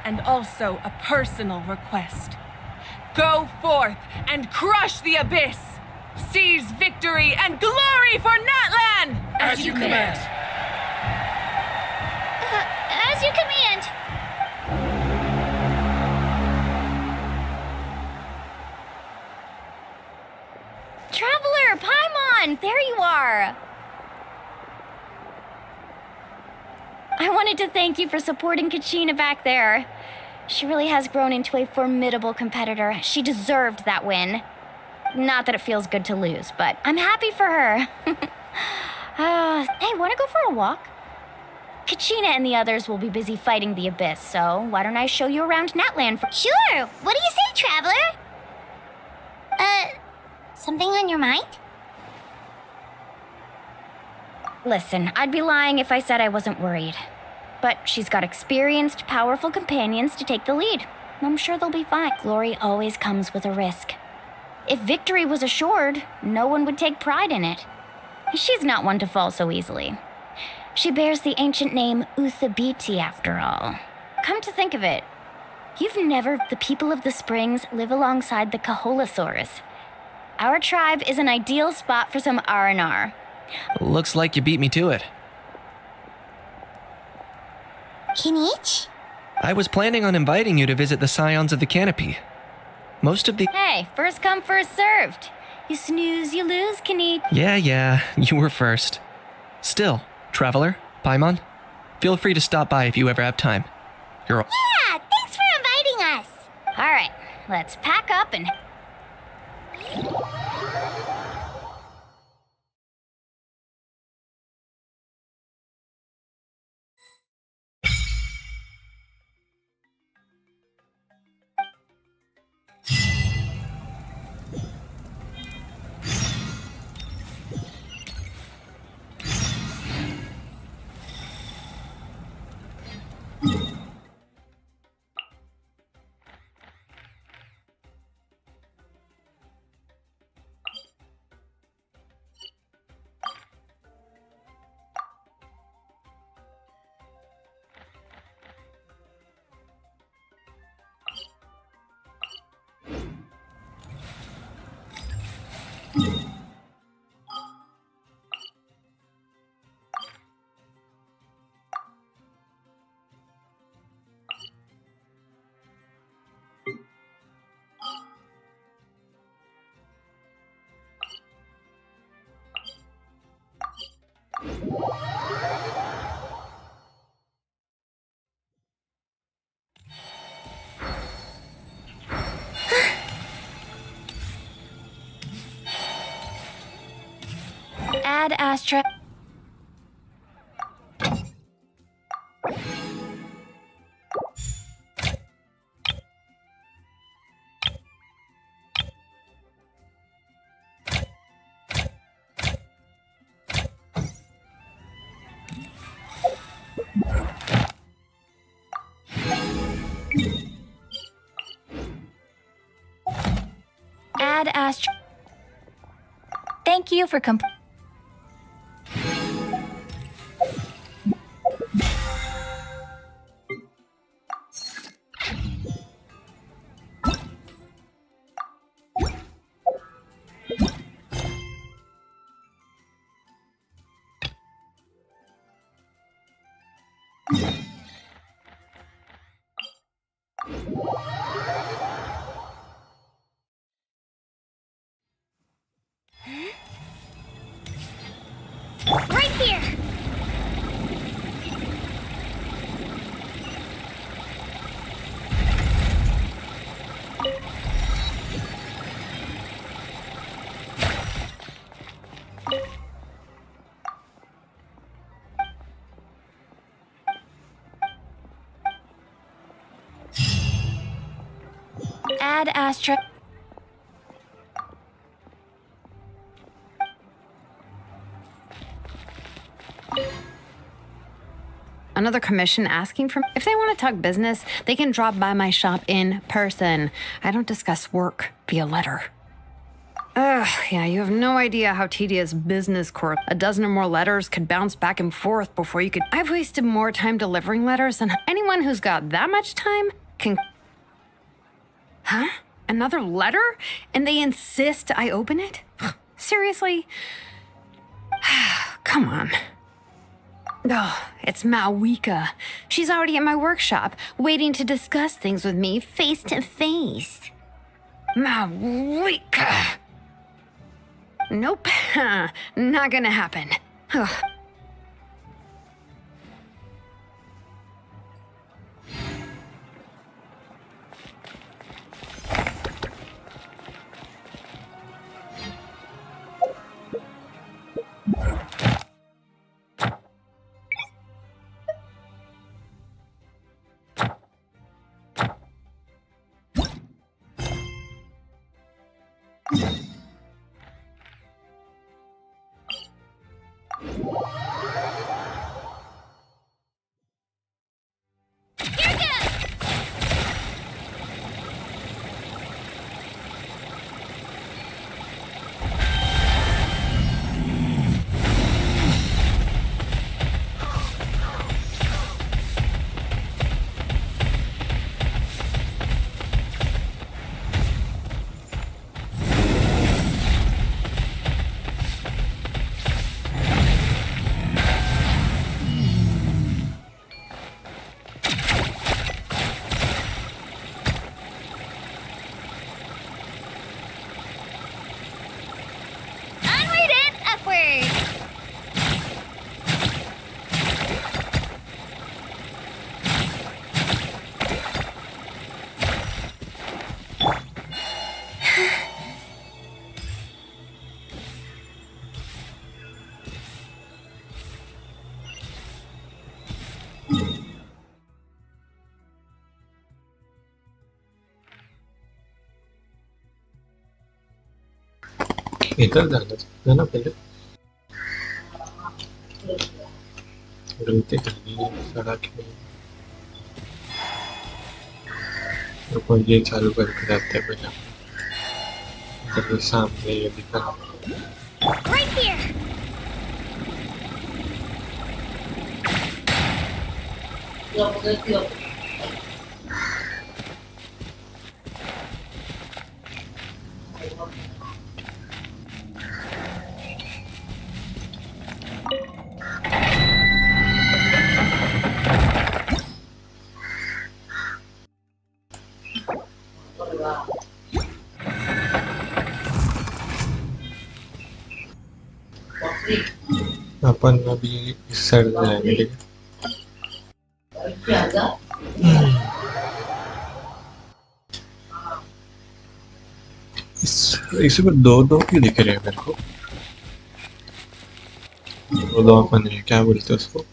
and also a personal request. Go forth and crush the abyss. Seize victory and glory for Natlan! As you command. As you command. Traveler, Paimon, there you are. I wanted to thank you for supporting Kachina back there. She really has grown into a formidable competitor. She deserved that win. Not that it feels good to lose, but I'm happy for her. Hey, wanna go for a walk? Kachina and the others will be busy fighting the Abyss, so why don't I show you around Natlan for— Sure! What do you say, Traveler? Something on your mind? Listen, I'd be lying if I said I wasn't worried. But she's got experienced, powerful companions to take the lead. I'm sure they'll be fine. Glory always comes with a risk. If victory was assured, no one would take pride in it. She's not one to fall so easily. She bears the ancient name Uthabiti, after all. Come to think of it, the people of the Springs live alongside the Kaholasaurus. Our tribe is an ideal spot for some R&R. Looks like you beat me to it. Kinich? I was planning on inviting you to visit the Scions of the Canopy. Most of the— Hey, first come, first served. You snooze, you lose, Kinich. Yeah, you were first. Still, Traveler, Paimon, feel free to stop by if you ever have time. You're all— Yeah, thanks for inviting us. All right, let's pack up and— Add Astra. Add Astra. Thank you for Right here! Add Astra. Another commission asking for... If they want to talk business, they can drop by my shop in person. I don't discuss work via letter. Ugh, yeah, you have no idea how tedious business corp. A dozen or more letters could bounce back and forth before you could... I've wasted more time delivering letters than anyone who's got that much time can... Huh? Another letter? And they insist I open it? Seriously? Come on. Oh, it's Malwika. She's already at my workshop, waiting to discuss things with me face to face. Malwika! Nope, not gonna happen. Ugh. इधर जाना चाहिए ना पहले गलती करनी है सड़क में तो ये चालू करके जाते हैं पहले इधर सामने ये दिखा Right here! अपन अभी इस साइड में जाएंगे, ठीक है। इसमें दो क्यों दिख रहे हैं मेरे को? दो अपन है, क्या बोलते हैं उसको?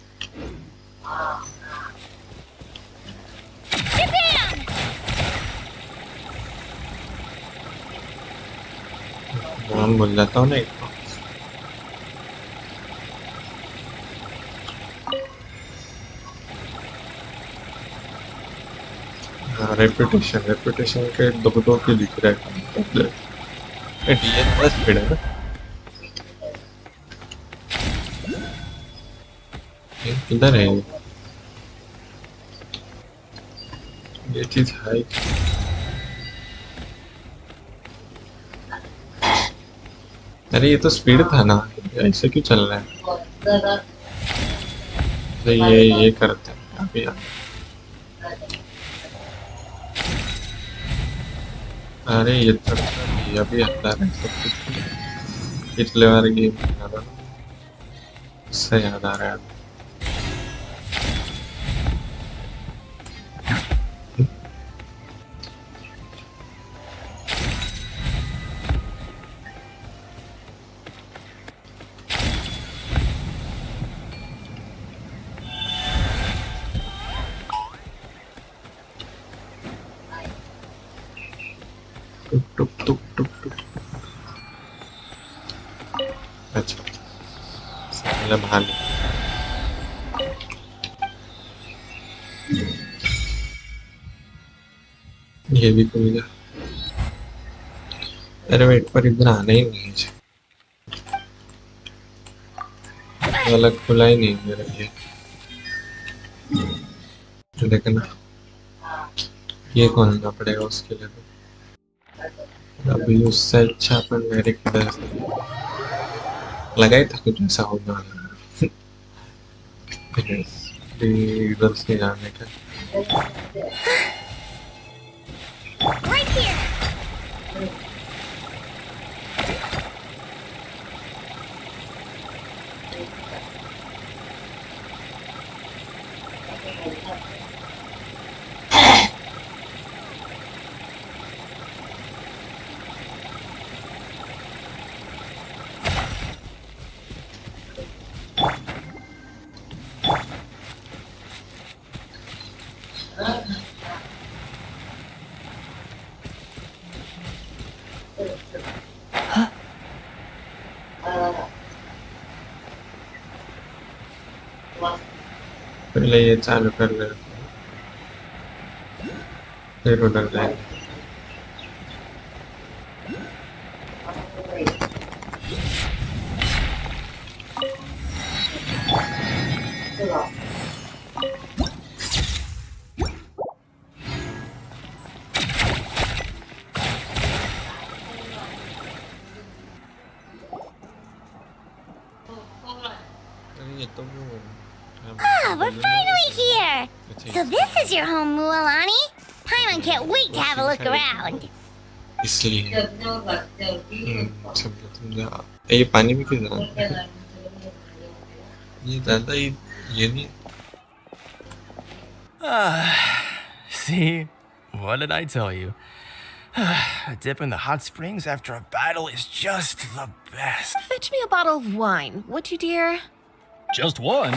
नाम भूल जाता हूँ ना एक तो। हाँ, रेपुटेशन के दो क्यों दिख रहा है? डीएन प्लस स्पीड है ना? किधर है ये चीज है? अरे ये तो स्पीड था ना, ऐसे क्यों चल रहा है? तो ये करते हैं अभी। अरे ये तो अभी अंदर है सब कुछ। पिछले बार गेम खेला था ना, उससे याद आ रहा है। टुक टुक टुक टुक। अच्छा, पहले बाहर ये भी खुल गया। अरे वेट पर इधर आना ही नहीं है, अलग खुला ही नहीं मेरा ये। देखना ये खोलना पड़ेगा उसके लिए। अभी उससे अच्छा अपन मेरे किधर से लगा ही था कुछ ऐसा होने वाला। इधर से जाने का। Right here. पहले ये चालू कर ले, फिर उधर जाएंगे। Ah, we're finally here! So this is your home, Mualani? Paimon can't wait to have a look around. इसलिए समझा ये पानी में क्यों ज़्यादा ये ज़्यादा ये नहीं। See? What did I tell you? A dip in the hot springs after a battle is just the best. Fetch me a bottle of wine, would you, dear? Just one?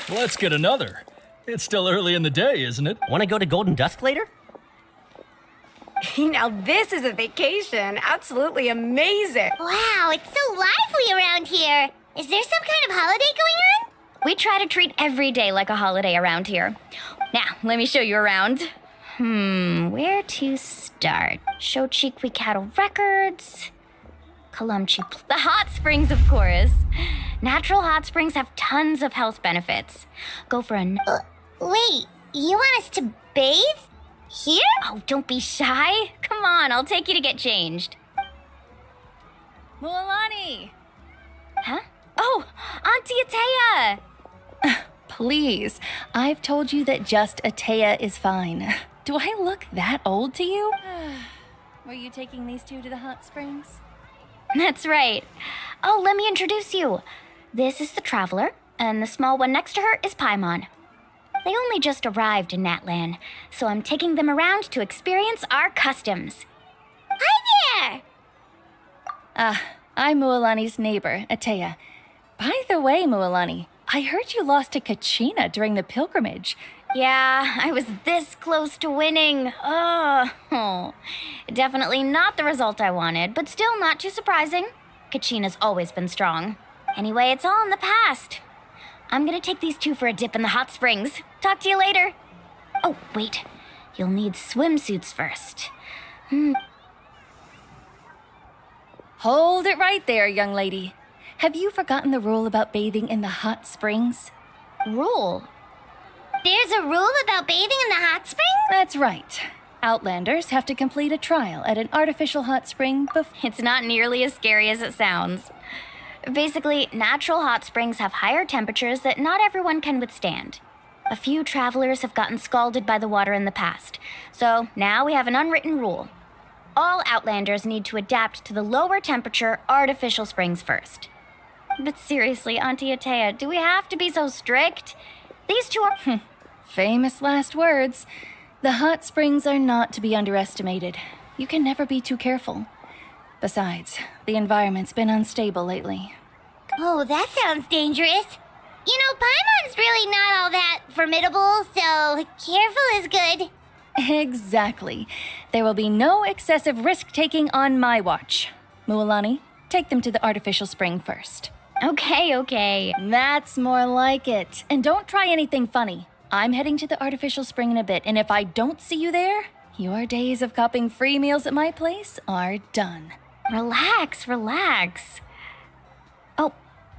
Let's get another. It's still early in the day, isn't it? Want to go to Golden Dusk later? Now this is a vacation. Absolutely amazing. Wow, it's so lively around here. Is there some kind of holiday going on? We try to treat every day like a holiday around here. Now, let me show you around. Where to start? Shochiqui Cattle Records. Kalumchi. The hot springs, of course. Natural hot springs have tons of health benefits. Go for a... Wait, you want us to bathe? Here? Oh, don't be shy. Come on, I'll take you to get changed. Mualani! Huh? Oh, Auntie Atea! Please, I've told you that just Atea is fine. Do I look that old to you? Were you taking these two to the hot springs? That's right. Oh, let me introduce you. This is the Traveler, and the small one next to her is Paimon. They only just arrived in Natlan, so I'm taking them around to experience our customs. Hi there! I'm Mualani's neighbor, Atea. By the way, Mualani, I heard you lost to KIYA during the pilgrimage. Yeah, I was this close to winning. Oh, definitely not the result I wanted, but still not too surprising. KIYA's always been strong. Anyway, it's all in the past. I'm gonna take these two for a dip in the hot springs. Talk to you later. Oh, wait. You'll need swimsuits first. Hold it right there, young lady. Have you forgotten the rule about bathing in the hot springs? Rule? There's a rule about bathing in the hot springs? That's right. Outlanders have to complete a trial at an artificial hot spring before... It's not nearly as scary as it sounds. Basically, natural hot springs have higher temperatures that not everyone can withstand. A few travelers have gotten scalded by the water in the past, so now we have an unwritten rule. All Outlanders need to adapt to the lower temperature artificial springs first. But seriously, Auntie Atea, do we have to be so strict? These two are... Famous last words. The hot springs are not to be underestimated. You can never be too careful. Besides, the environment's been unstable lately. Oh, that sounds dangerous. You know, Paimon's really not all that formidable, so careful is good. Exactly. There will be no excessive risk-taking on my watch. Mualani, take them to the artificial spring first. Okay. That's more like it. And don't try anything funny. I'm heading to the artificial spring in a bit, and if I don't see you there, your days of copping free meals at my place are done. Relax. Oh,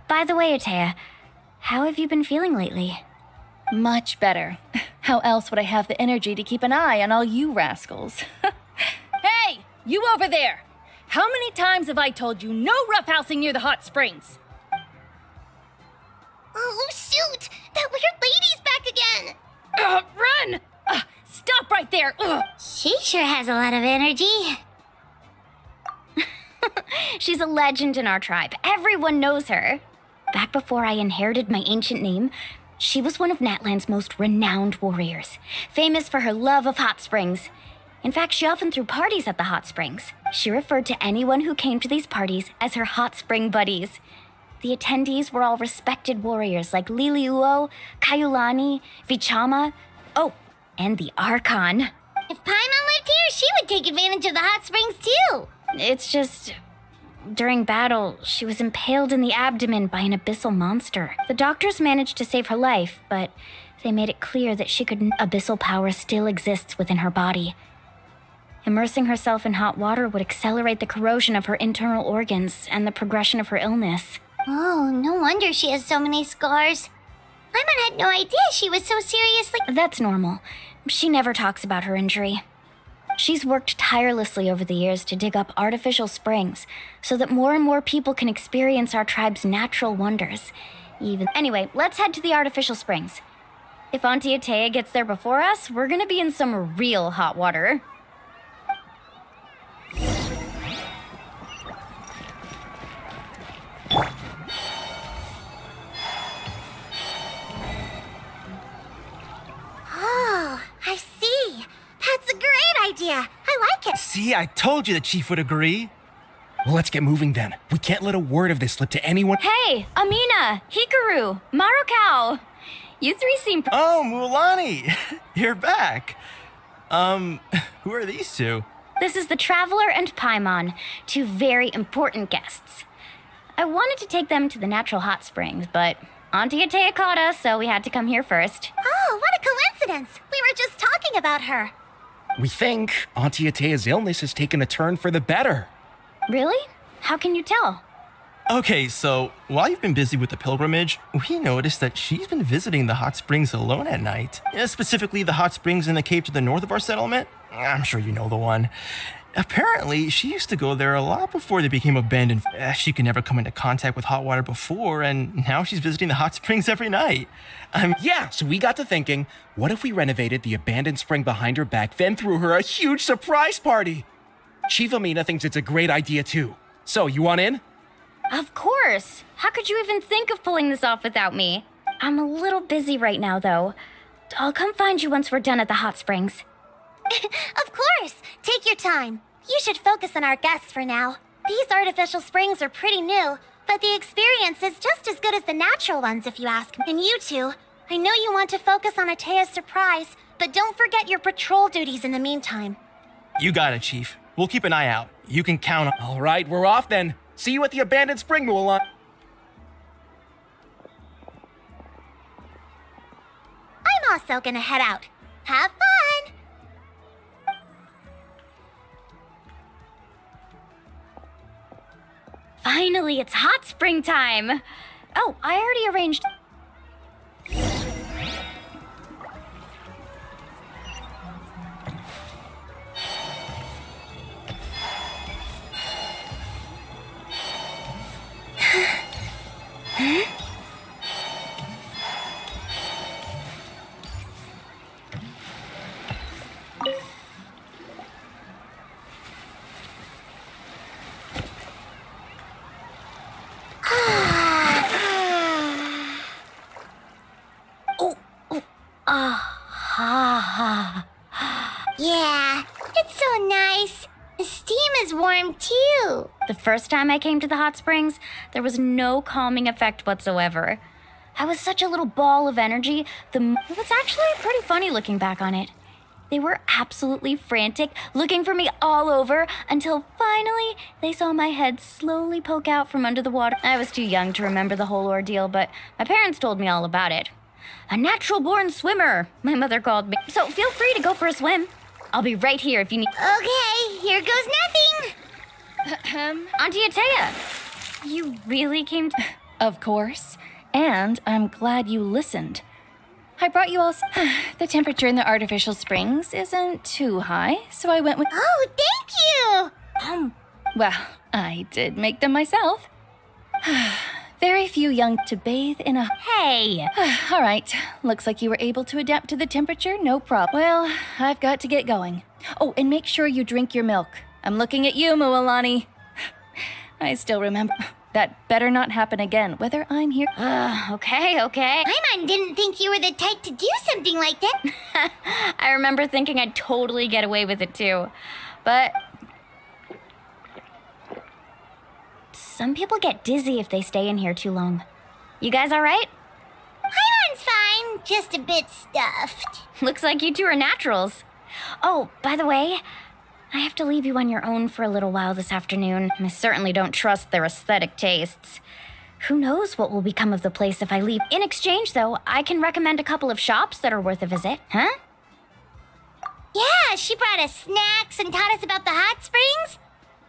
by the way, Atea, how have you been feeling lately? Much better. How else would I have the energy to keep an eye on all you rascals? Hey, you over there! How many times have I told you no roughhousing near the hot springs? Oh, shoot! That weird lady's back again! Run! Stop right there! She sure has a lot of energy. She's a legend in our tribe. Everyone knows her. Back before I inherited my ancient name, she was one of Natlan's most renowned warriors, famous for her love of hot springs. In fact, she often threw parties at the hot springs. She referred to anyone who came to these parties as her hot spring buddies. The attendees were all respected warriors like LIYE, Kaiulani, Vichama, and the Archon. If Paimon lived here, she would take advantage of the hot springs too. It's just... during battle, she was impaled in the abdomen by an abyssal monster. The doctors managed to save her life, but they made it clear that abyssal power still exists within her body. Immersing herself in hot water would accelerate the corrosion of her internal organs and the progression of her illness. Oh, no wonder she has so many scars. Paimon had no idea she was so seriously... That's normal. She never talks about her injury. She's worked tirelessly over the years to dig up artificial springs so that more and more people can experience our tribe's natural wonders. Anyway, let's head to the artificial springs. If Auntie Atea gets there before us, we're gonna be in some real hot water. Oh, I see. That's a great idea. I like it. See, I told you the chief would agree. Well, let's get moving then. We can't let a word of this slip to anyone. Hey, Amina, Hikaru, Marukao. You three seem... Oh, Mualani, you're back. Who are these two? This is the Traveler and Paimon, two very important guests. I wanted to take them to the natural hot springs, but Auntie Atea caught us, so we had to come here first. Oh, what a coincidence! We were just talking about her. We think Auntie Atea's illness has taken a turn for the better. Really? How can you tell? Okay, so while you've been busy with the pilgrimage, we noticed that she's been visiting the hot springs alone at night. Specifically, the hot springs in the cave to the north of our settlement. I'm sure you know the one. Apparently, she used to go there a lot before they became abandoned. She could never come into contact with hot water before, and now she's visiting the hot springs every night. Yeah, so we got to thinking, what if we renovated the abandoned spring behind her back, then threw her a huge surprise party? Chief Amina thinks it's a great idea too. So, you want in? Of course! How could you even think of pulling this off without me? I'm a little busy right now, though. I'll come find you once we're done at the hot springs. Of course! Take your time. You should focus on our guests for now. These artificial springs are pretty new, but the experience is just as good as the natural ones, if you ask me. And you two, I know you want to focus on Atea's surprise, but don't forget your patrol duties in the meantime. You got it, Chief. We'll keep an eye out. You can count on. All right, we're off then. See you at the abandoned spring, Mulan. I'm also gonna head out. Have fun! Finally, it's hot spring time! Oh, I already arranged... Yeah, it's so nice. The steam is warm too. The first time I came to the hot springs, there was no calming effect whatsoever. I was such a little ball of energy. It was actually pretty funny looking back on it. They were absolutely frantic, looking for me all over, until finally they saw my head slowly poke out from under the water. I was too young to remember the whole ordeal, but my parents told me all about it. A natural-born swimmer, my mother called me. So feel free to go for a swim. I'll be right here if you need... Okay, here goes nothing. Auntie Atea, you really came to... Of course. And I'm glad you listened. I brought you all... The temperature in the artificial springs isn't too high, so I went with... Oh, thank you! Well, I did make them myself. Very few young to bathe in a... Hey! All right, looks like you were able to adapt to the temperature, no problem. Well, I've got to get going. Oh, and make sure you drink your milk. I'm looking at you, Mualani. I still remember. That better not happen again, whether I'm here... Okay. Paimon didn't think you were the type to do something like that. I remember thinking I'd totally get away with it too. But... some people get dizzy if they stay in here too long. You guys all right? Paimon's fine, just a bit stuffed. Looks like you two are naturals. Oh, by the way, I have to leave you on your own for a little while this afternoon. I certainly don't trust their aesthetic tastes. Who knows what will become of the place if I leave. In exchange, though, I can recommend a couple of shops that are worth a visit. Huh? Yeah, she brought us snacks and taught us about the hot springs.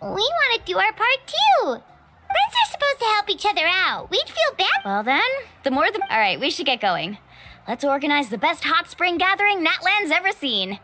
We want to do our part, too. Friends are supposed to help each other out. We'd feel bad. Well then, the more the... All right, we should get going. Let's organize the best hot spring gathering Natland's ever seen.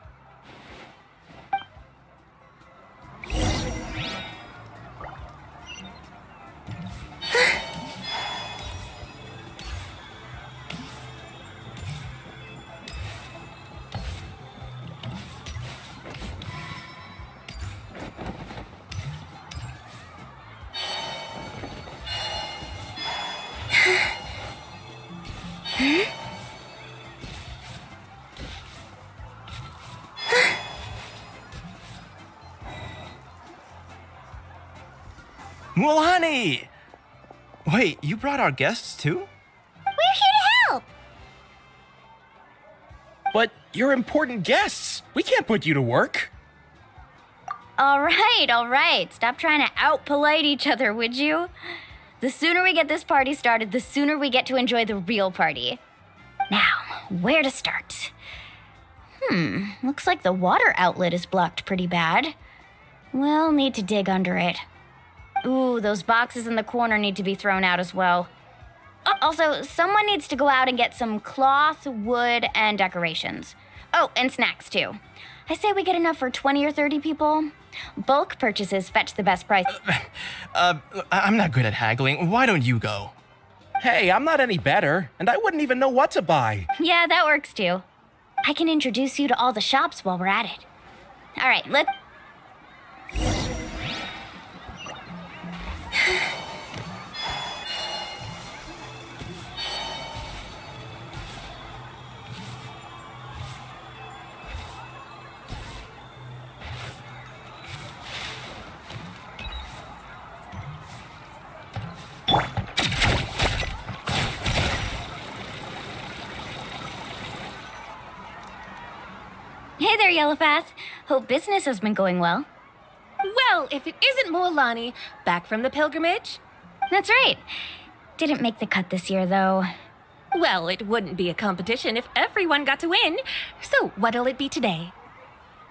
Mualani! Wait, you brought our guests too? We're here to help. But you're important guests. We can't put you to work. All right. Stop trying to out-polite each other, would you? The sooner we get this party started, the sooner we get to enjoy the real party. Now, where to start? Looks like the water outlet is blocked pretty bad. We'll need to dig under it. Ooh, those boxes in the corner need to be thrown out as well. Also, someone needs to go out and get some cloth, wood, and decorations. Oh, and snacks too. I say we get enough for 20 or 30 people. Bulk purchases fetch the best price. I'm not good at haggling. Why don't you go? Hey, I'm not any better, and I wouldn't even know what to buy. Yeah, that works too. I can introduce you to all the shops while we're at it. All right, Hey there, Yellowfast. Hope business has been going well. Well, if it isn't Mualani, back from the pilgrimage? That's right. Didn't make the cut this year, though. Well, it wouldn't be a competition if everyone got to win. So, what'll it be today?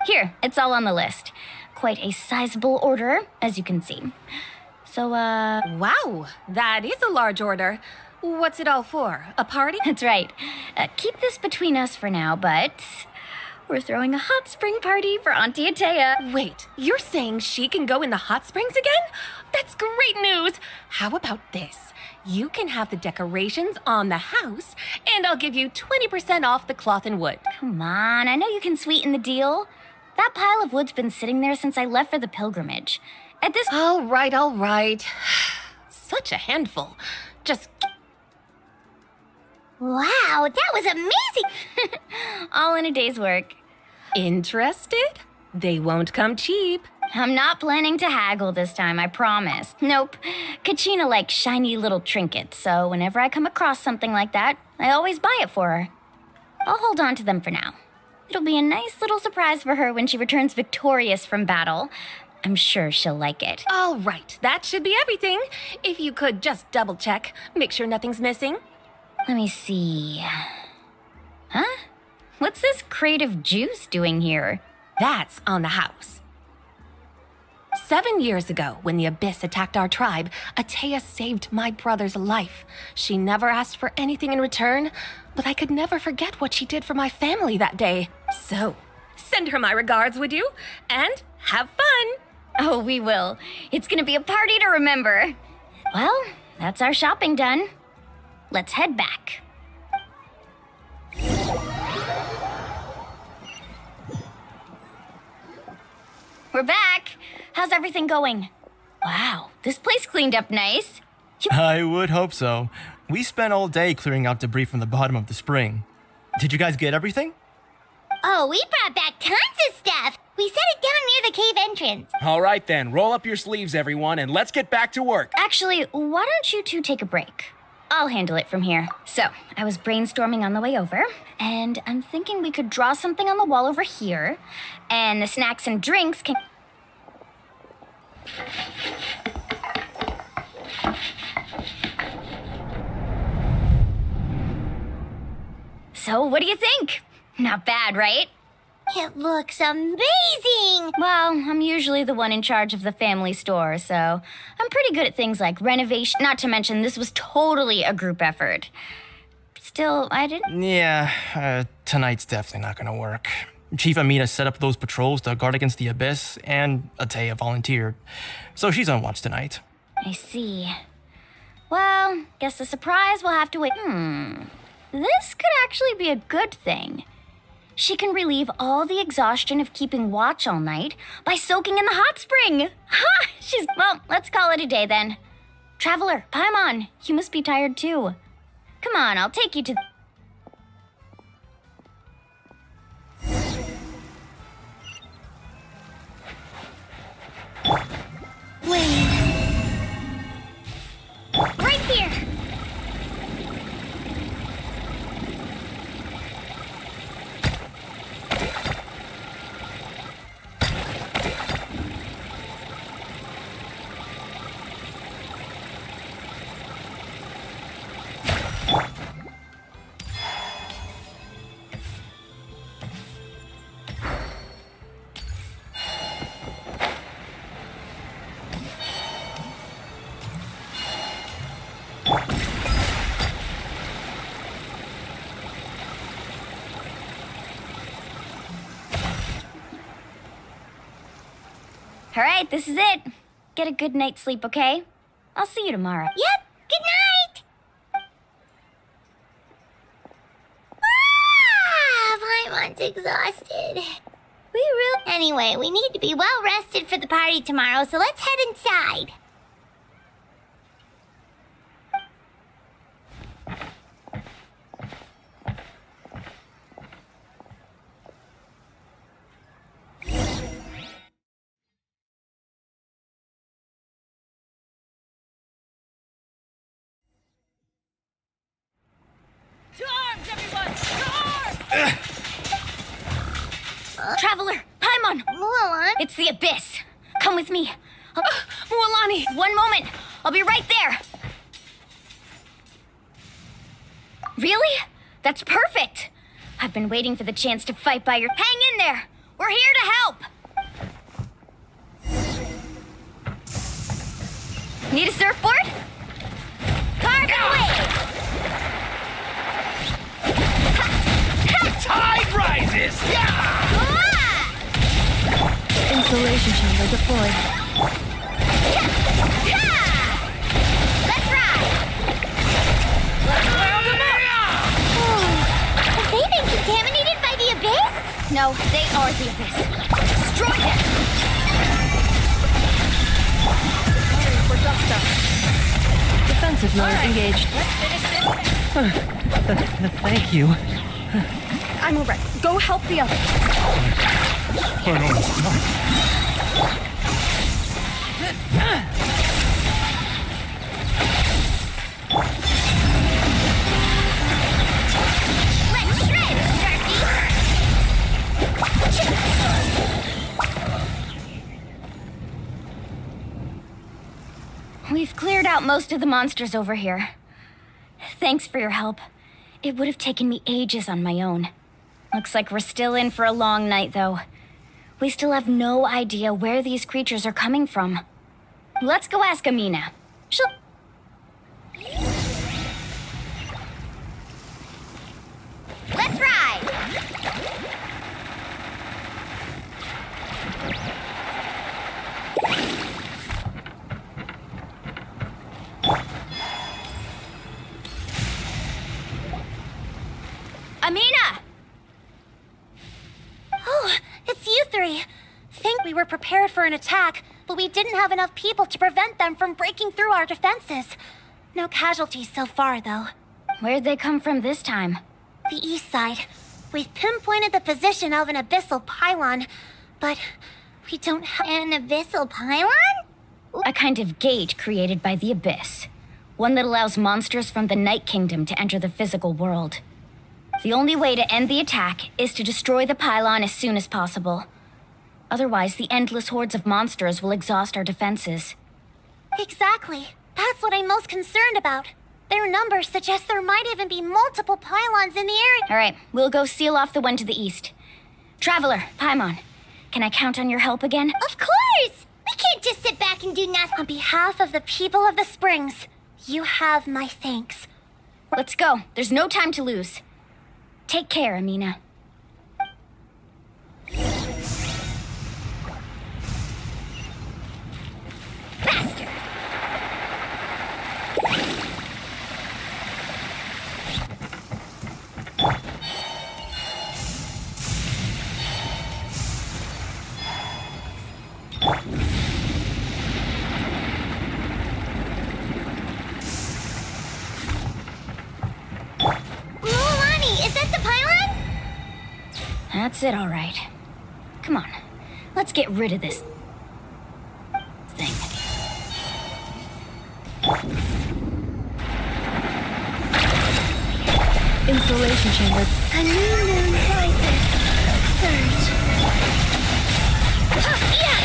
Here, it's all on the list. Quite a sizable order, as you can see. So, Wow, that is a large order. What's it all for? A party? That's right. Keep this between us for now, but we're throwing a hot spring party for Auntie Atea. Wait, you're saying she can go in the hot springs again? That's great news! How about this? You can have the decorations on the house, and I'll give you 20% off the cloth and wood. Come on, I know you can sweeten the deal. That pile of wood's been sitting there since I left for the pilgrimage. At this— All right. Such a handful. Just— Wow, that was amazing! all in a day's work. Interested? They won't come cheap. I'm not planning to haggle this time, I promise. Nope. Kachina likes shiny little trinkets, so whenever I come across something like that, I always buy it for her. I'll hold on to them for now. It'll be a nice little surprise for her when she returns victorious from battle. I'm sure she'll like it. All right, that should be everything. If you could just double check, make sure nothing's missing. Let me see. Huh? What's this crate of juice doing here? That's on the house. 7 years ago, when the Abyss attacked our tribe, Atea saved my brother's life. She never asked for anything in return, but I could never forget what she did for my family that day. So, send her my regards, would you? And have fun! Oh, we will. It's gonna be a party to remember. Well, that's our shopping done. Let's head back. We're back. How's everything going? Wow, this place cleaned up nice. I would hope so. We spent all day clearing out debris from the bottom of the spring. Did you guys get everything? Oh, we brought back tons of stuff. We set it down near the cave entrance. All right then, roll up your sleeves, everyone, and let's get back to work. Actually, why don't you two take a break? I'll handle it from here. So, I was brainstorming on the way over, and I'm thinking we could draw something on the wall over here, and the snacks and drinks can... So, what do you think? Not bad, right? It looks amazing! Well, I'm usually the one in charge of the family store, so I'm pretty good at things like renovation. Not to mention, this was totally a group effort. Still, I didn't... Yeah, tonight's definitely not gonna work. Chief Amina set up those patrols to guard against the Abyss, and Atea volunteered. So she's on watch tonight. I see. Well, guess the surprise will have to wait. This could actually be a good thing. She can relieve all the exhaustion of keeping watch all night by soaking in the hot spring. Ha! Well, let's call it a day then. Traveler, Paimon, you must be tired too. Come on, I'll take you to... Wait. Right here. All right, this is it. Get a good night's sleep, okay? I'll see you tomorrow. Yep, good night! Paimon's exhausted. Anyway, we need to be well rested for the party tomorrow, so let's head inside. To arms, everyone! To arms! Traveler, Paimon! Mulan? It's the Abyss. Come with me. Mualani! One moment. I'll be right there. Really? That's perfect. I've been waiting for the chance to fight by your... Hang in there! We're here to help! Need a surfboard? Cargo waves! Tide rises! Yeah! Insulation chamber deployed. Let's ride! Have they been contaminated by the Abyss? No, they are the Abyss. Destroy them! For dust up. Defensive mode engaged. Thank you. I'm alright. Go help the others. Let's shred, We've cleared out most of the monsters over here. Thanks for your help. It would have taken me ages on my own. Looks like we're still in for a long night, though. We still have no idea where these creatures are coming from. Let's go ask Amina. She'll... Let's ride! Amina! Oh, it's you three. Think we were prepared for an attack, but we didn't have enough people to prevent them from breaking through our defenses. No casualties so far, though. Where'd they come from this time? The east side. We've pinpointed the position of an abyssal pylon, but we don't have an abyssal pylon? A kind of gate created by the Abyss. One that allows monsters from the Night Kingdom to enter the physical world. The only way to end the attack is to destroy the pylon as soon as possible. Otherwise, the endless hordes of monsters will exhaust our defenses. Exactly. That's what I'm most concerned about. Their numbers suggest there might even be multiple pylons in the area. All right, we'll go seal off the one to the east. Traveler, Paimon, can I count on your help again? Of course! We can't just sit back and do nothing. On behalf of the people of the Springs, you have my thanks. Let's go. There's no time to lose. Take care, Amina. Faster! Mualani, is that the pylon? That's it, all right. Come on, let's get rid of this thing. Insulation chamber. A new moon rises. Surge. Yeah!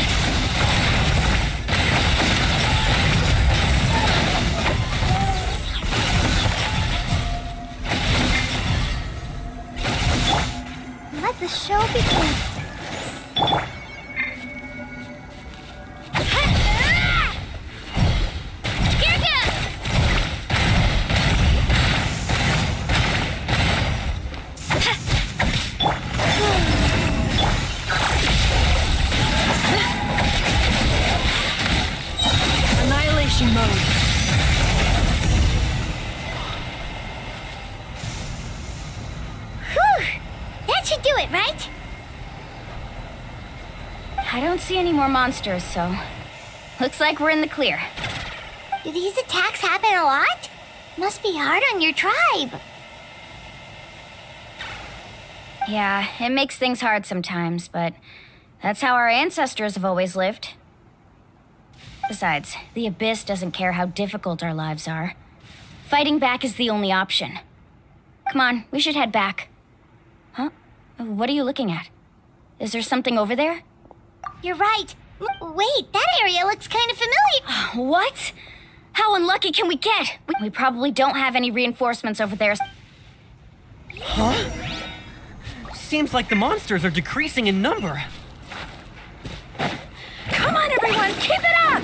Let the show begin. Annihilation mode. Whew! That should do it, right? I don't see any more monsters, so looks like we're in the clear. Do these attacks happen a lot? Must be hard on your tribe. Yeah, it makes things hard sometimes, but that's how our ancestors have always lived. Besides, the Abyss doesn't care how difficult our lives are. Fighting back is the only option. Come on, we should head back. Huh? What are you looking at? Is there something over there? You're right. Wait, that area looks kind of familiar. What? How unlucky can we get? We probably don't have any reinforcements over there. Huh? Seems like the monsters are decreasing in number. Come on, everyone, keep it up!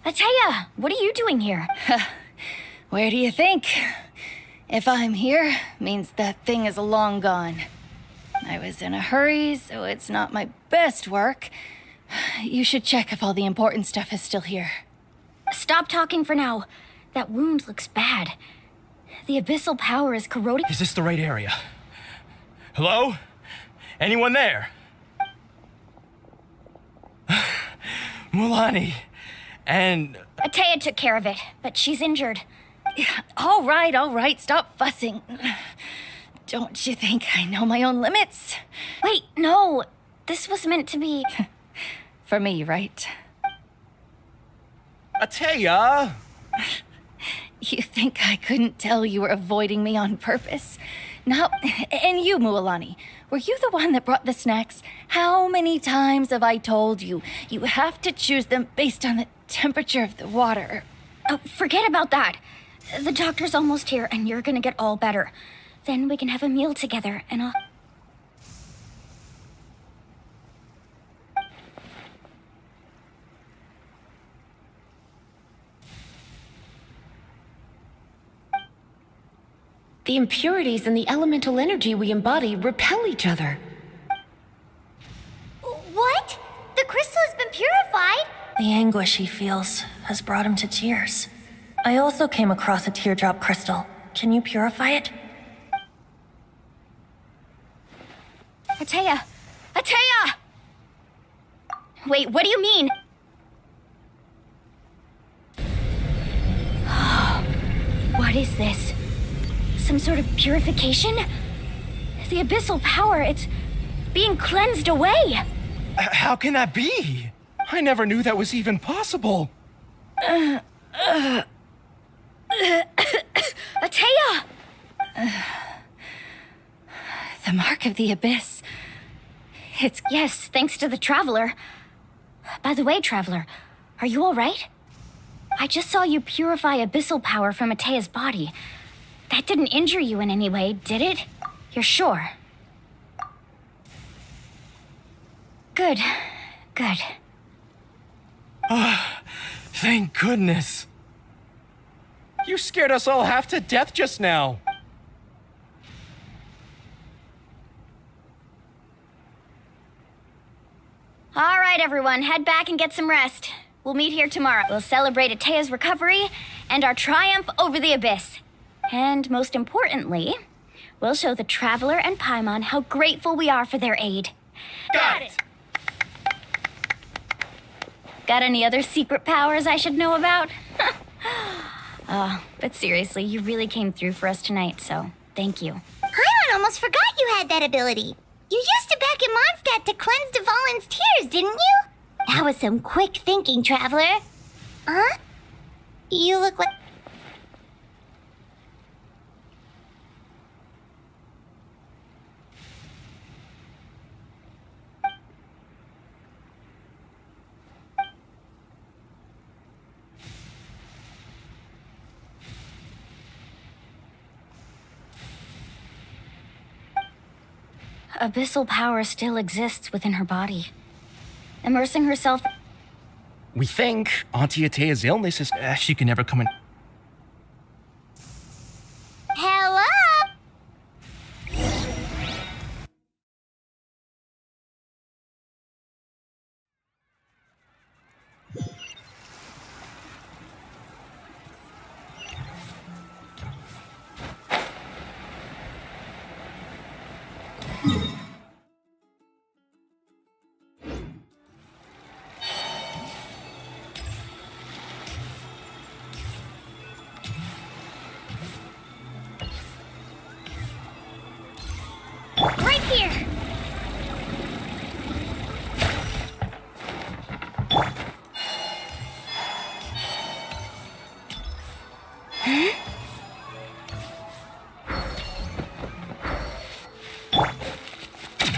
Ataya, what are you doing here? Where do you think? If I'm here, means that thing is long gone. I was in a hurry, so it's not my best work. You should check if all the important stuff is still here. Stop talking for now. That wound looks bad. The abyssal power is corroding. Is this the right area? Hello? Anyone there? Mulani. And... Ataya took care of it, but she's injured. All right, stop fussing. Don't you think I know my own limits? Wait, no. This was meant to be... For me, right? Ataya! You think I couldn't tell you were avoiding me on purpose? No, and you, Mualani, were you the one that brought the snacks? How many times have I told you, you have to choose them based on the temperature of the water? Oh, forget about that. The doctor's almost here, and you're gonna get all better. Then we can have a meal together, and I'll... The impurities and the elemental energy we embody repel each other. What? The crystal has been purified? The anguish he feels has brought him to tears. I also came across a teardrop crystal. Can you purify it? Ataya! Ataya! Wait, what do you mean? What is this? Some sort of purification? The abyssal power, it's being cleansed away. How can that be? I never knew that was even possible. Ataya! The mark of the abyss. It's... Yes, thanks to the Traveler. By the way, Traveler, are you all right? I just saw you purify abyssal power from Ataya's body. That didn't injure you in any way, did it? You're sure? Good. Good. Thank goodness. You scared us all half to death just now. All right, everyone, head back and get some rest. We'll meet here tomorrow. We'll celebrate Ataya's recovery and our triumph over the abyss. And most importantly, we'll show the Traveler and Paimon how grateful we are for their aid. Got it! Got any other secret powers I should know about? But seriously, you really came through for us tonight, so thank you. Paimon almost forgot you had that ability. You used it back in Mondstadt to cleanse Dvalin's tears, didn't you? That was some quick thinking, Traveler. Huh? You look like... Abyssal power still exists within her body. Immersing herself... We think Auntie Ataya's illness is... she can never come in... Hello?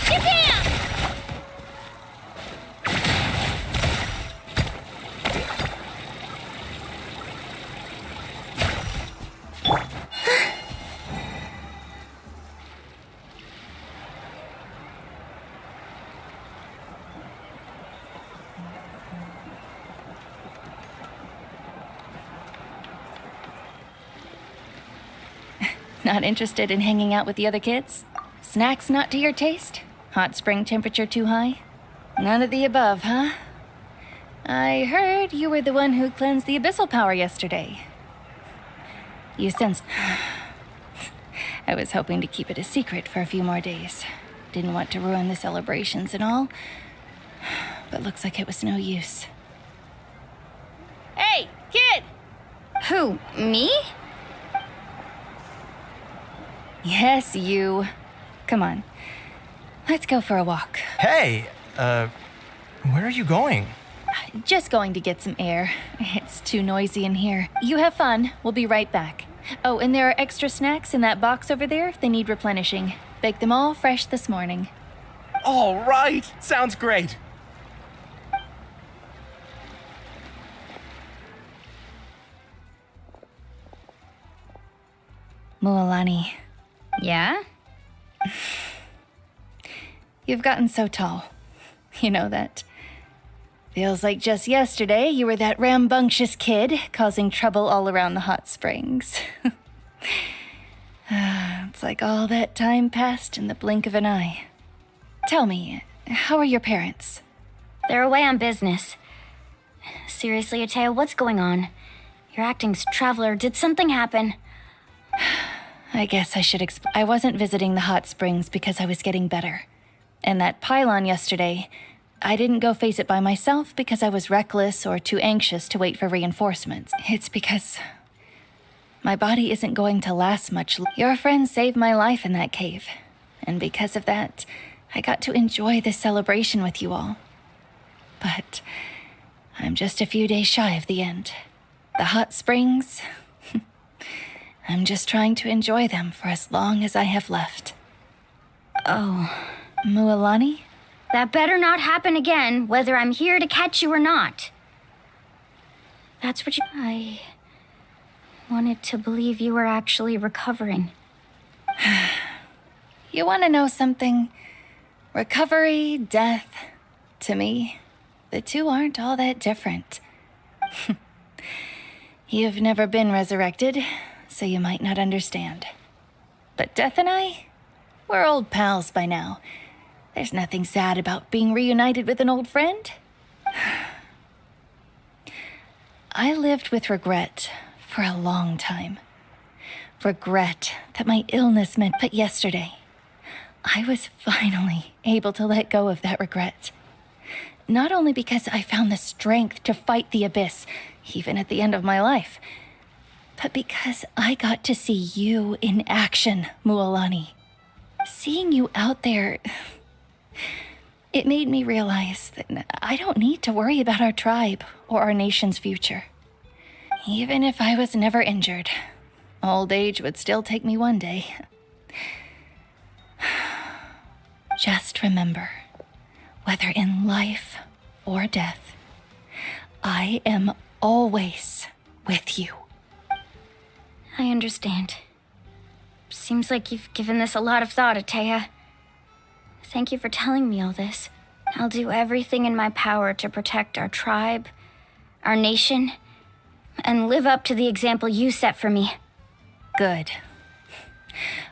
Get down! Not interested in hanging out with the other kids? Snacks not to your taste? Hot spring temperature too high? None of the above, huh? I heard you were the one who cleansed the abyssal power yesterday. You sensed... I was hoping to keep it a secret for a few more days. Didn't want to ruin the celebrations and all. But looks like it was no use. Hey, kid! Who, me? Yes, you. Come on. Let's go for a walk. Hey, where are you going? Just going to get some air. It's too noisy in here. You have fun. We'll be right back. Oh, and there are extra snacks in that box over there if they need replenishing. Baked them all fresh this morning. All right, sounds great. Mualani. Yeah? You've gotten so tall. You know that. Feels like just yesterday you were that rambunctious kid causing trouble all around the hot springs. It's like all that time passed in the blink of an eye. Tell me, how are your parents? They're away on business. Seriously, Ateo, what's going on? You're acting traveler. Did something happen? I guess I should explain. I wasn't visiting the hot springs because I was getting better. And that pylon yesterday, I didn't go face it by myself because I was reckless or too anxious to wait for reinforcements. It's because my body isn't going to last much. Your friend saved my life in that cave. And because of that, I got to enjoy this celebration with you all. But I'm just a few days shy of the end. The hot springs, I'm just trying to enjoy them for as long as I have left. Oh. Mualani? That better not happen again, whether I'm here to catch you or not. That's what you... I wanted to believe you were actually recovering. You want to know something? Recovery, death, to me, the two aren't all that different. You've never been resurrected, so you might not understand. But Death and I, we're old pals by now. There's nothing sad about being reunited with an old friend. I lived with regret for a long time. Regret that my illness meant. But yesterday, I was finally able to let go of that regret. Not only because I found the strength to fight the abyss, even at the end of my life, but because I got to see you in action, Mualani. Seeing you out there, it made me realize that I don't need to worry about our tribe or our nation's future. Even if I was never injured, old age would still take me one day. Just remember, whether in life or death, I am always with you. I understand. Seems like you've given this a lot of thought, Ataya. Thank you for telling me all this. I'll do everything in my power to protect our tribe, our nation, and live up to the example you set for me. Good.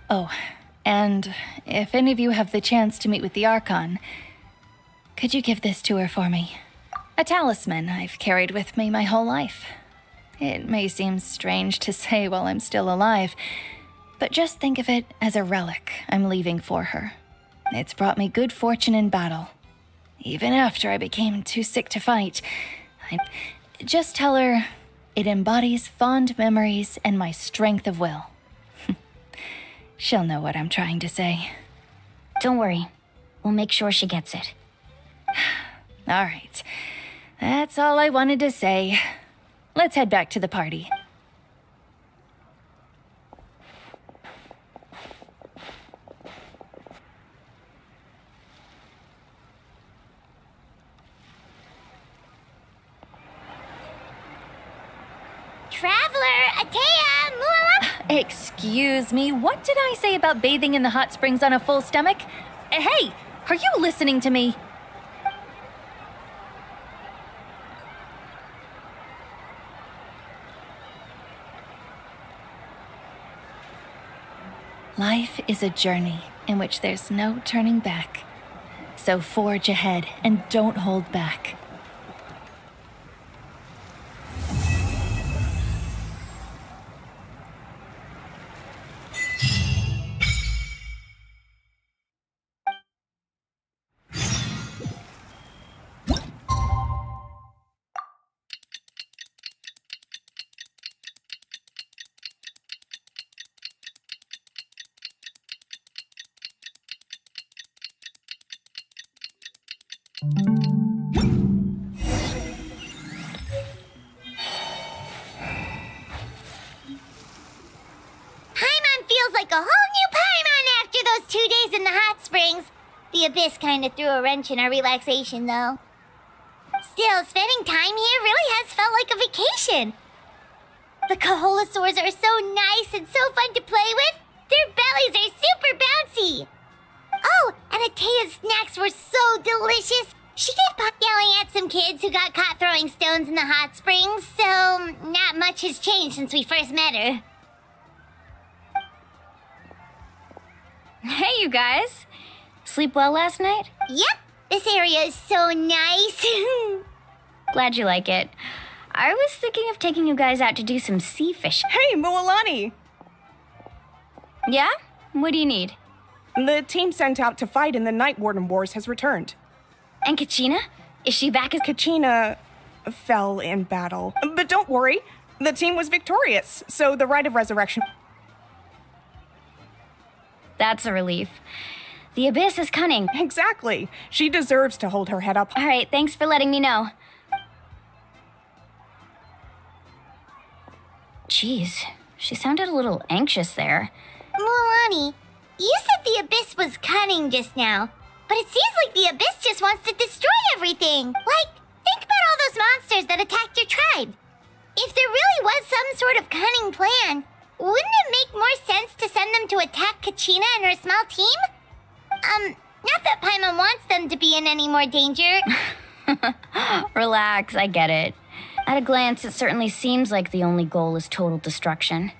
Oh, and if any of you have the chance to meet with the Archon, could you give this to her for me? A talisman I've carried with me my whole life. It may seem strange to say while I'm still alive, but just think of it as a relic I'm leaving for her. It's brought me good fortune in battle. Even after I became too sick to fight, just tell her it embodies fond memories and my strength of will. She'll know what I'm trying to say. Don't worry. We'll make sure she gets it. All right. That's all I wanted to say. Let's head back to the party. Traveler, Atea, Muala. Excuse me, what did I say about bathing in the hot springs on a full stomach? Hey, are you listening to me? Life is a journey in which there's no turning back. So forge ahead and don't hold back. Paimon feels like a whole new Paimon after those 2 days in the hot springs. The Abyss kind of threw a wrench in our relaxation, though. Still, spending time here really has felt like a vacation. The Kaholosaurs are so nice and so fun to play with. Their bellies are super bouncy. Oh, and Atea's snacks were so delicious. She gave pop yelling at some kids who got caught throwing stones in the hot springs, so not much has changed since we first met her. Hey, you guys. Sleep well last night? Yep, this area is so nice. Glad you like it. I was thinking of taking you guys out to do some sea fishing. Hey, Mualani! Yeah? What do you need? The team sent out to fight in the Night Warden Wars has returned. And Kachina? Is she back? Kachina fell in battle. But don't worry, the team was victorious, so the rite of resurrection... That's a relief. The Abyss is cunning. Exactly. She deserves to hold her head up. All right, thanks for letting me know. Jeez, she sounded a little anxious there. Mualani, you said the Abyss was cunning just now, but it seems like the Abyss just wants to destroy everything. Like, think about all those monsters that attacked your tribe. If there really was some sort of cunning plan, wouldn't it make more sense to send them to attack Kachina and her small team? Not that Paimon wants them to be in any more danger. Relax, I get it. At a glance, it certainly seems like the only goal is total destruction.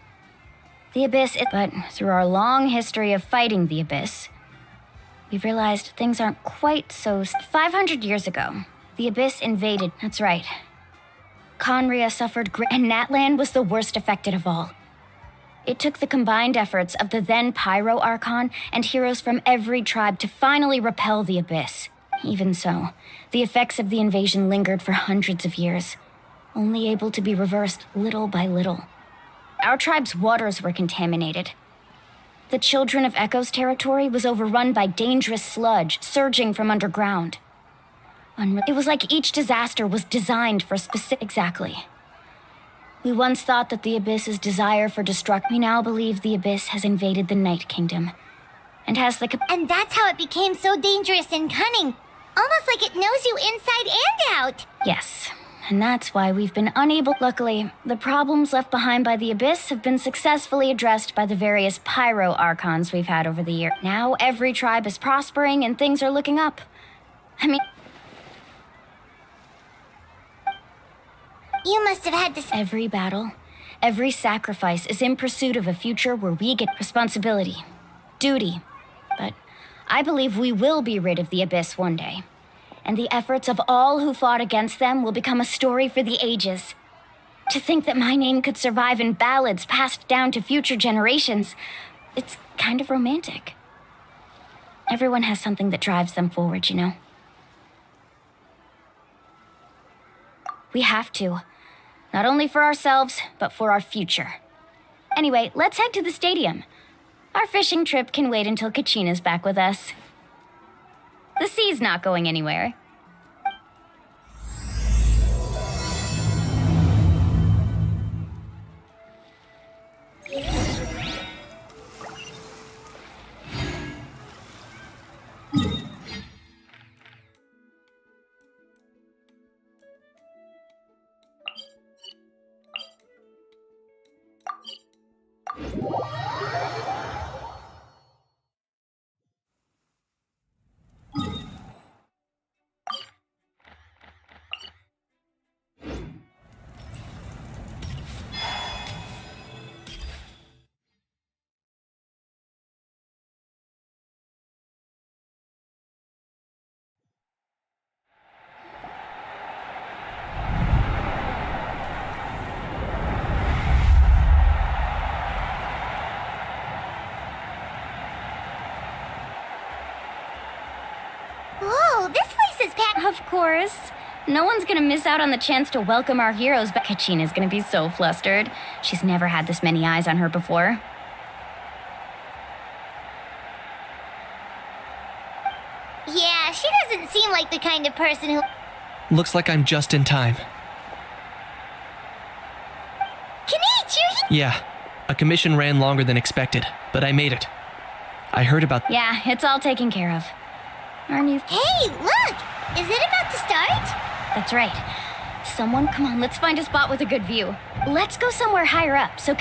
The Abyss, but through our long history of fighting the Abyss, we've realized things aren't quite so... 500 years ago, the Abyss invaded. That's right. Conria suffered and Natlan was the worst affected of all. It took the combined efforts of the then Pyro Archon and heroes from every tribe to finally repel the Abyss. Even so, the effects of the invasion lingered for hundreds of years, only able to be reversed little by little. Our tribe's waters were contaminated. The Children of Echo's territory was overrun by dangerous sludge surging from underground. It was like each disaster was designed for a specific... Exactly. We once thought that the Abyss's desire for destruction... We now believe the Abyss has invaded the Night Kingdom, and has the... And that's how it became so dangerous and cunning. Almost like it knows you inside and out. Yes, and that's why we've been unable... Luckily, the problems left behind by the Abyss have been successfully addressed by the various Pyro Archons we've had over the year. Now every tribe is prospering and things are looking up. I mean... You must have had to... Every battle, every sacrifice is in pursuit of a future where we get responsibility, duty. But I believe we will be rid of the Abyss one day. And the efforts of all who fought against them will become a story for the ages. To think that my name could survive in ballads passed down to future generations, it's kind of romantic. Everyone has something that drives them forward, you know? We have to. Not only for ourselves, but for our future. Anyway, let's head to the stadium. Our fishing trip can wait until Kachina's back with us. The sea's not going anywhere. Of course. No one's gonna miss out on the chance to welcome our heroes back. Kachina's gonna be so flustered. She's never had this many eyes on her before. Yeah, she doesn't seem like the kind of person who... Looks like I'm just in time. Kenichi! Yeah, a commission ran longer than expected, but I made it. I heard about... Yeah, it's all taken care of. Our new... Hey, look! Is it about to start? That's right. Someone, come on, let's find a spot with a good view. Let's go somewhere higher up, so...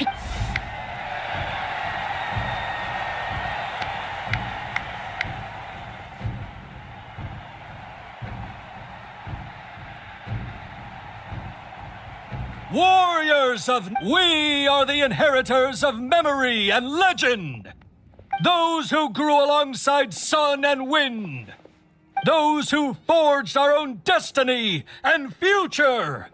Warriors of... We are the inheritors of memory and legend. Those who grew alongside sun and wind. Those who forged our own destiny and future.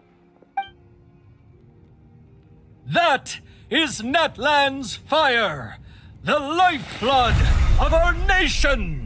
That is Natlan's fire, the lifeblood of our nation.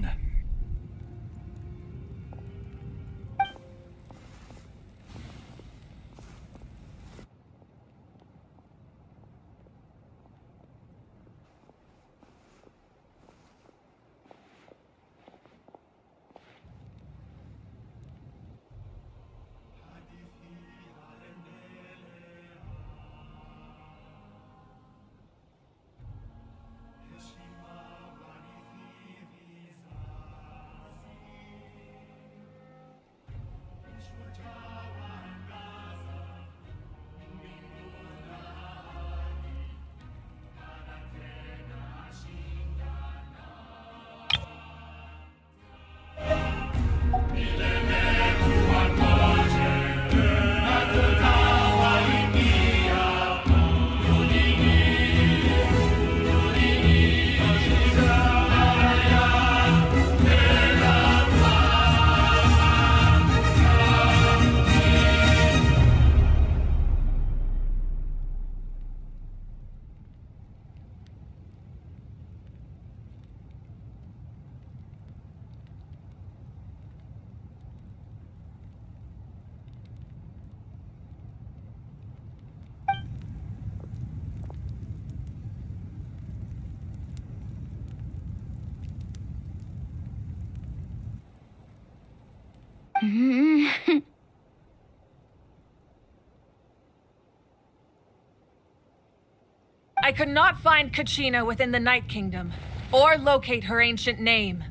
I could not find Kachina within the Night Kingdom, or locate her ancient name.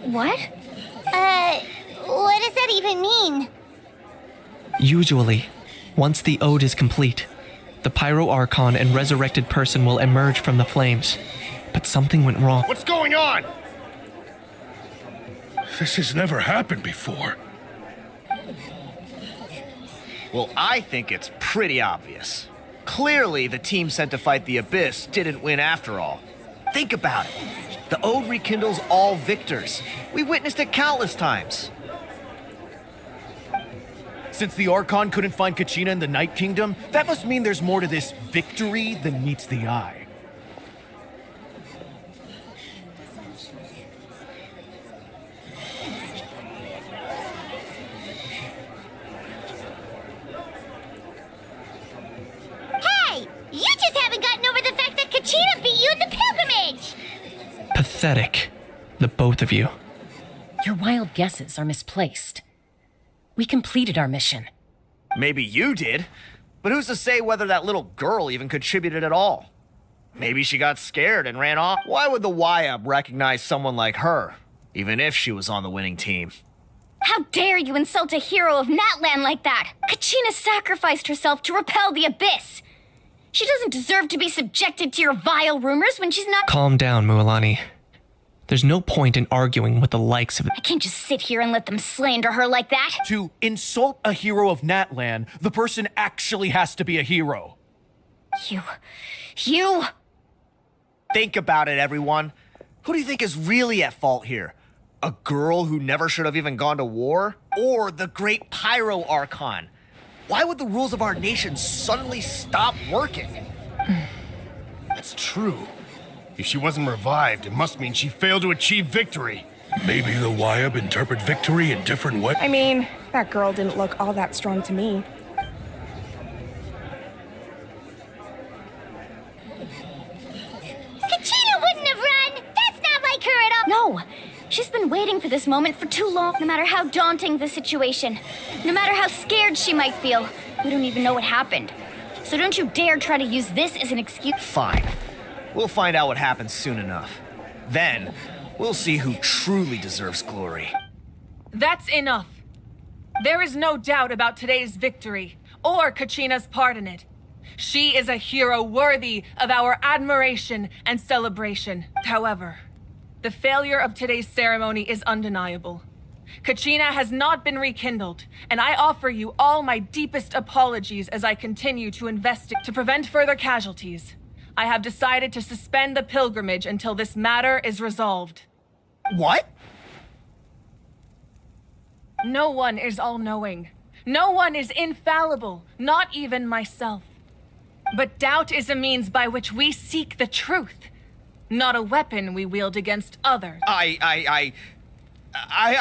What? What does that even mean? Usually, once the ode is complete, the Pyro Archon and resurrected person will emerge from the flames. But something went wrong. What's going on? This has never happened before. Well, I think it's pretty obvious. Clearly, the team sent to fight the Abyss didn't win after all. Think about it. The Ode rekindles all victors. We witnessed it countless times. Since the Archon couldn't find Kachina in the Night Kingdom, that must mean there's more to this victory than meets the eye. You just haven't gotten over the fact that Kachina beat you in the pilgrimage! Pathetic, the both of you. Your wild guesses are misplaced. We completed our mission. Maybe you did, but who's to say whether that little girl even contributed at all? Maybe she got scared and ran off. Why would the YAAOOOOO recognize someone like her, even if she was on the winning team? How dare you insult a hero of Natlan like that? Kachina sacrificed herself to repel the Abyss. She doesn't deserve to be subjected to your vile rumors when she's not— Calm down, Mualani. There's no point in arguing with the likes of— I can't just sit here and let them slander her like that. To insult a hero of Natlan, the person actually has to be a hero. You... Think about it, everyone. Who do you think is really at fault here? A girl who never should have even gone to war? Or the great Pyro Archon? Why would the rules of our nation suddenly stop working? That's true. If she wasn't revived, it must mean she failed to achieve victory. Maybe the YAAOOOOO interpret victory in different ways. I mean, that girl didn't look all that strong to me. Kachina wouldn't have run! That's not like her at all! No! She's been waiting for this moment for too long. No matter how daunting the situation, no matter how scared she might feel, we don't even know what happened. So don't you dare try to use this as an excuse. Fine. We'll find out what happens soon enough. Then, we'll see who truly deserves glory. That's enough. There is no doubt about today's victory, or Kachina's part in it. She is a hero worthy of our admiration and celebration. However, the failure of today's ceremony is undeniable. Kachina has not been rekindled, and I offer you all my deepest apologies as I continue to investigate to prevent further casualties. I have decided to suspend the pilgrimage until this matter is resolved. What? No one is all-knowing. No one is infallible, not even myself. But doubt is a means by which we seek the truth, not a weapon we wield against others. I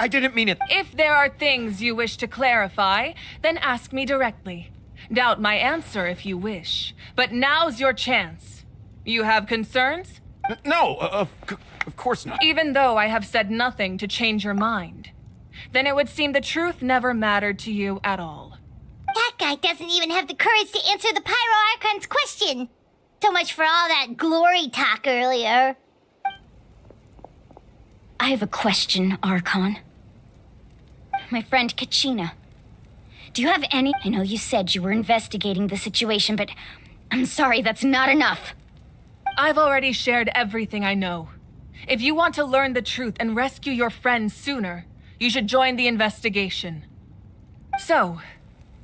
didn't mean it. If there are things you wish to clarify, then ask me directly. Doubt my answer if you wish. But now's your chance. You have concerns? No, of course not. Even though I have said nothing to change your mind, then it would seem the truth never mattered to you at all. That guy doesn't even have the courage to answer the Pyro Archon's question. So much for all that glory talk earlier. I have a question, Archon. My friend Kachina. Do you have any... I know you said you were investigating the situation, but I'm sorry, that's not enough. I've already shared everything I know. If you want to learn the truth and rescue your friends sooner, you should join the investigation. So,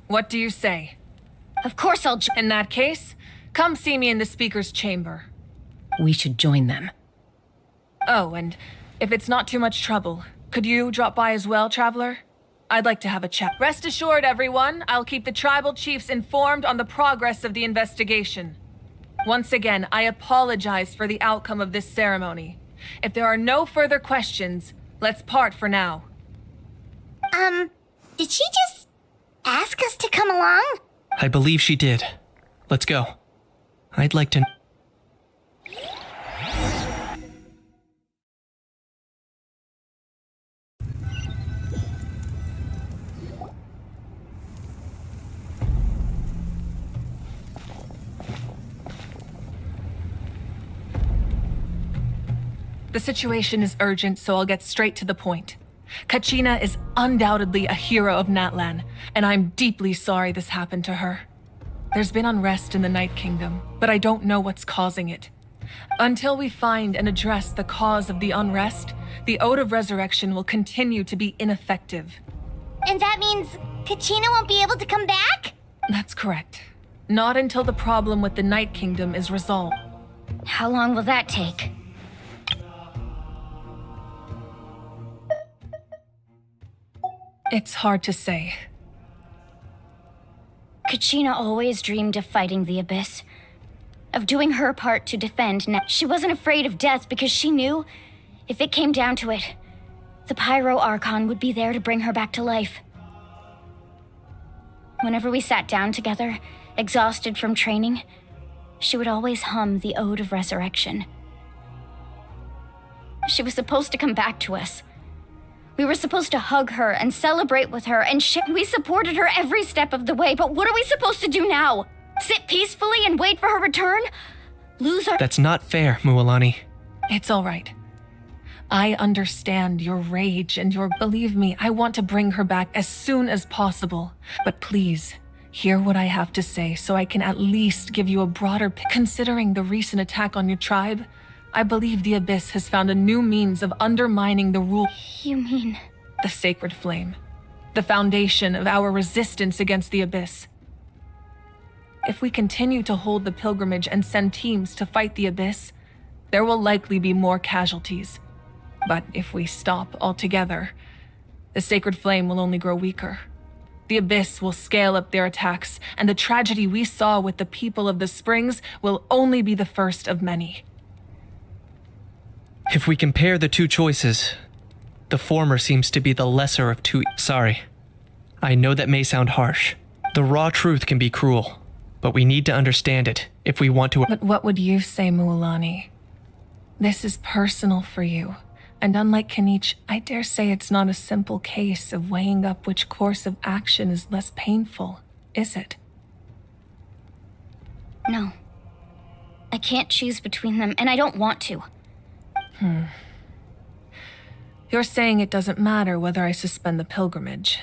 what do you say? Of course I'll In that case, come see me in the speaker's chamber. We should join them. Oh, and if it's not too much trouble, could you drop by as well, Traveler? I'd like to have a chat. Rest assured, everyone, I'll keep the tribal chiefs informed on the progress of the investigation. Once again, I apologize for the outcome of this ceremony. If there are no further questions, let's part for now. Did she just ask us to come along? I believe she did. Let's go. I'd like to... The situation is urgent, so I'll get straight to the point. Kachina is undoubtedly a hero of Natlan, and I'm deeply sorry this happened to her. There's been unrest in the Night Kingdom, but I don't know what's causing it. Until we find and address the cause of the unrest, the Ode of Resurrection will continue to be ineffective. And that means Kachina won't be able to come back? That's correct. Not until the problem with the Night Kingdom is resolved. How long will that take? It's hard to say. Kachina always dreamed of fighting the Abyss, of doing her part to defend. She wasn't afraid of death because she knew, if it came down to it, the Pyro Archon would be there to bring her back to life. Whenever we sat down together, exhausted from training, she would always hum the Ode of Resurrection. She was supposed to come back to us. We were supposed to hug her and celebrate with her, and we supported her every step of the way, but what are we supposed to do now? Sit peacefully and wait for her return? Lose our— That's not fair, Mualani. It's all right. I understand your rage and believe me, I want to bring her back as soon as possible. But please, hear what I have to say so I can at least give you a broader picture. Considering the recent attack on your tribe, I believe the Abyss has found a new means of undermining the rule. You mean? The Sacred Flame. The foundation of our resistance against the Abyss. If we continue to hold the pilgrimage and send teams to fight the Abyss, there will likely be more casualties. But if we stop altogether, the Sacred Flame will only grow weaker. The Abyss will scale up their attacks, and the tragedy we saw with the people of the Springs will only be the first of many. If we compare the two choices, The former seems to be the lesser of two. Sorry. I know that may sound harsh. The raw truth can be cruel, but we need to understand it if we want to. But what would you say, Mualani? This is personal for you. And unlike Kenichi, I dare say it's not a simple case of weighing up which course of action is less painful, is it? No. I can't choose between them, and I don't want to. You're saying it doesn't matter whether I suspend the pilgrimage.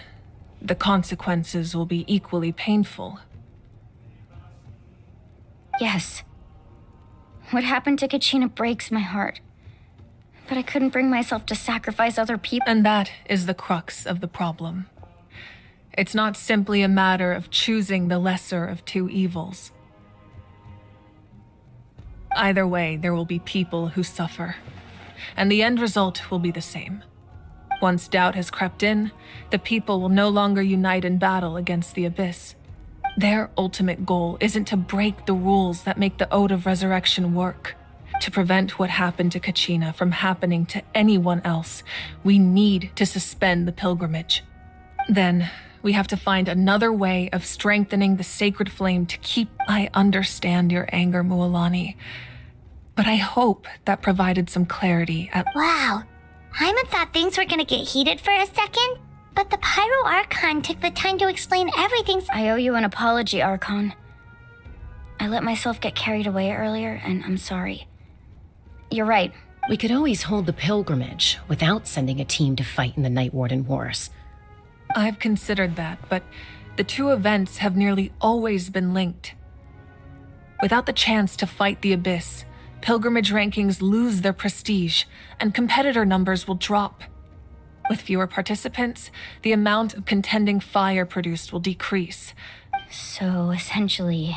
The consequences will be equally painful. Yes. What happened to Kachina breaks my heart. But I couldn't bring myself to sacrifice other people. And that is the crux of the problem. It's not simply a matter of choosing the lesser of two evils. Either way, there will be people who suffer. And the end result will be the same. Once doubt has crept in, the people will no longer unite in battle against the Abyss. Their ultimate goal isn't to break the rules that make the Ode of Resurrection work. To prevent what happened to Kachina from happening to anyone else, we need to suspend the pilgrimage. Then, we have to find another way of strengthening the sacred flame to keep... I understand your anger, Mualani, but I hope that provided some clarity at... Wow. Hyman thought things were gonna get heated for a second, but the Pyro Archon took the time to explain everything. I owe you an apology, Archon. I let myself get carried away earlier, and I'm sorry. You're right. We could always hold the pilgrimage without sending a team to fight in the Night Warden Wars. I've considered that, but the two events have nearly always been linked. Without the chance to fight the Abyss, pilgrimage rankings lose their prestige, and competitor numbers will drop. With fewer participants, the amount of contending fire produced will decrease. So, essentially,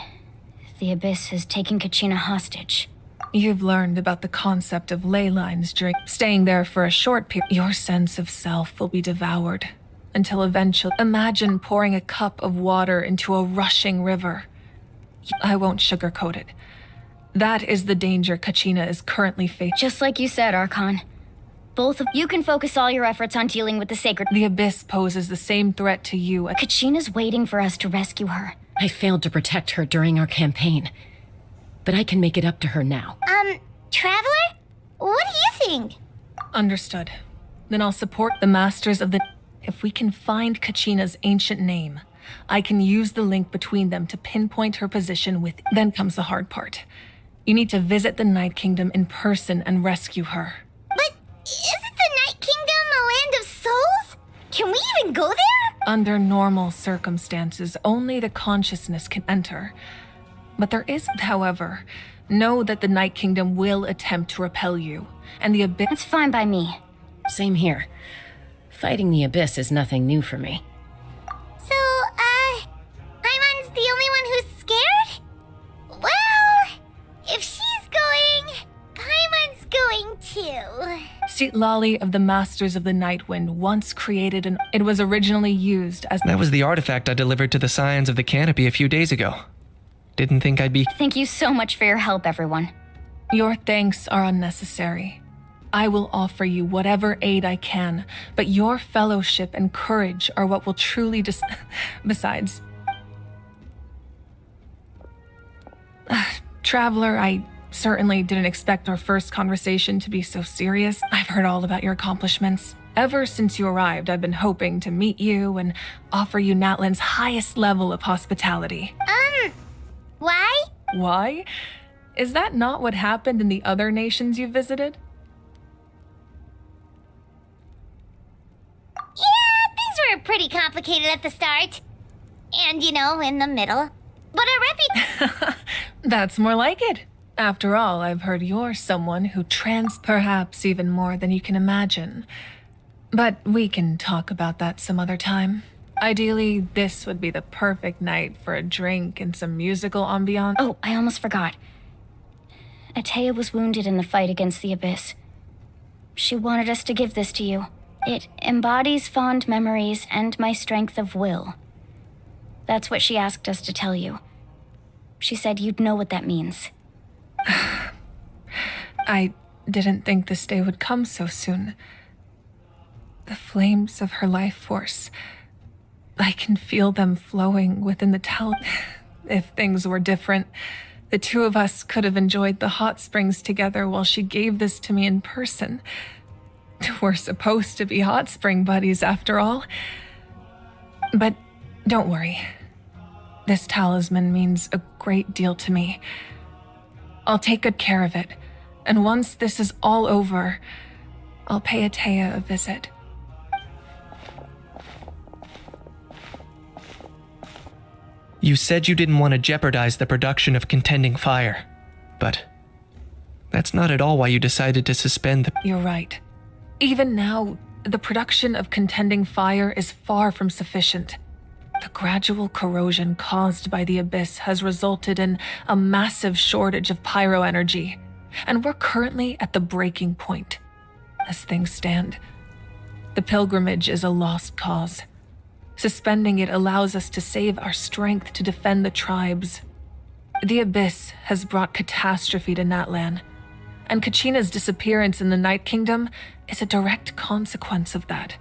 the Abyss has taken Kachina hostage. You've learned about the concept of ley lines during staying there for a short period. Your sense of self will be devoured, until eventually... Imagine pouring a cup of water into a rushing river. I won't sugarcoat it. That is the danger Kachina is currently facing. Just like you said, Archon. Both of you can focus all your efforts on dealing with the sacred... The Abyss poses the same threat to you. Kachina's waiting for us to rescue her. I failed to protect her during our campaign, but I can make it up to her now. Traveler? What do you think? Understood. Then I'll support the Masters of the... If we can find Kachina's ancient name, I can use the link between them to pinpoint her position with... Then comes the hard part. You need to visit the Night Kingdom in person and rescue her. But isn't the Night Kingdom a land of souls? Can we even go there? Under normal circumstances, only the consciousness can enter. But there is, however, know that the Night Kingdom will attempt to repel you, and the Abyss... It's fine by me. Same here. Fighting the Abyss is nothing new for me. So, Hyman's the only one who's scared? Well, if she's going, Hyman's going too. Citlali of the Masters of the Night Wind once created an... It was originally used as... That was the artifact I delivered to the Scions of the Canopy a few days ago. Didn't think I'd be... Thank you so much for your help, everyone. Your thanks are unnecessary. I will offer you whatever aid I can, but your fellowship and courage are what will truly Besides... Traveler, I certainly didn't expect our first conversation to be so serious. I've heard all about your accomplishments. Ever since you arrived, I've been hoping to meet you and offer you Natlan's highest level of hospitality. Why? Why? Is that not what happened in the other nations you visited? Yeah, things were pretty complicated at the start. And, in the middle. But our That's more like it. After all, I've heard you're someone who perhaps even more than you can imagine. But we can talk about that some other time. Ideally, this would be the perfect night for a drink and some musical ambiance. Oh, I almost forgot. Atea was wounded in the fight against the Abyss. She wanted us to give this to you. It embodies fond memories and my strength of will. That's what she asked us to tell you. She said you'd know what that means. I didn't think this day would come so soon. The flames of her life force. I can feel them flowing within the towel. If things were different, the two of us could have enjoyed the hot springs together while she gave this to me in person. We're supposed to be hot spring buddies after all. But don't worry. This talisman means a great deal to me. I'll take good care of it, and once this is all over, I'll pay Atea a visit. You said you didn't want to jeopardize the production of Contending Fire, but that's not at all why you decided to suspend the— You're right. Even now, the production of Contending Fire is far from sufficient. The gradual corrosion caused by the Abyss has resulted in a massive shortage of pyro energy, and we're currently at the breaking point. As things stand, the pilgrimage is a lost cause. Suspending it allows us to save our strength to defend the tribes. The Abyss has brought catastrophe to Natlan, and Kachina's disappearance in the Night Kingdom is a direct consequence of that.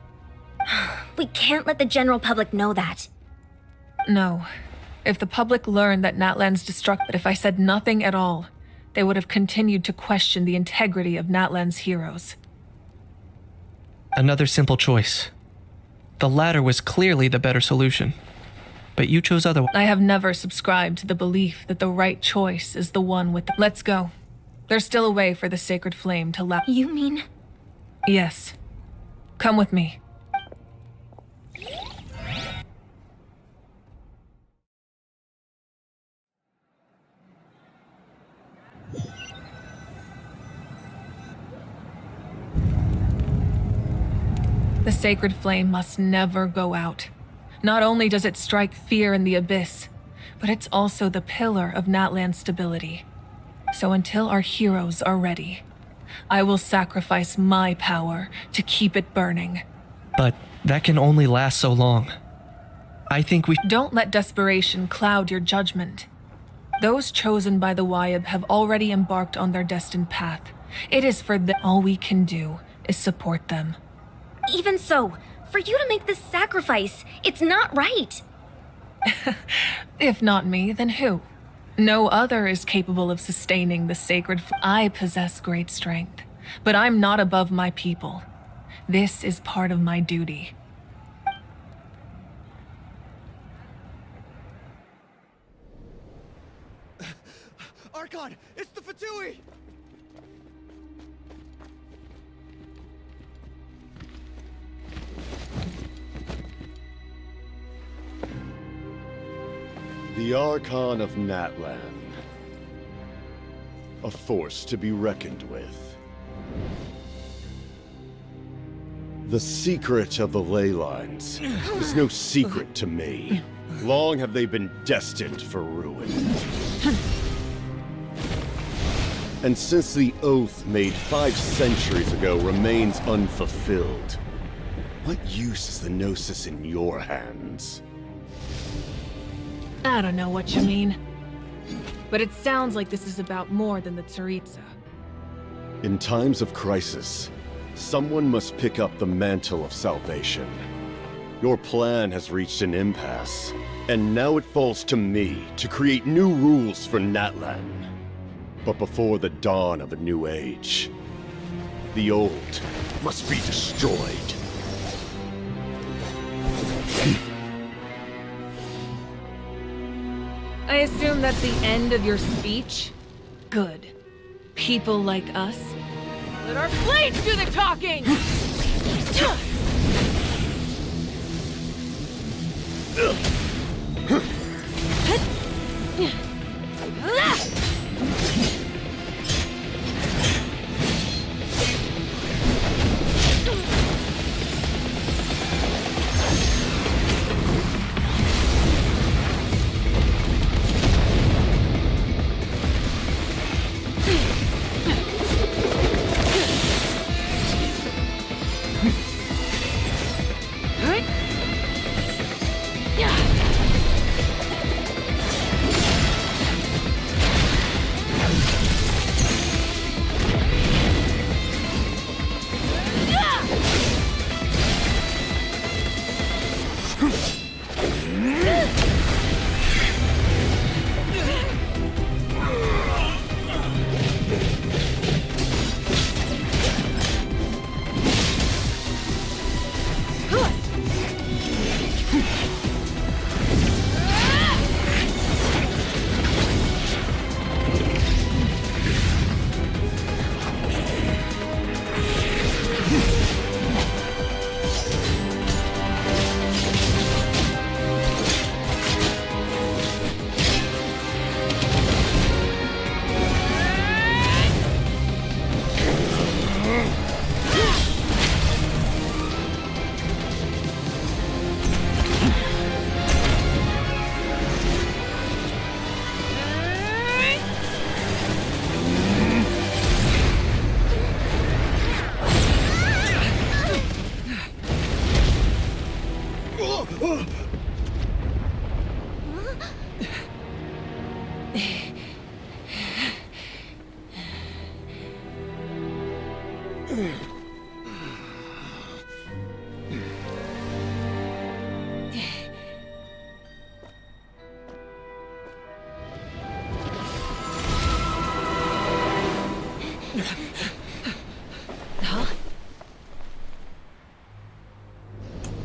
We can't let the general public know that. No. If the public learned that Natlan's destruct— But if I said nothing at all, they would have continued to question the integrity of Natlan's heroes. Another simple choice. The latter was clearly the better solution, but you chose otherwise. I have never subscribed to the belief that the right choice is the one with the— Let's go. There's still a way for the sacred flame to You mean? Yes. Come with me. The sacred flame must never go out. Not only does it strike fear in the Abyss, but it's also the pillar of Natlan's stability. So until our heroes are ready, I will sacrifice my power to keep it burning. But that can only last so long. I think we— Don't let desperation cloud your judgment. Those chosen by the Wyeb have already embarked on their destined path. It is for them. All we can do is support them. Even so, for you to make this sacrifice, it's not right. If not me, then who? No other is capable of sustaining the sacred I possess great strength, but I'm not above my people. This is part of my duty. Archon, it's the Fatui! The Archon of Natlan. A force to be reckoned with. The secret of the ley lines is no secret to me. Long have they been destined for ruin. And since the oath made 5 centuries ago remains unfulfilled, what use is the Gnosis in your hands? I don't know what you mean. But it sounds like this is about more than the Tsaritsa. In times of crisis, someone must pick up the mantle of salvation. Your plan has reached an impasse, and now it falls to me to create new rules for Natlan. But before the dawn of a new age, the old must be destroyed. I assume that's the end of your speech? Good. People like us. Let our blades do the talking!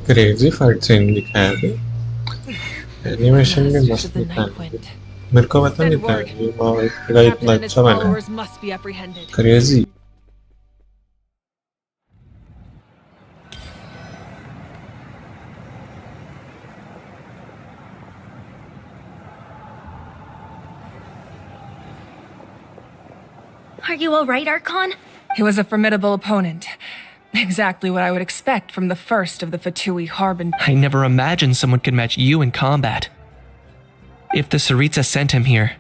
Crazy fight scene दिखाया था, animation भी मस्त दिखाया था। मेरे को पता नहीं था ये मॉल इतना अच्छा बना है। Crazy. Are you alright, Archon? He was a formidable opponent. Exactly what I would expect from the first of the Fatui Harbin. I never imagined someone could match you in combat. If the Tsaritsa sent him here,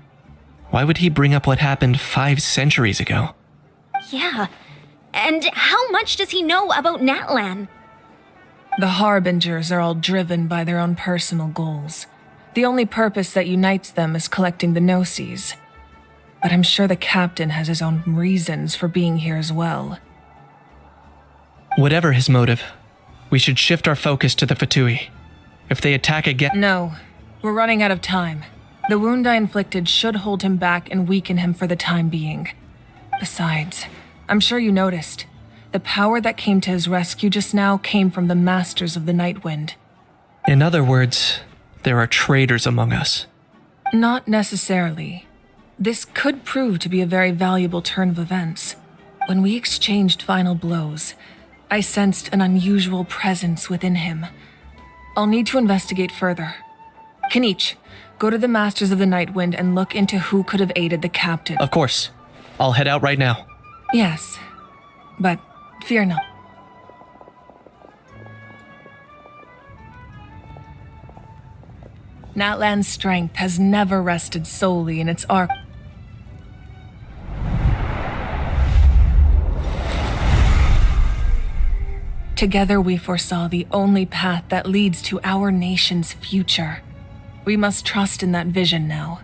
why would he bring up what happened 5 centuries ago? Yeah. And how much does he know about Natlan? The Harbingers are all driven by their own personal goals. The only purpose that unites them is collecting the Gnosis. But I'm sure the captain has his own reasons for being here as well. Whatever his motive, we should shift our focus to the Fatui. If they attack again— No, we're running out of time. The wound I inflicted should hold him back and weaken him for the time being. Besides, I'm sure you noticed, the power that came to his rescue just now came from the Masters of the Night Wind. In other words, there are traitors among us. Not necessarily. This could prove to be a very valuable turn of events. When we exchanged final blows, I sensed an unusual presence within him. I'll need to investigate further. Kinich, go to the Masters of the Night Wind and look into who could have aided the captain. Of course. I'll head out right now. Yes, but fear not. Natlan's strength has never rested solely in its arc. Together we foresaw the only path that leads to our nation's future. We must trust in that vision now.